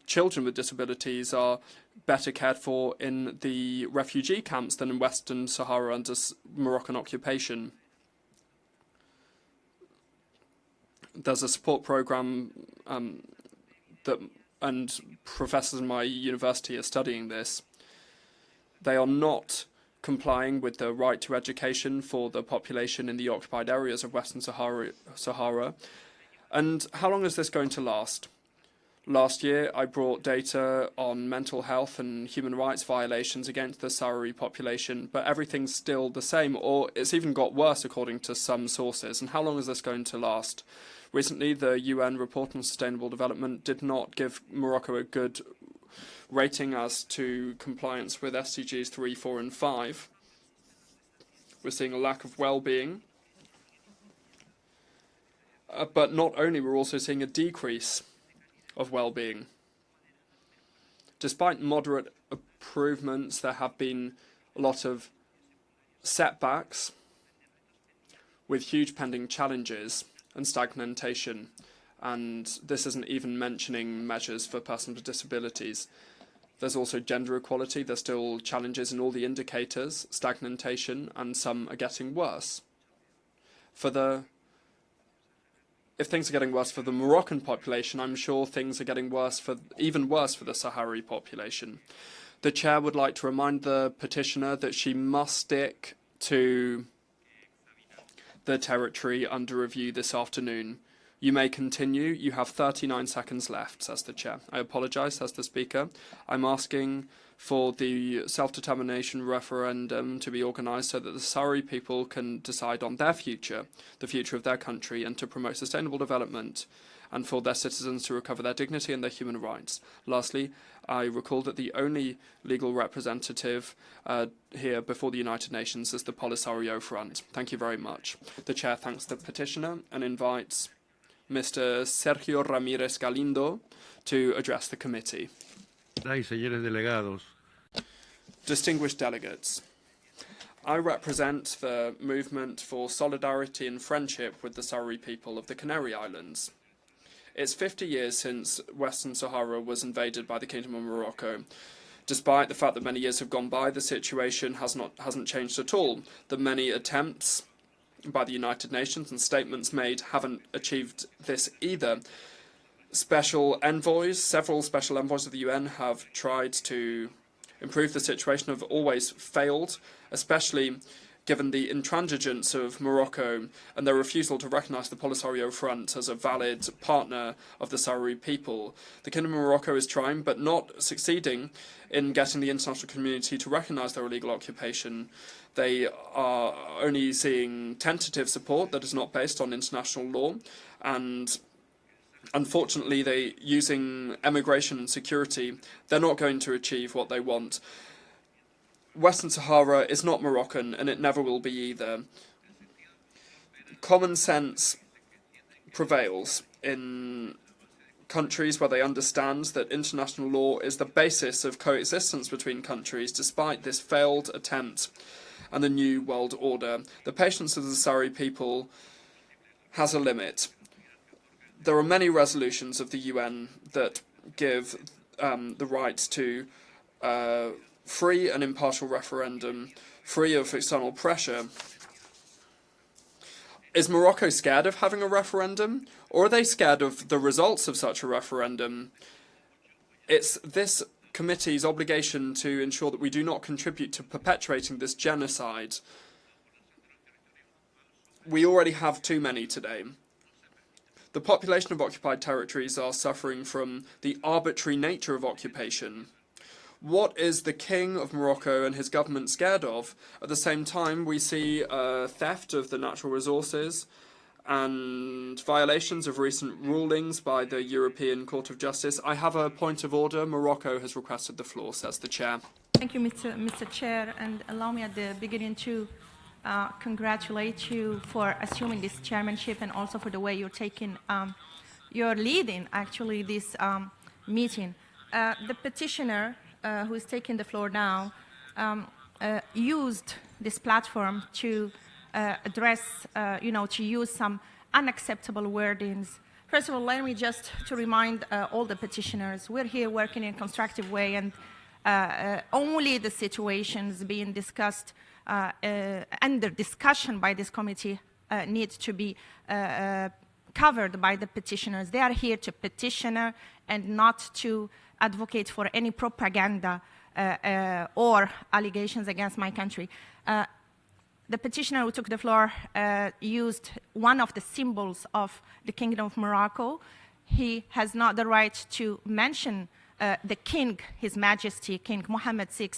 children with disabilities are better cared for in the refugee camps than in Western Sahara under Moroccan occupation. There's a support program and professors in my university are studying this. They are not complying with the right to education for the population in the occupied areas of Western Sahara. And how long is this going to last? Last year, I brought data on mental health and human rights violations against the Sahrawi population, but everything's still the same, or it's even got worse according to some sources. And how long is this going to last? Recently, the UN report on sustainable development did not give Morocco a good rating as to compliance with SDGs 3, 4 and 5. We're seeing a lack of well-being. But not only, we're also seeing a decrease of well-being. Despite moderate improvements. There have been a lot of setbacks with huge pending challenges and stagnation. And this isn't even mentioning measures for persons with disabilities. There's also gender equality. There's still challenges in all the indicators, stagnation, and some are getting worse. If things are getting worse for the Moroccan population, I'm sure things are getting even worse for the Sahrawi population. The chair would like to remind the petitioner that she must stick to the territory under review this afternoon. You may continue. You have 39 seconds left, says the chair. I apologise, says the speaker. I'm asking for the self-determination referendum to be organised so that the Sahrawi people can decide on their future, the future of their country, and to promote sustainable development, and for their citizens to recover their dignity and their human rights. Lastly, I recall that the only legal representative here before the United Nations is the Polisario Front. Thank you very much. The chair thanks the petitioner and invites Mr. Sergio Ramirez Galindo to address the committee. Distinguished delegates, I represent the movement for solidarity and friendship with the Sahrawi people of the Canary Islands. It's 50 years since Western Sahara was invaded by the Kingdom of Morocco. Despite the fact that many years have gone by, the situation hasn't changed at all. The many attempts by the United Nations and statements made haven't achieved this either. Several special envoys of the UN have tried to improve the situation, have always failed, especially given the intransigence of Morocco and their refusal to recognise the Polisario Front as a valid partner of the Sahrawi people. The Kingdom of Morocco is trying, but not succeeding in getting the international community to recognise their illegal occupation. They are only seeing tentative support that is not based on international law, and unfortunately, using emigration and security, they're not going to achieve what they want. Western Sahara is not Moroccan, and it never will be either. Common sense prevails in countries where they understand that international law is the basis of coexistence between countries, despite this failed attempt and the New World Order. The patience of the Sahrawi people has a limit. There are many resolutions of the UN that give the right to free and impartial referendum, free of external pressure. Is Morocco scared of having a referendum, or are they scared of the results of such a referendum? It's this committee's obligation to ensure that we do not contribute to perpetuating this genocide. We already have too many today. The population of occupied territories are suffering from the arbitrary nature of occupation. What is the King of Morocco and his government scared of? At the same time, we see theft of the natural resources and violations of recent rulings by the European Court of Justice. I have a point of order. Morocco has requested the floor, says the chair. Thank you, Mr. Chair, and allow me at the beginning to congratulate you for assuming this chairmanship and also for the way you're leading actually this meeting. The petitioner who is taking the floor now used this platform to address, to use some unacceptable wordings. First of all, let me just to remind all the petitioners, we're here working in a constructive way, and only the situations being discussed under discussion by this committee need to be covered by the petitioners. They are here to petitioner and not to advocate for any propaganda or allegations against my country. The petitioner who took the floor used one of the symbols of the Kingdom of Morocco. He has not the right to mention the king, His Majesty, King Mohammed VI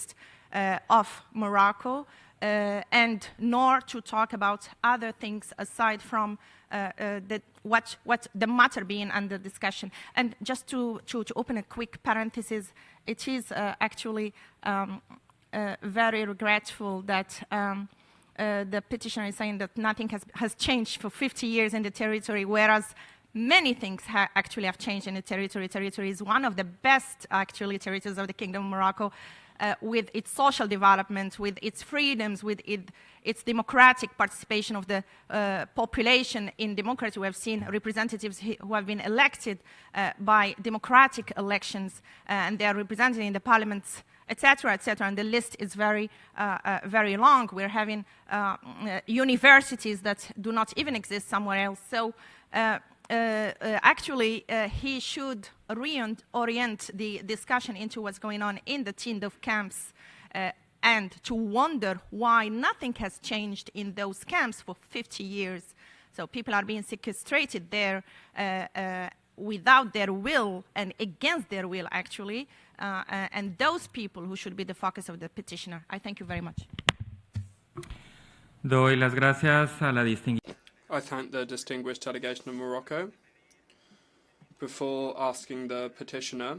of Morocco, and nor to talk about other things aside from what the matter being under discussion. And just to open a quick parenthesis, it is actually very regretful that the petitioner is saying that nothing has changed for 50 years in the territory, whereas many things actually have changed in the territory. Territory is one of the best, actually, territories of the Kingdom of Morocco. with its social development, with its freedoms, with its democratic participation of the population in democracy. We have seen representatives who have been elected by democratic elections, and they are represented in the parliaments, etc., etc. And the list is very, very long. We're having universities that do not even exist somewhere else. So actually, he should reorient the discussion into what's going on in the Tindouf camps and to wonder why nothing has changed in those camps for 50 years. So people are being sequestrated there without their will and against their will, actually. And those people who should be the focus of the petitioner. I thank you very much. Doy las gracias a la distinguida. I thank the distinguished delegation of Morocco. Before asking the petitioner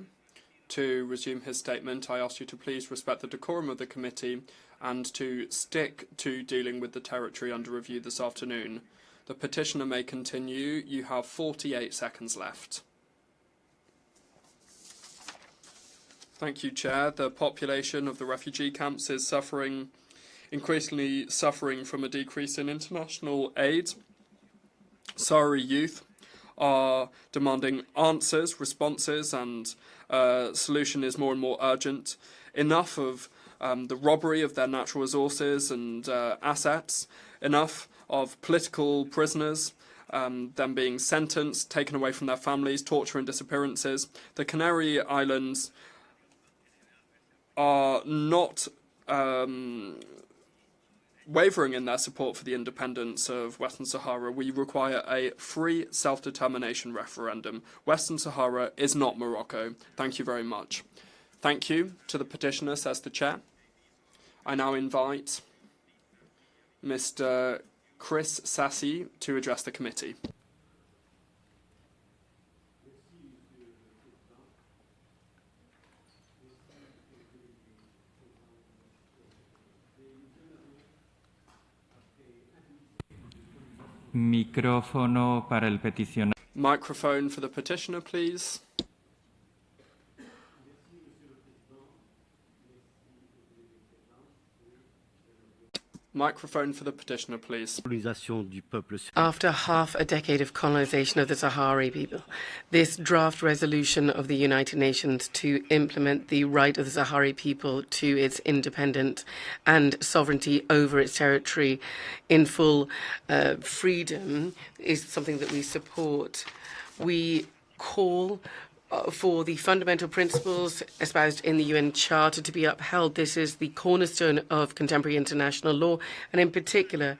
to resume his statement, I ask you to please respect the decorum of the committee and to stick to dealing with the territory under review this afternoon. The petitioner may continue. You have 48 seconds left. Thank you, Chair. The population of the refugee camps is increasingly suffering from a decrease in international aid. Sahrawi youth are demanding answers, responses, and solution is more and more urgent. Enough of the robbery of their natural resources and assets, enough of political prisoners, them being sentenced, taken away from their families, torture and disappearances. The Canary Islands are not wavering in their support for the independence of Western Sahara. We require a free self-determination referendum. Western Sahara is not Morocco. Thank you very much. Thank you to the petitioner, says the Chair. I now invite Mr. Chris Sassy to address the committee. Micrófono para el peticionario. Microphone for the petitioner, please. Microphone for the petitioner, please. After half a decade of colonization of the Sahrawi people, this draft resolution of the United Nations to implement the right of the Sahrawi people to its independence and sovereignty over its territory in full freedom is something that we support. We call for the fundamental principles espoused in the UN Charter to be upheld. This is the cornerstone of contemporary international law, and in particular,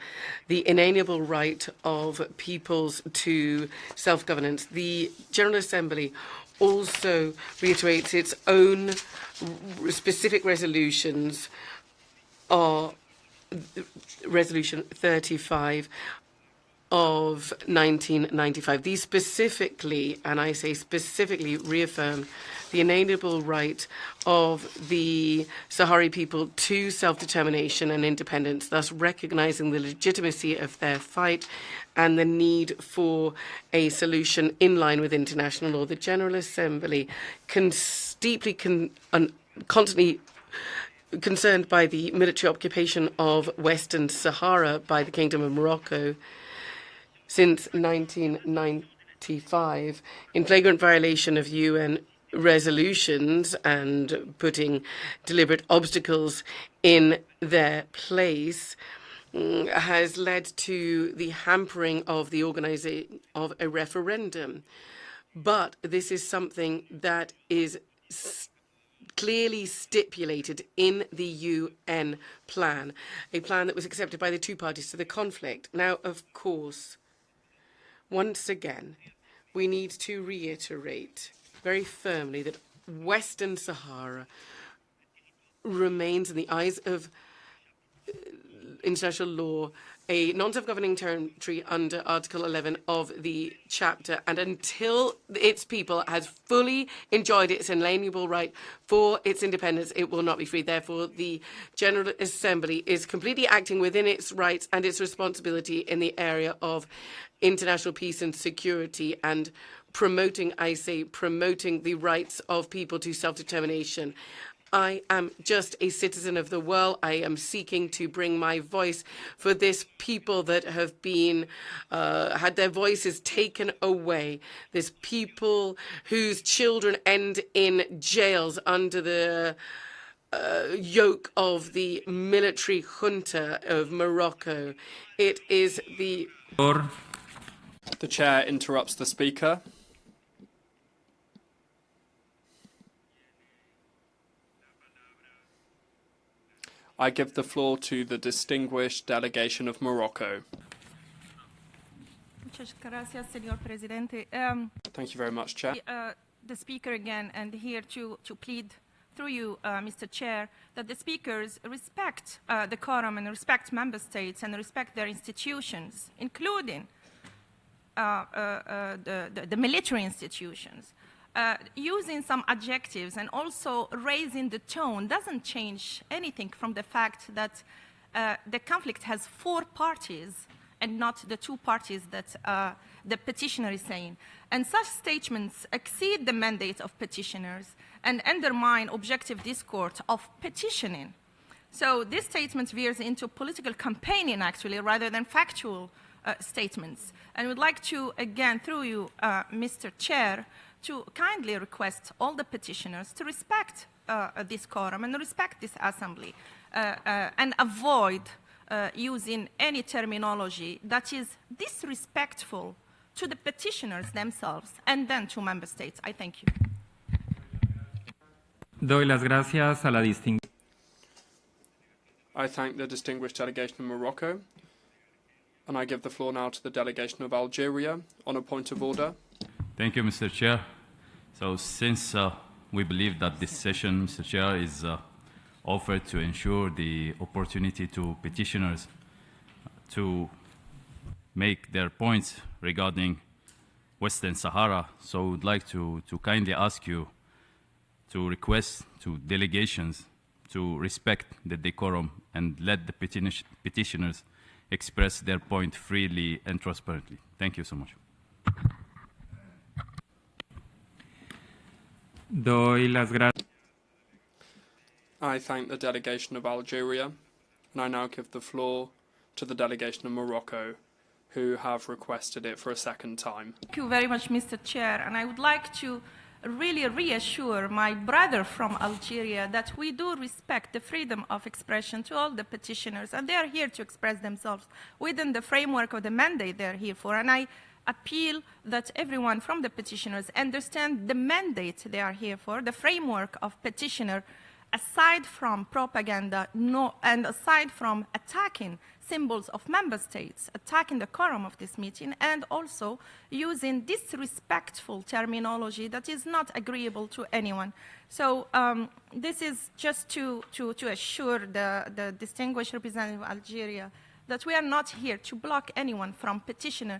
the inalienable right of peoples to self-governance. The General Assembly also reiterates its own specific resolutions, Resolution 35 of 1995. These specifically, and I say specifically, reaffirm the inalienable right of the Sahrawi people to self-determination and independence, thus recognizing the legitimacy of their fight and the need for a solution in line with international law. The General Assembly constantly concerned by the military occupation of Western Sahara by the Kingdom of Morocco since 1995, in flagrant violation of UN resolutions and putting deliberate obstacles in their place, has led to the hampering of the organization of a referendum. But this is something that is clearly stipulated in the UN plan, a plan that was accepted by the two parties to the conflict. Now, of course, once again, we need to reiterate very firmly that Western Sahara remains, in the eyes of international law, a non-self-governing territory under Article 11 of the chapter, and until its people has fully enjoyed its inalienable right for its independence, it will not be free. Therefore, the General Assembly is completely acting within its rights and its responsibility in the area of international peace and security and promoting the rights of people to self-determination. I am just a citizen of the world. I am seeking to bring my voice for this people that have been, had their voices taken away. This people whose children end in jails under the yoke of the military junta of Morocco. It is the... The chair interrupts the speaker. I give the floor to the distinguished delegation of Morocco. Muchas gracias, señor presidente. Thank you very much, Chair. The speaker again, and here to plead through you, Mr. Chair, that the speakers respect the quorum and respect member states and respect their institutions, including the military institutions. Using some adjectives and also raising the tone doesn't change anything from the fact that the conflict has 4 parties and not the 2 parties that the petitioner is saying. And such statements exceed the mandate of petitioners and undermine objective discourse of petitioning. So this statement veers into political campaigning, actually, rather than factual statements. And we'd like to, again, through you, Mr. Chair, to kindly request all the petitioners to respect this quorum and respect this assembly and avoid using any terminology that is disrespectful to the petitioners themselves and then to member states. I thank you. Doy las gracias a la I thank the distinguished delegation of Morocco, and I give the floor now to the delegation of Algeria on a point of order. Thank you, Mr. Chair. So since we believe that this session, Mr. Chair, is offered to ensure the opportunity to petitioners to make their points regarding Western Sahara, so I would like to kindly ask you to request to delegations to respect the decorum and let the petitioners express their point freely and transparently. Thank you so much. Doy las gracias. I thank the delegation of Algeria, and I now give the floor to the delegation of Morocco, who have requested it for a second time. Thank you very much, Mr. Chair, and I would like to really reassure my brother from Algeria that we do respect the freedom of expression to all the petitioners, and they are here to express themselves within the framework of the mandate they are here for. And I appeal that everyone from the petitioners understand the mandate they are here for, the framework of petitioner, aside from propaganda and aside from attacking symbols of member states, attacking the quorum of this meeting, and also using disrespectful terminology that is not agreeable to anyone. So this is just to assure the distinguished representative of Algeria that we are not here to block anyone from petitioner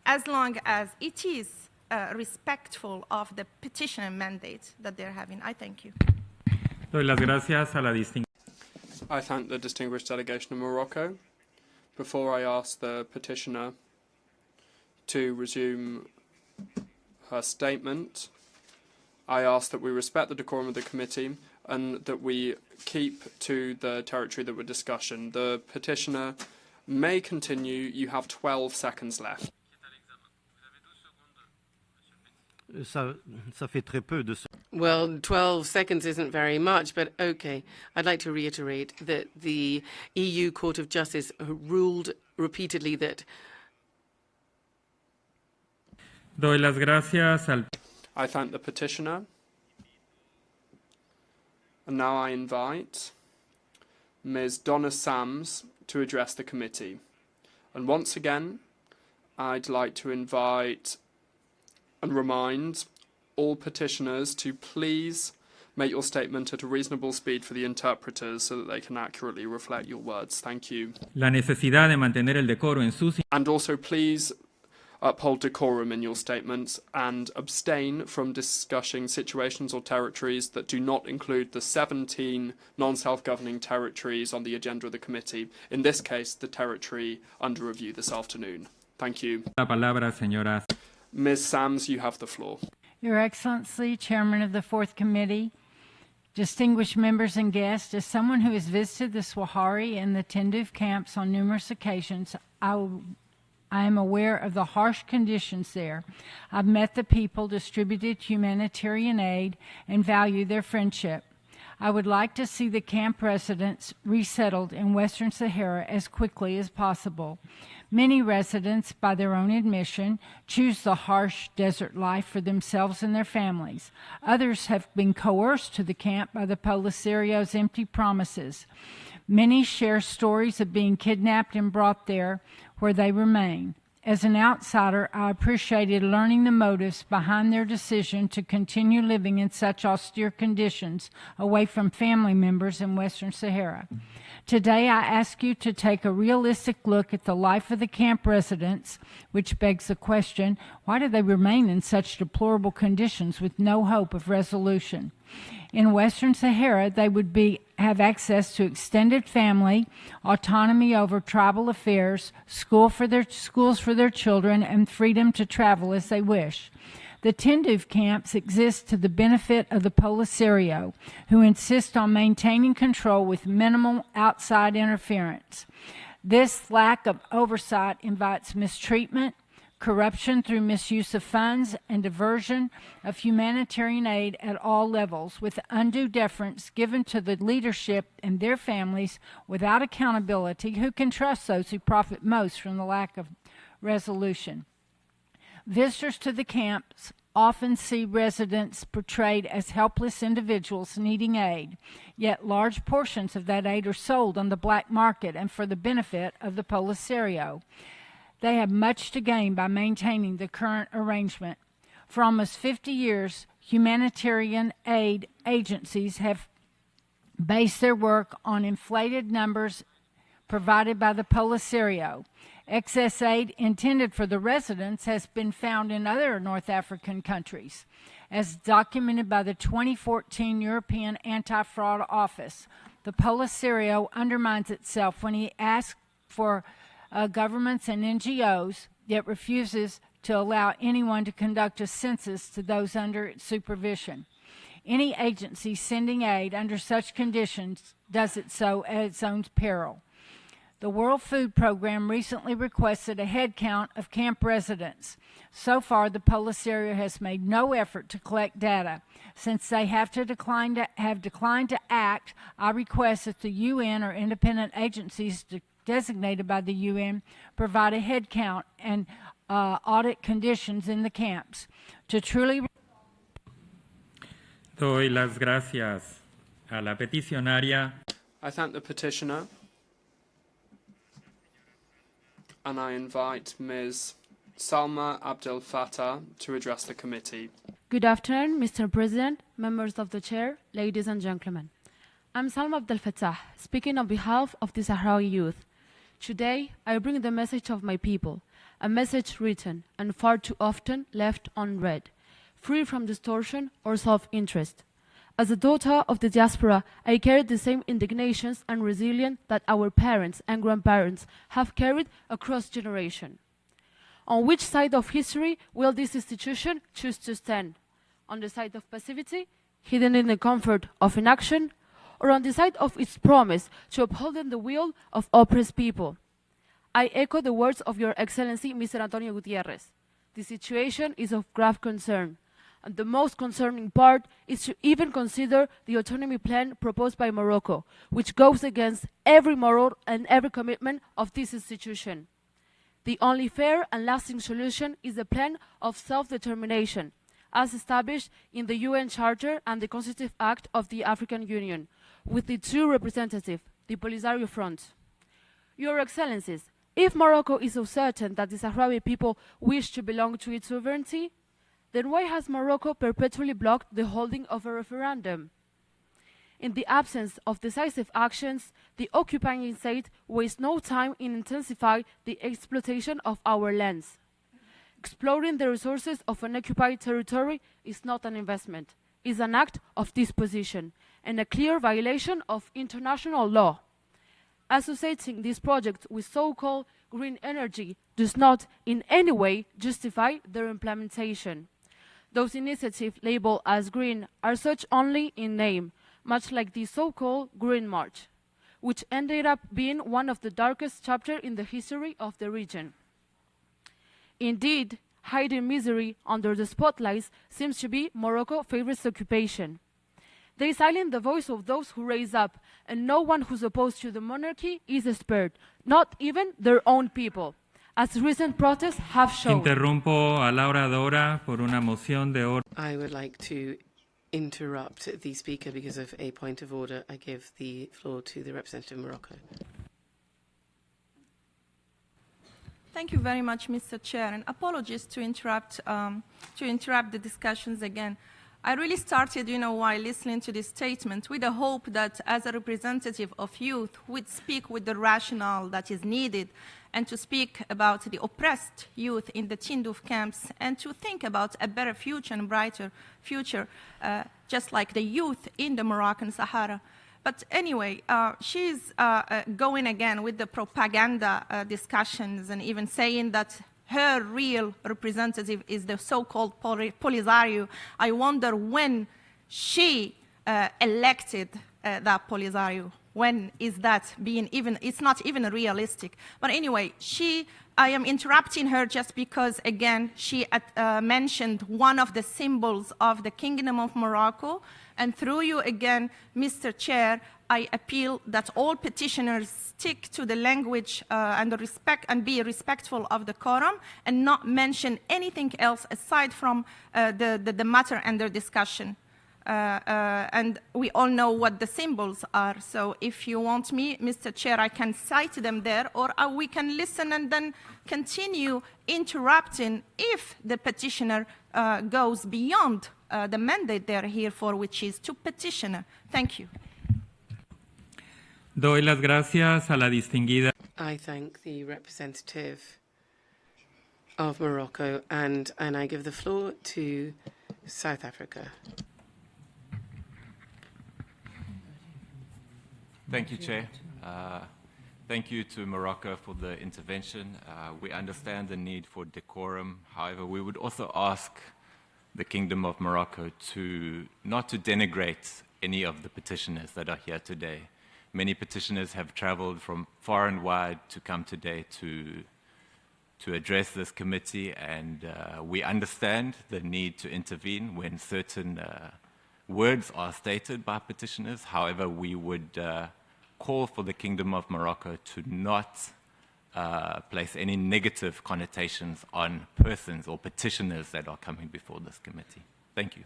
as long as it is respectful of the petitioner mandate that they're having. I thank you. Doy las gracias a la I thank the distinguished delegation of Morocco. Before I ask the petitioner to resume her statement, I ask that we respect the decorum of the committee and that we keep to the territory that we're discussing. The petitioner may continue. You have 12 seconds left. Well, 12 seconds isn't very much, but okay. I'd like to reiterate that the EU Court of Justice ruled repeatedly that... Doy las gracias al... I thank the petitioner. And now I invite Ms. Donna Sams to address the committee. And once again, I'd like to invite and remind all petitioners to please make your statement at a reasonable speed for the interpreters so that they can accurately reflect your words. Thank you. La necesidad de mantener el decoro en sus... And also please uphold decorum in your statements and abstain from discussing situations or territories that do not include the 17 non-self-governing territories on the agenda of the committee, in this case the territory under review this afternoon. Thank you. La palabra, señora. Ms. Sams, you have the floor. Your Excellency, Chairman of the Fourth Committee, distinguished members and guests, as someone who has visited the Swahili and the Tindouf camps on numerous occasions, I am aware of the harsh conditions there. I've met the people, distributed humanitarian aid, and value their friendship. I would like to see the camp residents resettled in Western Sahara as quickly as possible. Many residents, by their own admission, choose the harsh desert life for themselves and their families. Others have been coerced to the camp by the Polisario's empty promises. Many share stories of being kidnapped and brought there, where they remain. As an outsider, I appreciated learning the motives behind their decision to continue living in such austere conditions away from family members in Western Sahara. Today, I ask you to take a realistic look at the life of the camp residents, which begs the question, why do they remain in such deplorable conditions with no hope of resolution? In Western Sahara, they would have access to extended family, autonomy over tribal affairs, schools for their children, and freedom to travel as they wish. The Tindouf camps exist to the benefit of the Polisario, who insist on maintaining control with minimal outside interference. This lack of oversight invites mistreatment, corruption through misuse of funds, and diversion of humanitarian aid at all levels, with undue deference given to the leadership and their families without accountability. Who can trust those who profit most from the lack of resolution? Visitors to the camps often see residents portrayed as helpless individuals needing aid, yet large portions of that aid are sold on the black market and for the benefit of the Polisario. They have much to gain by maintaining the current arrangement. For almost 50 years, humanitarian aid agencies have based their work on inflated numbers provided by the Polisario. Excess aid intended for the residents has been found in other North African countries, as documented by the 2014 European Anti-Fraud Office. The Polisario undermines itself when he asks for governments and NGOs, yet refuses to allow anyone to conduct a census to those under its supervision. Any agency sending aid under such conditions does it so at its own peril. The World Food Program recently requested a head count of camp residents. So far, the Polisario has made no effort to collect data. Since they have declined to act, I request that the UN or independent agencies designated by the UN provide a head count and audit conditions in the camps. To truly Doy las gracias a la peticionaria. I thank the petitioner, and I invite Ms. Salma Abdel Fattah to address the committee. Good afternoon, Mr. President, members of the chair, ladies and gentlemen. I'm Salma Abdel Fattah, speaking on behalf of the Sahrawi youth. Today, I bring the message of my people, a message written and far too often left unread, free from distortion or self-interest. As a daughter of the diaspora, I carry the same indignations and resilience that our parents and grandparents have carried across generations. On which side of history will this institution choose to stand? On the side of passivity, hidden in the comfort of inaction, or on the side of its promise to uphold the will of oppressed people? I echo the words of Your Excellency, Mr. Antonio Gutierrez. The situation is of grave concern, and the most concerning part is to even consider the autonomy plan proposed by Morocco, which goes against every moral and every commitment of this institution. The only fair and lasting solution is the plan of self-determination, as established in the UN Charter and the Constitutive Act of the African Union, with its true representative, the Polisario Front. Your Excellencies, if Morocco is so certain that the Sahrawi people wish to belong to its sovereignty, then why has Morocco perpetually blocked the holding of a referendum? In the absence of decisive actions, the occupying state wastes no time in intensifying the exploitation of our lands. Exploring the resources of an occupied territory is not an investment, it is an act of disposition and a clear violation of international law. Associating this project with so-called green energy does not in any way justify their implementation. Those initiatives labeled as green are such only in name, much like the so-called Green March, which ended up being one of the darkest chapters in the history of the region. Indeed, hiding misery under the spotlights seems to be Morocco's favorite occupation. They silence the voice of those who raise up, and no one who's opposed to the monarchy is spared, not even their own people, as recent protests have shown. Interrumpo a la oradora por una moción de orden. I would like to interrupt the speaker because of a point of order. I give the floor to the representative of Morocco. Thank you very much, Mr. Chair, and apologies to interrupt the discussions again. I really started, while listening to this statement with the hope that as a representative of youth would speak with the rationale that is needed and to speak about the oppressed youth in the Tindouf camps and to think about a better future and brighter future, just like the youth in the Moroccan Sahara. But anyway, she's going again with the propaganda discussions and even saying that her real representative is the so-called Polisario. I wonder when she elected that Polisario. When is that being even, it's not even realistic. But anyway, I am interrupting her just because, again, she mentioned one of the symbols of the Kingdom of Morocco. And through you again, Mr. Chair, I appeal that all petitioners stick to the language and be respectful of the quorum and not mention anything else aside from the matter under discussion. And we all know what the symbols are. So if you want me, Mr. Chair, I can cite them there, or we can listen and then continue interrupting if the petitioner goes beyond the mandate they're here for, which is to petition. Thank you. Doy las gracias a la distinguida. I thank the representative of Morocco and I give the floor to South Africa. Thank you, Chair. Thank you to Morocco for the intervention. We understand the need for decorum. However, we would also ask the Kingdom of Morocco not to denigrate any of the petitioners that are here today. Many petitioners have traveled from far and wide to come today to address this committee, and we understand the need to intervene when certain words are stated by petitioners. However, we would call for the Kingdom of Morocco to not place any negative connotations on persons or petitioners that are coming before this committee. Thank you.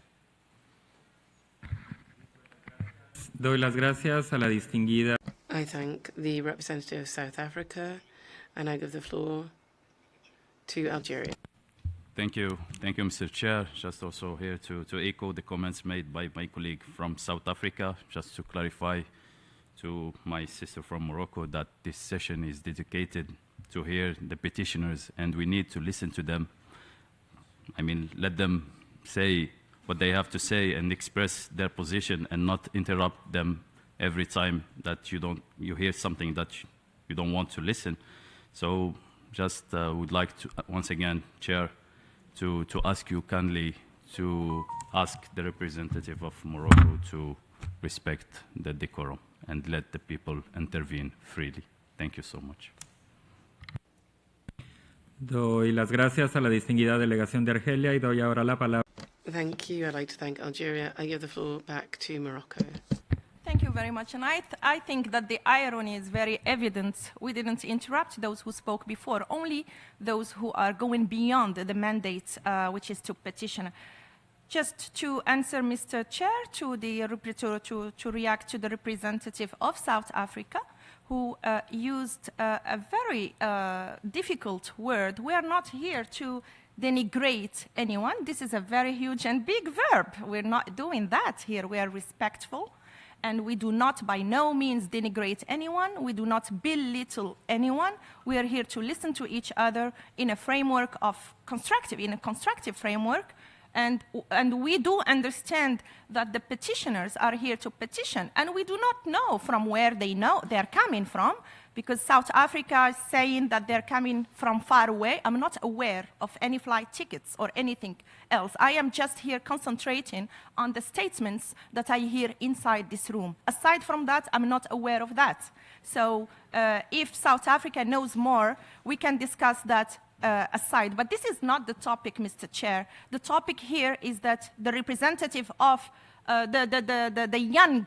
Doy las gracias a la distinguida. I thank the representative of South Africa and I give the floor to Algeria. Thank you, Mr. Chair. Just also here to echo the comments made by my colleague from South Africa, just to clarify to my sister from Morocco that this session is dedicated to hear the petitioners, and we need to listen to them. I mean, let them say what they have to say and express their position, and not interrupt them every time that you hear something that you don't want to listen. So just would like to once again, Chair, to ask you kindly to ask the representative of Morocco to respect the decorum and let the people intervene freely. Thank you so much. Doy las gracias a la distinguida delegación de Argelia y doy ahora la palabra. Thank you. I'd like to thank Algeria. I give the floor back to Morocco. Thank you very much. And I think that the irony is very evident. We didn't interrupt those who spoke before, only those who are going beyond the mandate, which is to petition. Just to answer, Mr. Chair, to react to the representative of South Africa, who used a very difficult word. We are not here to denigrate anyone. This is a very huge and big verb. We're not doing that here. We are respectful, and we do not by no means denigrate anyone. We do not belittle anyone. We are here to listen to each other in a framework of constructive framework. And we do understand that the petitioners are here to petition, and we do not know from where they're coming from, because South Africa is saying that they're coming from far away. I'm not aware of any flight tickets or anything else. I am just here concentrating on the statements that I hear inside this room. Aside from that, I'm not aware of that. So if South Africa knows more, we can discuss that aside. But this is not the topic, Mr. Chair. The topic here is that the representative of the young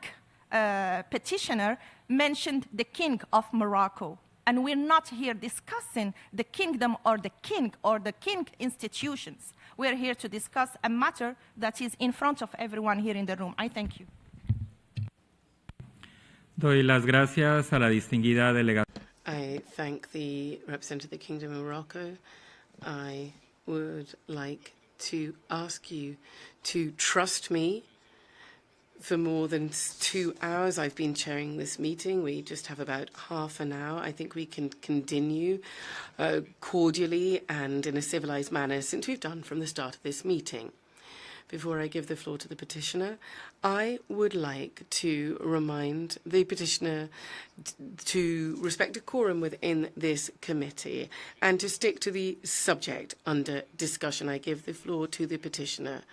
petitioner mentioned the King of Morocco. And we're not here discussing the kingdom or the king institutions. We're here to discuss a matter that is in front of everyone here in the room. I thank you. Doy las gracias a la distinguida delegada. I thank the representative of the Kingdom of Morocco. I would like to ask you to trust me. For more than 2 hours, I've been chairing this meeting. We just have about half an hour. I think we can continue cordially and in a civilized manner, since we've done from the start of this meeting. Before I give the floor to the petitioner, I would like to remind the petitioner to respect decorum within this committee and to stick to the subject under discussion. I give the floor to the petitioner,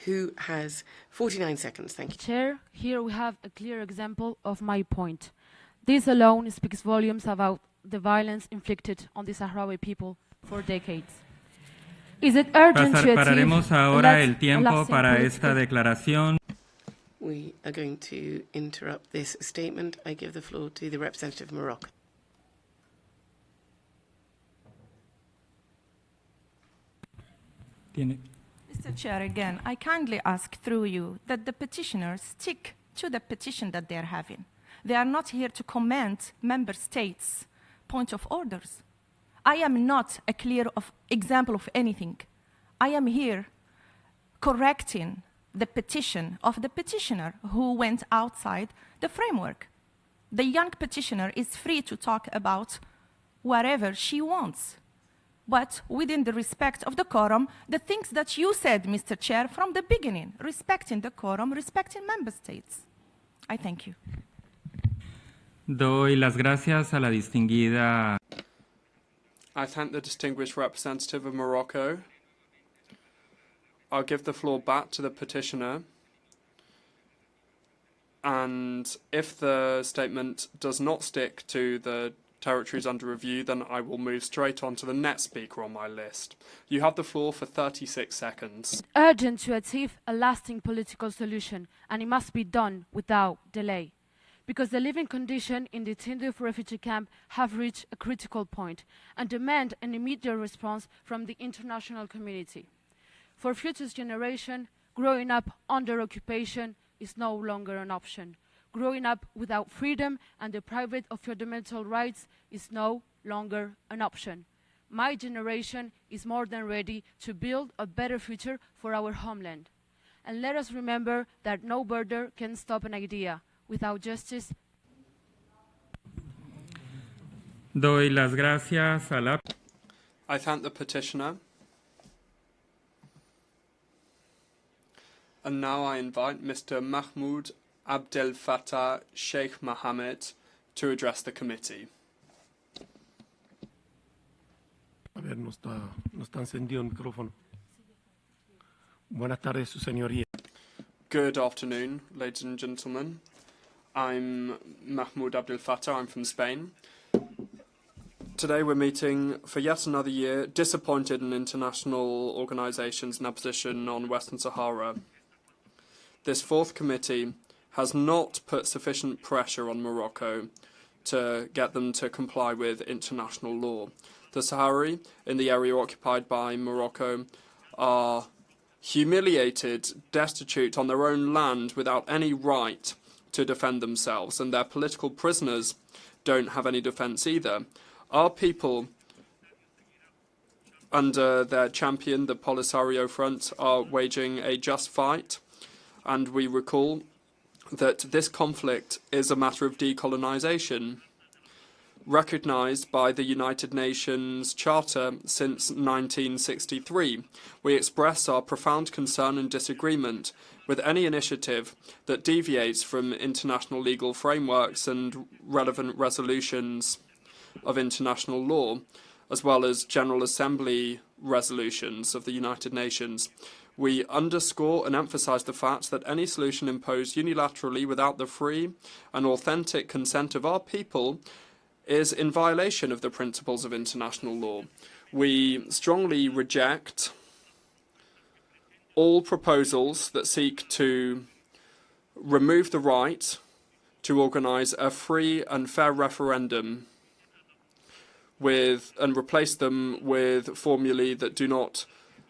who has 49 seconds. Thank you. Chair, here we have a clear example of my point. This alone speaks volumes about the violence inflicted on the Sahrawi people for decades. Is it urgent to achieve Pararemos ahora el tiempo para esta declaración. We are going to interrupt this statement. I give the floor to the representative of Morocco. Mr. Chair, again, I kindly ask through you that the petitioners stick to the petition that they're having. They are not here to comment member states' point of orders. I am not a clear example of anything. I am here correcting the petition of the petitioner who went outside the framework. The young petitioner is free to talk about whatever she wants, but within the respect of the quorum, the things that you said, Mr. Chair, from the beginning, respecting the quorum, respecting member states. I thank you. Doy las gracias a la distinguida. I thank the distinguished representative of Morocco. I'll give the floor back to the petitioner. And if the statement does not stick to the territories under review, then I will move straight on to the next speaker on my list. You have the floor for 36 seconds. Urgent to achieve a lasting political solution, and it must be done without delay. Because the living conditions in the Tindouf refugee camp have reached a critical point and demand an immediate response from the international community. For future generations, growing up under occupation is no longer an option. Growing up without freedom and deprived of fundamental rights is no longer an option. My generation is more than ready to build a better future for our homeland. And let us remember that no border can stop an idea. Without justice. Doy las gracias a la. I thank the petitioner. And now I invite Mr. Mahmoud Abdel Fattah Sheikh Mohammed to address the committee. A ver, no está encendido el micrófono. Buenas tardes, su señoría. Good afternoon, ladies and gentlemen. I'm Mahmoud Abdel Fattah, I'm from Spain. Today we're meeting for yet another year, disappointed in international organisations and their position on Western Sahara. This fourth committee has not put sufficient pressure on Morocco to get them to comply with international law. The Sahrawi in the area occupied by Morocco are humiliated, destitute on their own land without any right to defend themselves, and their political prisoners don't have any defence either. Our people, under their champion, the Polisario Front, are waging a just fight, and we recall that this conflict is a matter of decolonisation, recognised by the United Nations Charter since 1963. We express our profound concern and disagreement with any initiative that deviates from international legal frameworks and relevant resolutions. of international law, as well as General Assembly resolutions of the United Nations. We underscore and emphasize the fact that any solution imposed unilaterally without the free and authentic consent of our people is in violation of the principles of international law. We strongly reject all proposals that seek to remove the right to organise a free and fair referendum and replace them with formulae that do not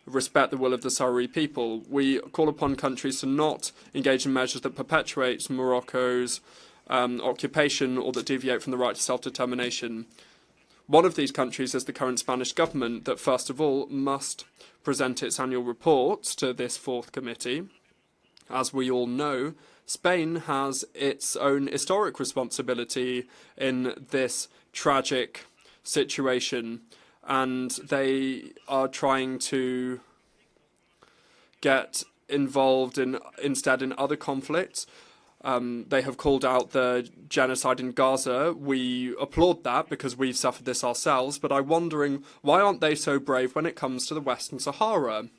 respect the will of the Sahrawi people. We call upon countries to not engage in measures that perpetuate Morocco's occupation or that deviate from the right to self-determination. One of these countries is the current Spanish government that, first of all, must present its annual reports to this fourth committee. As we all know, Spain has its own historic responsibility in this tragic situation, and they are trying to get involved instead in other conflicts. They have called out the genocide in Gaza. We applaud that because we've suffered this ourselves, but I'm wondering, why aren't they so brave when it comes to the Western Sahara?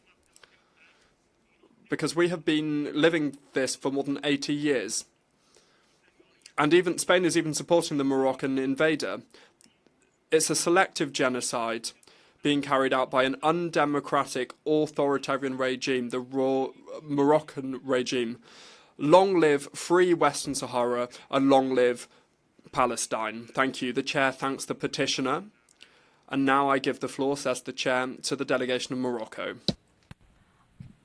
Because we have been living this for more than 80 years. And even Spain is even supporting the Moroccan invader. It's a selective genocide being carried out by an undemocratic, authoritarian regime, the Moroccan regime. Long live free Western Sahara and long live Palestine. Thank you. The Chair thanks the petitioner. And now I give the floor, says the Chair, to the delegation of Morocco.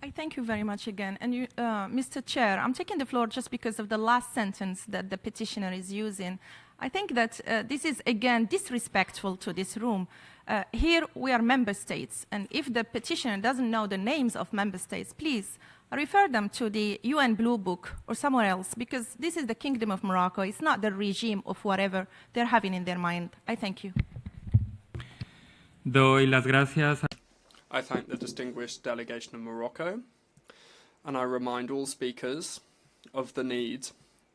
I thank you very much again. And you, Mr. Chair, I'm taking the floor just because of the last sentence that the petitioner is using. I think that this is, again, disrespectful to this room. Here we are member states, and if the petitioner doesn't know the names of member states, please refer them to the UN Blue Book or somewhere else, because this is the Kingdom of Morocco. It's not the regime of whatever they're having in their mind. I thank you. Doy las gracias. I thank the distinguished delegation of Morocco, and I remind all speakers of the need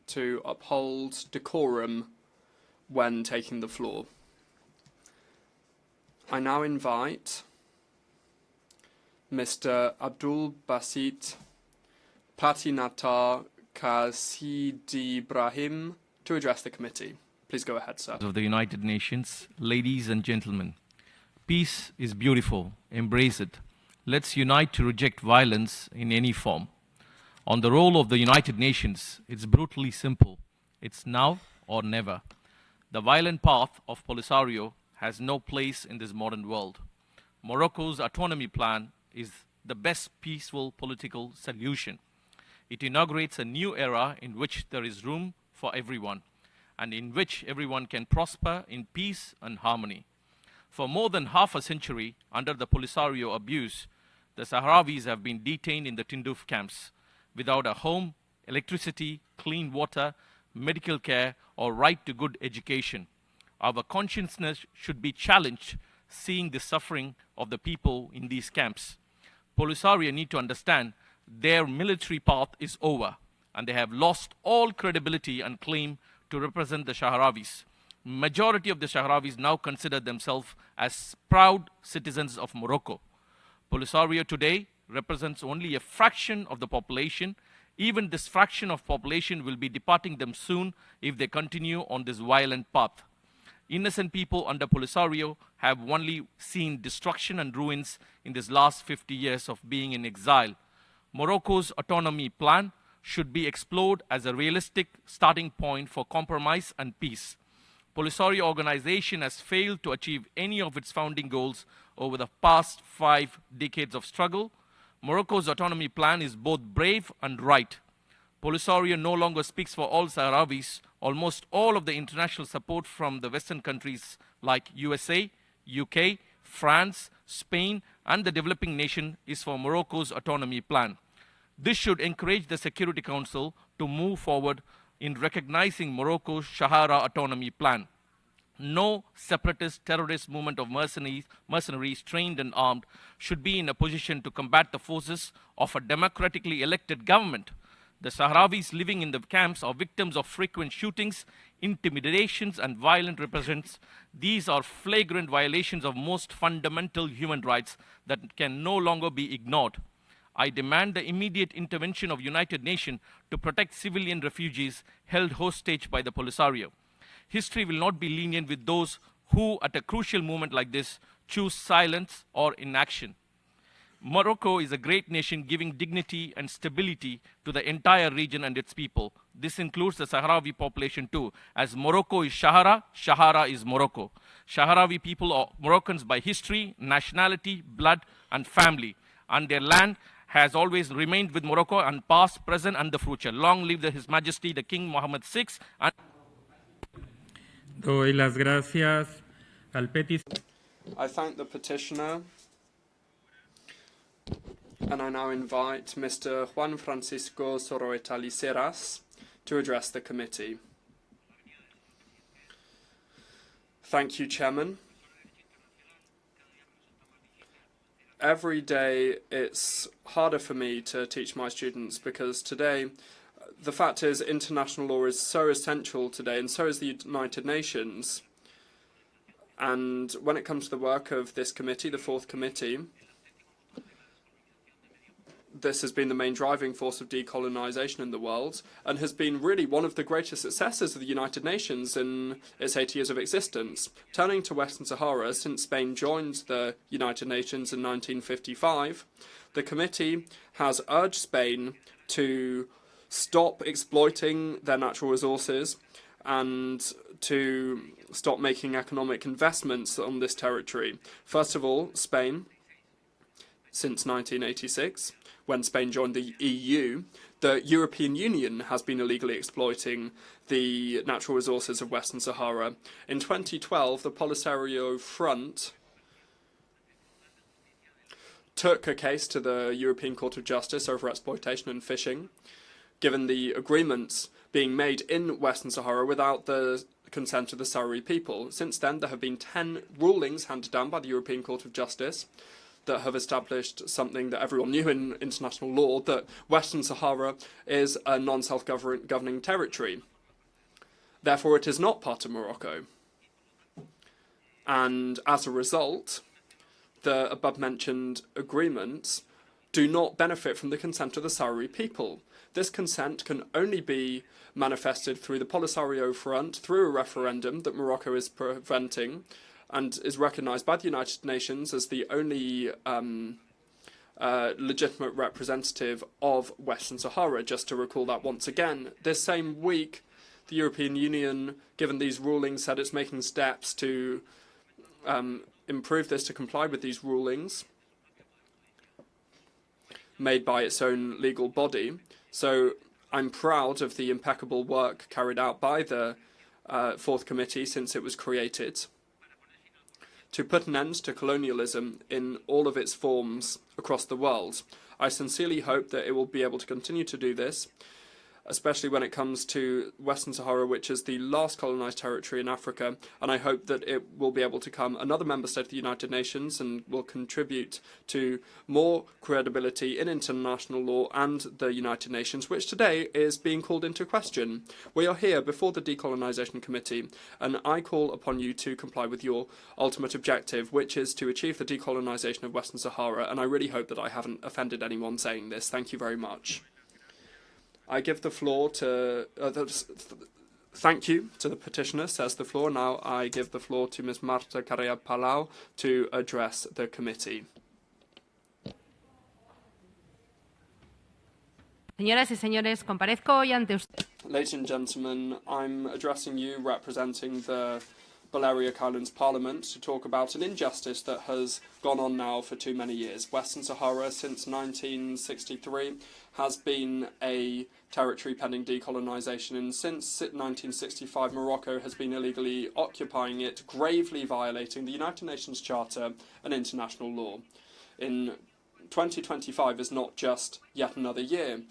to uphold decorum when taking the floor. I now invite Mr. Abdul Basit Platinata Kasidi Ibrahim to address the committee. Please go ahead, sir. Of the United Nations, ladies and gentlemen, peace is beautiful. Embrace it. Let's unite to reject violence in any form. On the role of the United Nations, it's brutally simple. It's now or never. The violent path of Polisario has no place in this modern world. Morocco's autonomy plan is the best peaceful political solution. It inaugurates a new era in which there is room for everyone, and in which everyone can prosper in peace and harmony. For more than half a century, under the Polisario abuse, the Sahrawis have been detained in the Tindouf camps without a home, electricity, clean water, medical care, or right to good education. Our consciousness should be challenged seeing the suffering of the people in these camps. Polisario need to understand their military path is over, and they have lost all credibility and claim to represent the Sahrawis. Majority of the Sahrawis now consider themselves as proud citizens of Morocco. Polisario today represents only a fraction of the population. Even this fraction of population will be departing them soon if they continue on this violent path. Innocent people under Polisario have only seen destruction and ruins in this last 50 years of being in exile. Morocco's autonomy plan should be explored as a realistic starting point for compromise and peace. Polisario organization has failed to achieve any of its founding goals over the past 5 decades of struggle. Morocco's autonomy plan is both brave and right. Polisario no longer speaks for all Sahrawis. Almost all of the international support from the Western countries like USA, UK, France, Spain, and the developing nation is for Morocco's autonomy plan. This should encourage the Security Council to move forward in recognizing Morocco's Sahara autonomy plan. No separatist terrorist movement of mercenaries trained and armed should be in a position to combat the forces of a democratically elected government. The Sahrawis living in the camps are victims of frequent shootings, intimidations, and violent repressions. These are flagrant violations of most fundamental human rights that can no longer be ignored. I demand the immediate intervention of United Nations to protect civilian refugees held hostage by the Polisario. History will not be lenient with those who, at a crucial moment like this, choose silence or inaction. Morocco is a great nation giving dignity and stability to the entire region and its people. This includes the Sahrawi population too. As Morocco is Sahara, Sahara is Morocco. Sahrawi people are Moroccans by history, nationality, blood, and family. And their land has always remained with Morocco and past, present, and the future. Long live His Majesty the King Mohammed VI. And Doy las gracias al I thank the petitioner, and I now invite Mr. Juan Francisco Soroeta Liceras to address the committee. Thank you, Chairman. Every day it's harder for me to teach my students because today, the fact is, international law is so essential today, and so is the United Nations. And when it comes to the work of this committee, the fourth committee, this has been the main driving force of decolonization in the world and has been really one of the greatest successes of the United Nations in its 80 years of existence. Turning to Western Sahara, since Spain joined the United Nations in 1955, the committee has urged Spain to stop exploiting their natural resources and to stop making economic investments on this territory. First of all, Spain, since 1986, when Spain joined the EU, the European Union has been illegally exploiting the natural resources of Western Sahara. In 2012, the Polisario Front took a case to the European Court of Justice over exploitation and fishing, given the agreements being made in Western Sahara without the consent of the Sahrawi people. Since then, there have been 10 rulings handed down by the European Court of Justice that have established something that everyone knew in international law, that Western Sahara is a non-self-governing territory. Therefore, it is not part of Morocco. And as a result, the above-mentioned agreements do not benefit from the consent of the Sahrawi people. This consent can only be manifested through the Polisario Front, through a referendum that Morocco is preventing, and is recognised by the United Nations as the only legitimate representative of Western Sahara. Just to recall that once again, this same week, the European Union, given these rulings, said it's making steps to improve this, to comply with these rulings made by its own legal body. So I'm proud of the impeccable work carried out by the Fourth Committee since it was created to put an end to colonialism in all of its forms across the world. I sincerely hope that it will be able to continue to do this, especially when it comes to Western Sahara, which is the last colonized territory in Africa, and I hope that it will be able to become another member state of the United Nations and will contribute to more credibility in international law and the United Nations, which today is being called into question. We are here before the Decolonization Committee, and I call upon you to comply with your ultimate objective, which is to achieve the decolonization of Western Sahara, and I really hope that I haven't offended anyone saying this. Thank you very much. I give the floor to... thank you to the petitioner, says the floor. Now I give the floor to Ms. Marta Carrera Palau to address the committee. Señoras y señores, comparezco hoy ante usted. Ladies and gentlemen, I'm addressing you representing the Balearic Islands Parliament to talk about an injustice that has gone on now for too many years. Western Sahara, since 1963, has been a territory pending decolonisation, and since 1965, Morocco has been illegally occupying it, gravely violating the United Nations Charter and international law. In 2025 is not just yet another year.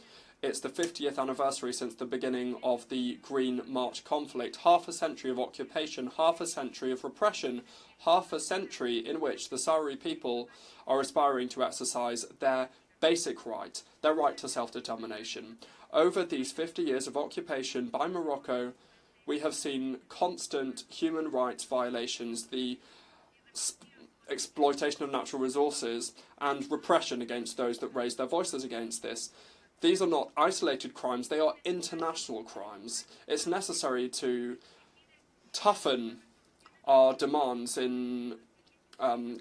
It's the 50th anniversary since the beginning of the Green March conflict. Half a century of occupation, half a century of repression, half a century in which the Sahrawi people are aspiring to exercise their basic right, their right to self-determination. Over these 50 years of occupation by Morocco, we have seen constant human rights violations, the exploitation of natural resources, and repression against those that raise their voices against this. These are not isolated crimes, they are international crimes. It's necessary to toughen our demands in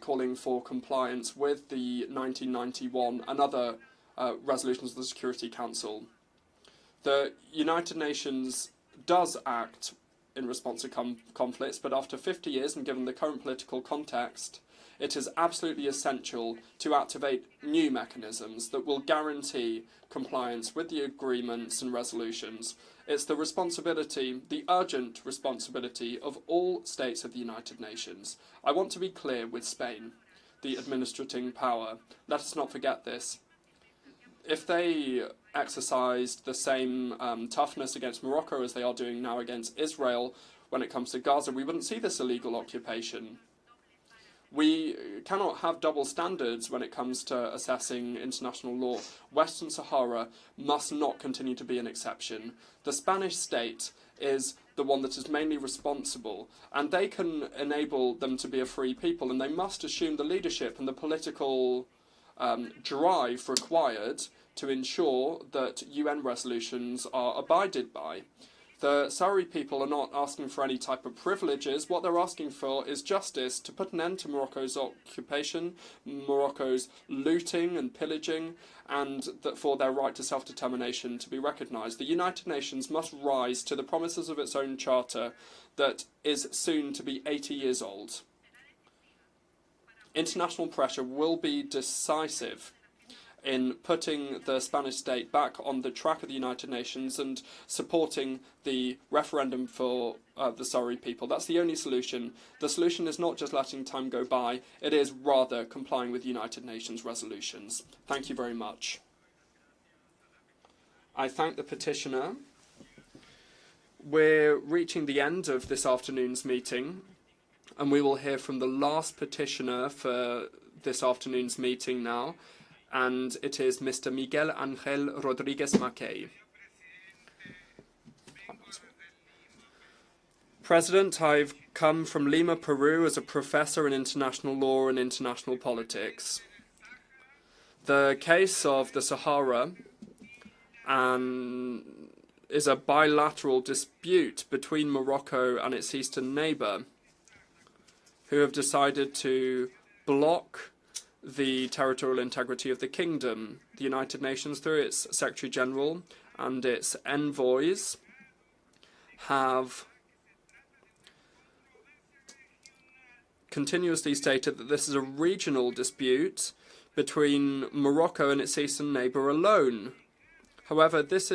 calling for compliance with the 1991 and other resolutions of the Security Council. The United Nations does act in response to conflicts, but after 50 years and given the current political context, it is absolutely essential to activate new mechanisms that will guarantee compliance with the agreements and resolutions. It's the responsibility, the urgent responsibility of all states of the United Nations. I want to be clear with Spain, the administrating power. Let us not forget this. If they exercised the same toughness against Morocco as they are doing now against Israel when it comes to Gaza, we wouldn't see this illegal occupation. We cannot have double standards when it comes to assessing international law. Western Sahara must not continue to be an exception. The Spanish state is the one that is mainly responsible, and they can enable them to be a free people, and they must assume the leadership and the political drive required to ensure that UN resolutions are abided by. The Sahrawi people are not asking for any type of privileges. What they're asking for is justice, to put an end to Morocco's occupation, Morocco's looting and pillaging, and that for their right to self-determination to be recognised. The United Nations must rise to the promises of its own charter that is soon to be 80 years old. International pressure will be decisive in putting the Spanish state back on the track of the United Nations and supporting the referendum for the Sahrawi people. That's the only solution. The solution is not just letting time go by, it is rather complying with United Nations resolutions. Thank you very much. I thank the petitioner. We're reaching the end of this afternoon's meeting, and we will hear from the last petitioner for this afternoon's meeting now, and it is Mr. Miguel Ángel Rodríguez Mackay. President, I've come from Lima, Peru as a professor in international law and international politics. The case of the Sahara is a bilateral dispute between Morocco and its eastern neighbour, who have decided to block the territorial integrity of the kingdom. The United Nations, through its Secretary General and its envoys, have continuously stated that this is a regional dispute between Morocco and its eastern neighbour alone. However, this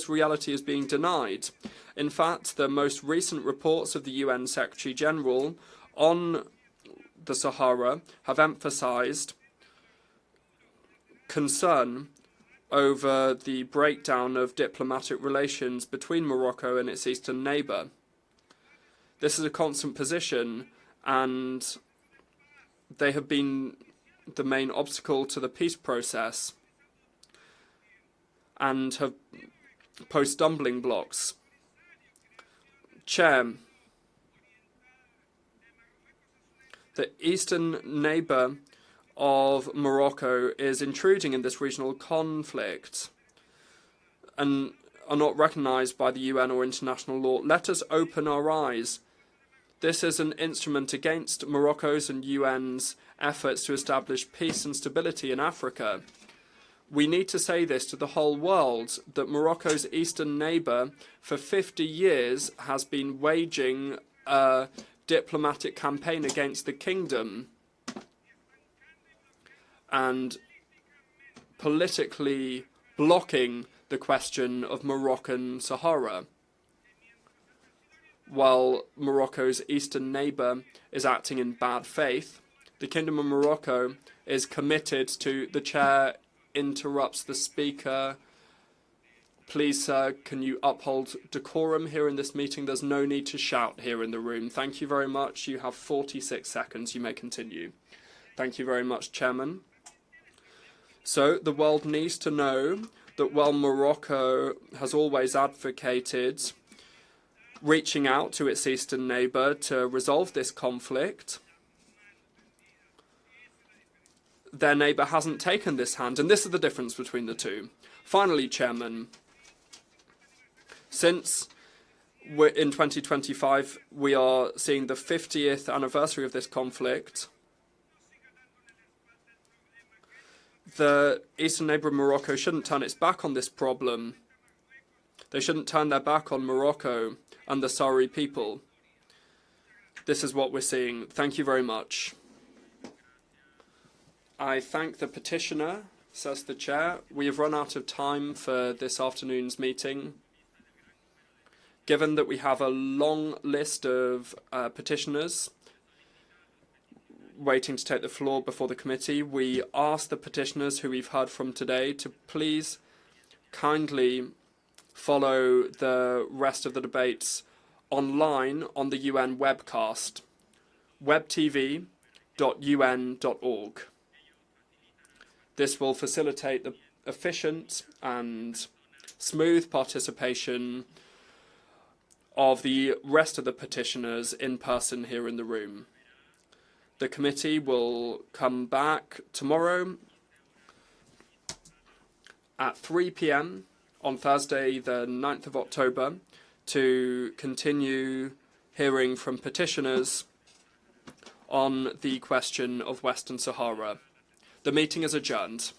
reality is being denied. In fact, the most recent reports of the UN Secretary General on the Sahara have emphasised concern over the breakdown of diplomatic relations between Morocco and its eastern neighbour. This is a constant position, and they have been the main obstacle to the peace process and have posed stumbling blocks. Chair, the eastern neighbour of Morocco is intruding in this regional conflict and are not recognised by the UN or international law. Let us open our eyes. This is an instrument against Morocco's and UN's efforts to establish peace and stability in Africa. We need to say this to the whole world, that Morocco's eastern neighbour for 50 years has been waging a diplomatic campaign against the kingdom and politically blocking the question of Moroccan Sahara, while Morocco's eastern neighbour is acting in bad faith. The Kingdom of Morocco is committed to... The chair interrupts the speaker. Please, sir, can you uphold decorum here in this meeting? There's no need to shout here in the room. Thank you very much. You have 46 seconds. You may continue. Thank you very much, Chairman. So, the world needs to know that while Morocco has always advocated reaching out to its eastern neighbour to resolve this conflict, their neighbour hasn't taken this hand, and this is the difference between the two. Finally, Chairman, since in 2025 we are seeing the 50th anniversary of this conflict, the eastern neighbour of Morocco shouldn't turn its back on this problem. They shouldn't turn their back on Morocco and the Sahrawi people. This is what we're seeing. Thank you very much. I thank the petitioner, says the chair. We have run out of time for this afternoon's meeting. Given that we have a long list of petitioners waiting to take the floor before the committee, we ask the petitioners who we've heard from today to please kindly follow the rest of the debates online on the UN webcast, webtv.un.org. This will facilitate the efficient and smooth participation of the rest of the petitioners in person here in the room. The committee will come back tomorrow at 3 p.m. on Thursday, the 9th of October, to continue hearing from petitioners on the question of Western Sahara. The meeting is adjourned.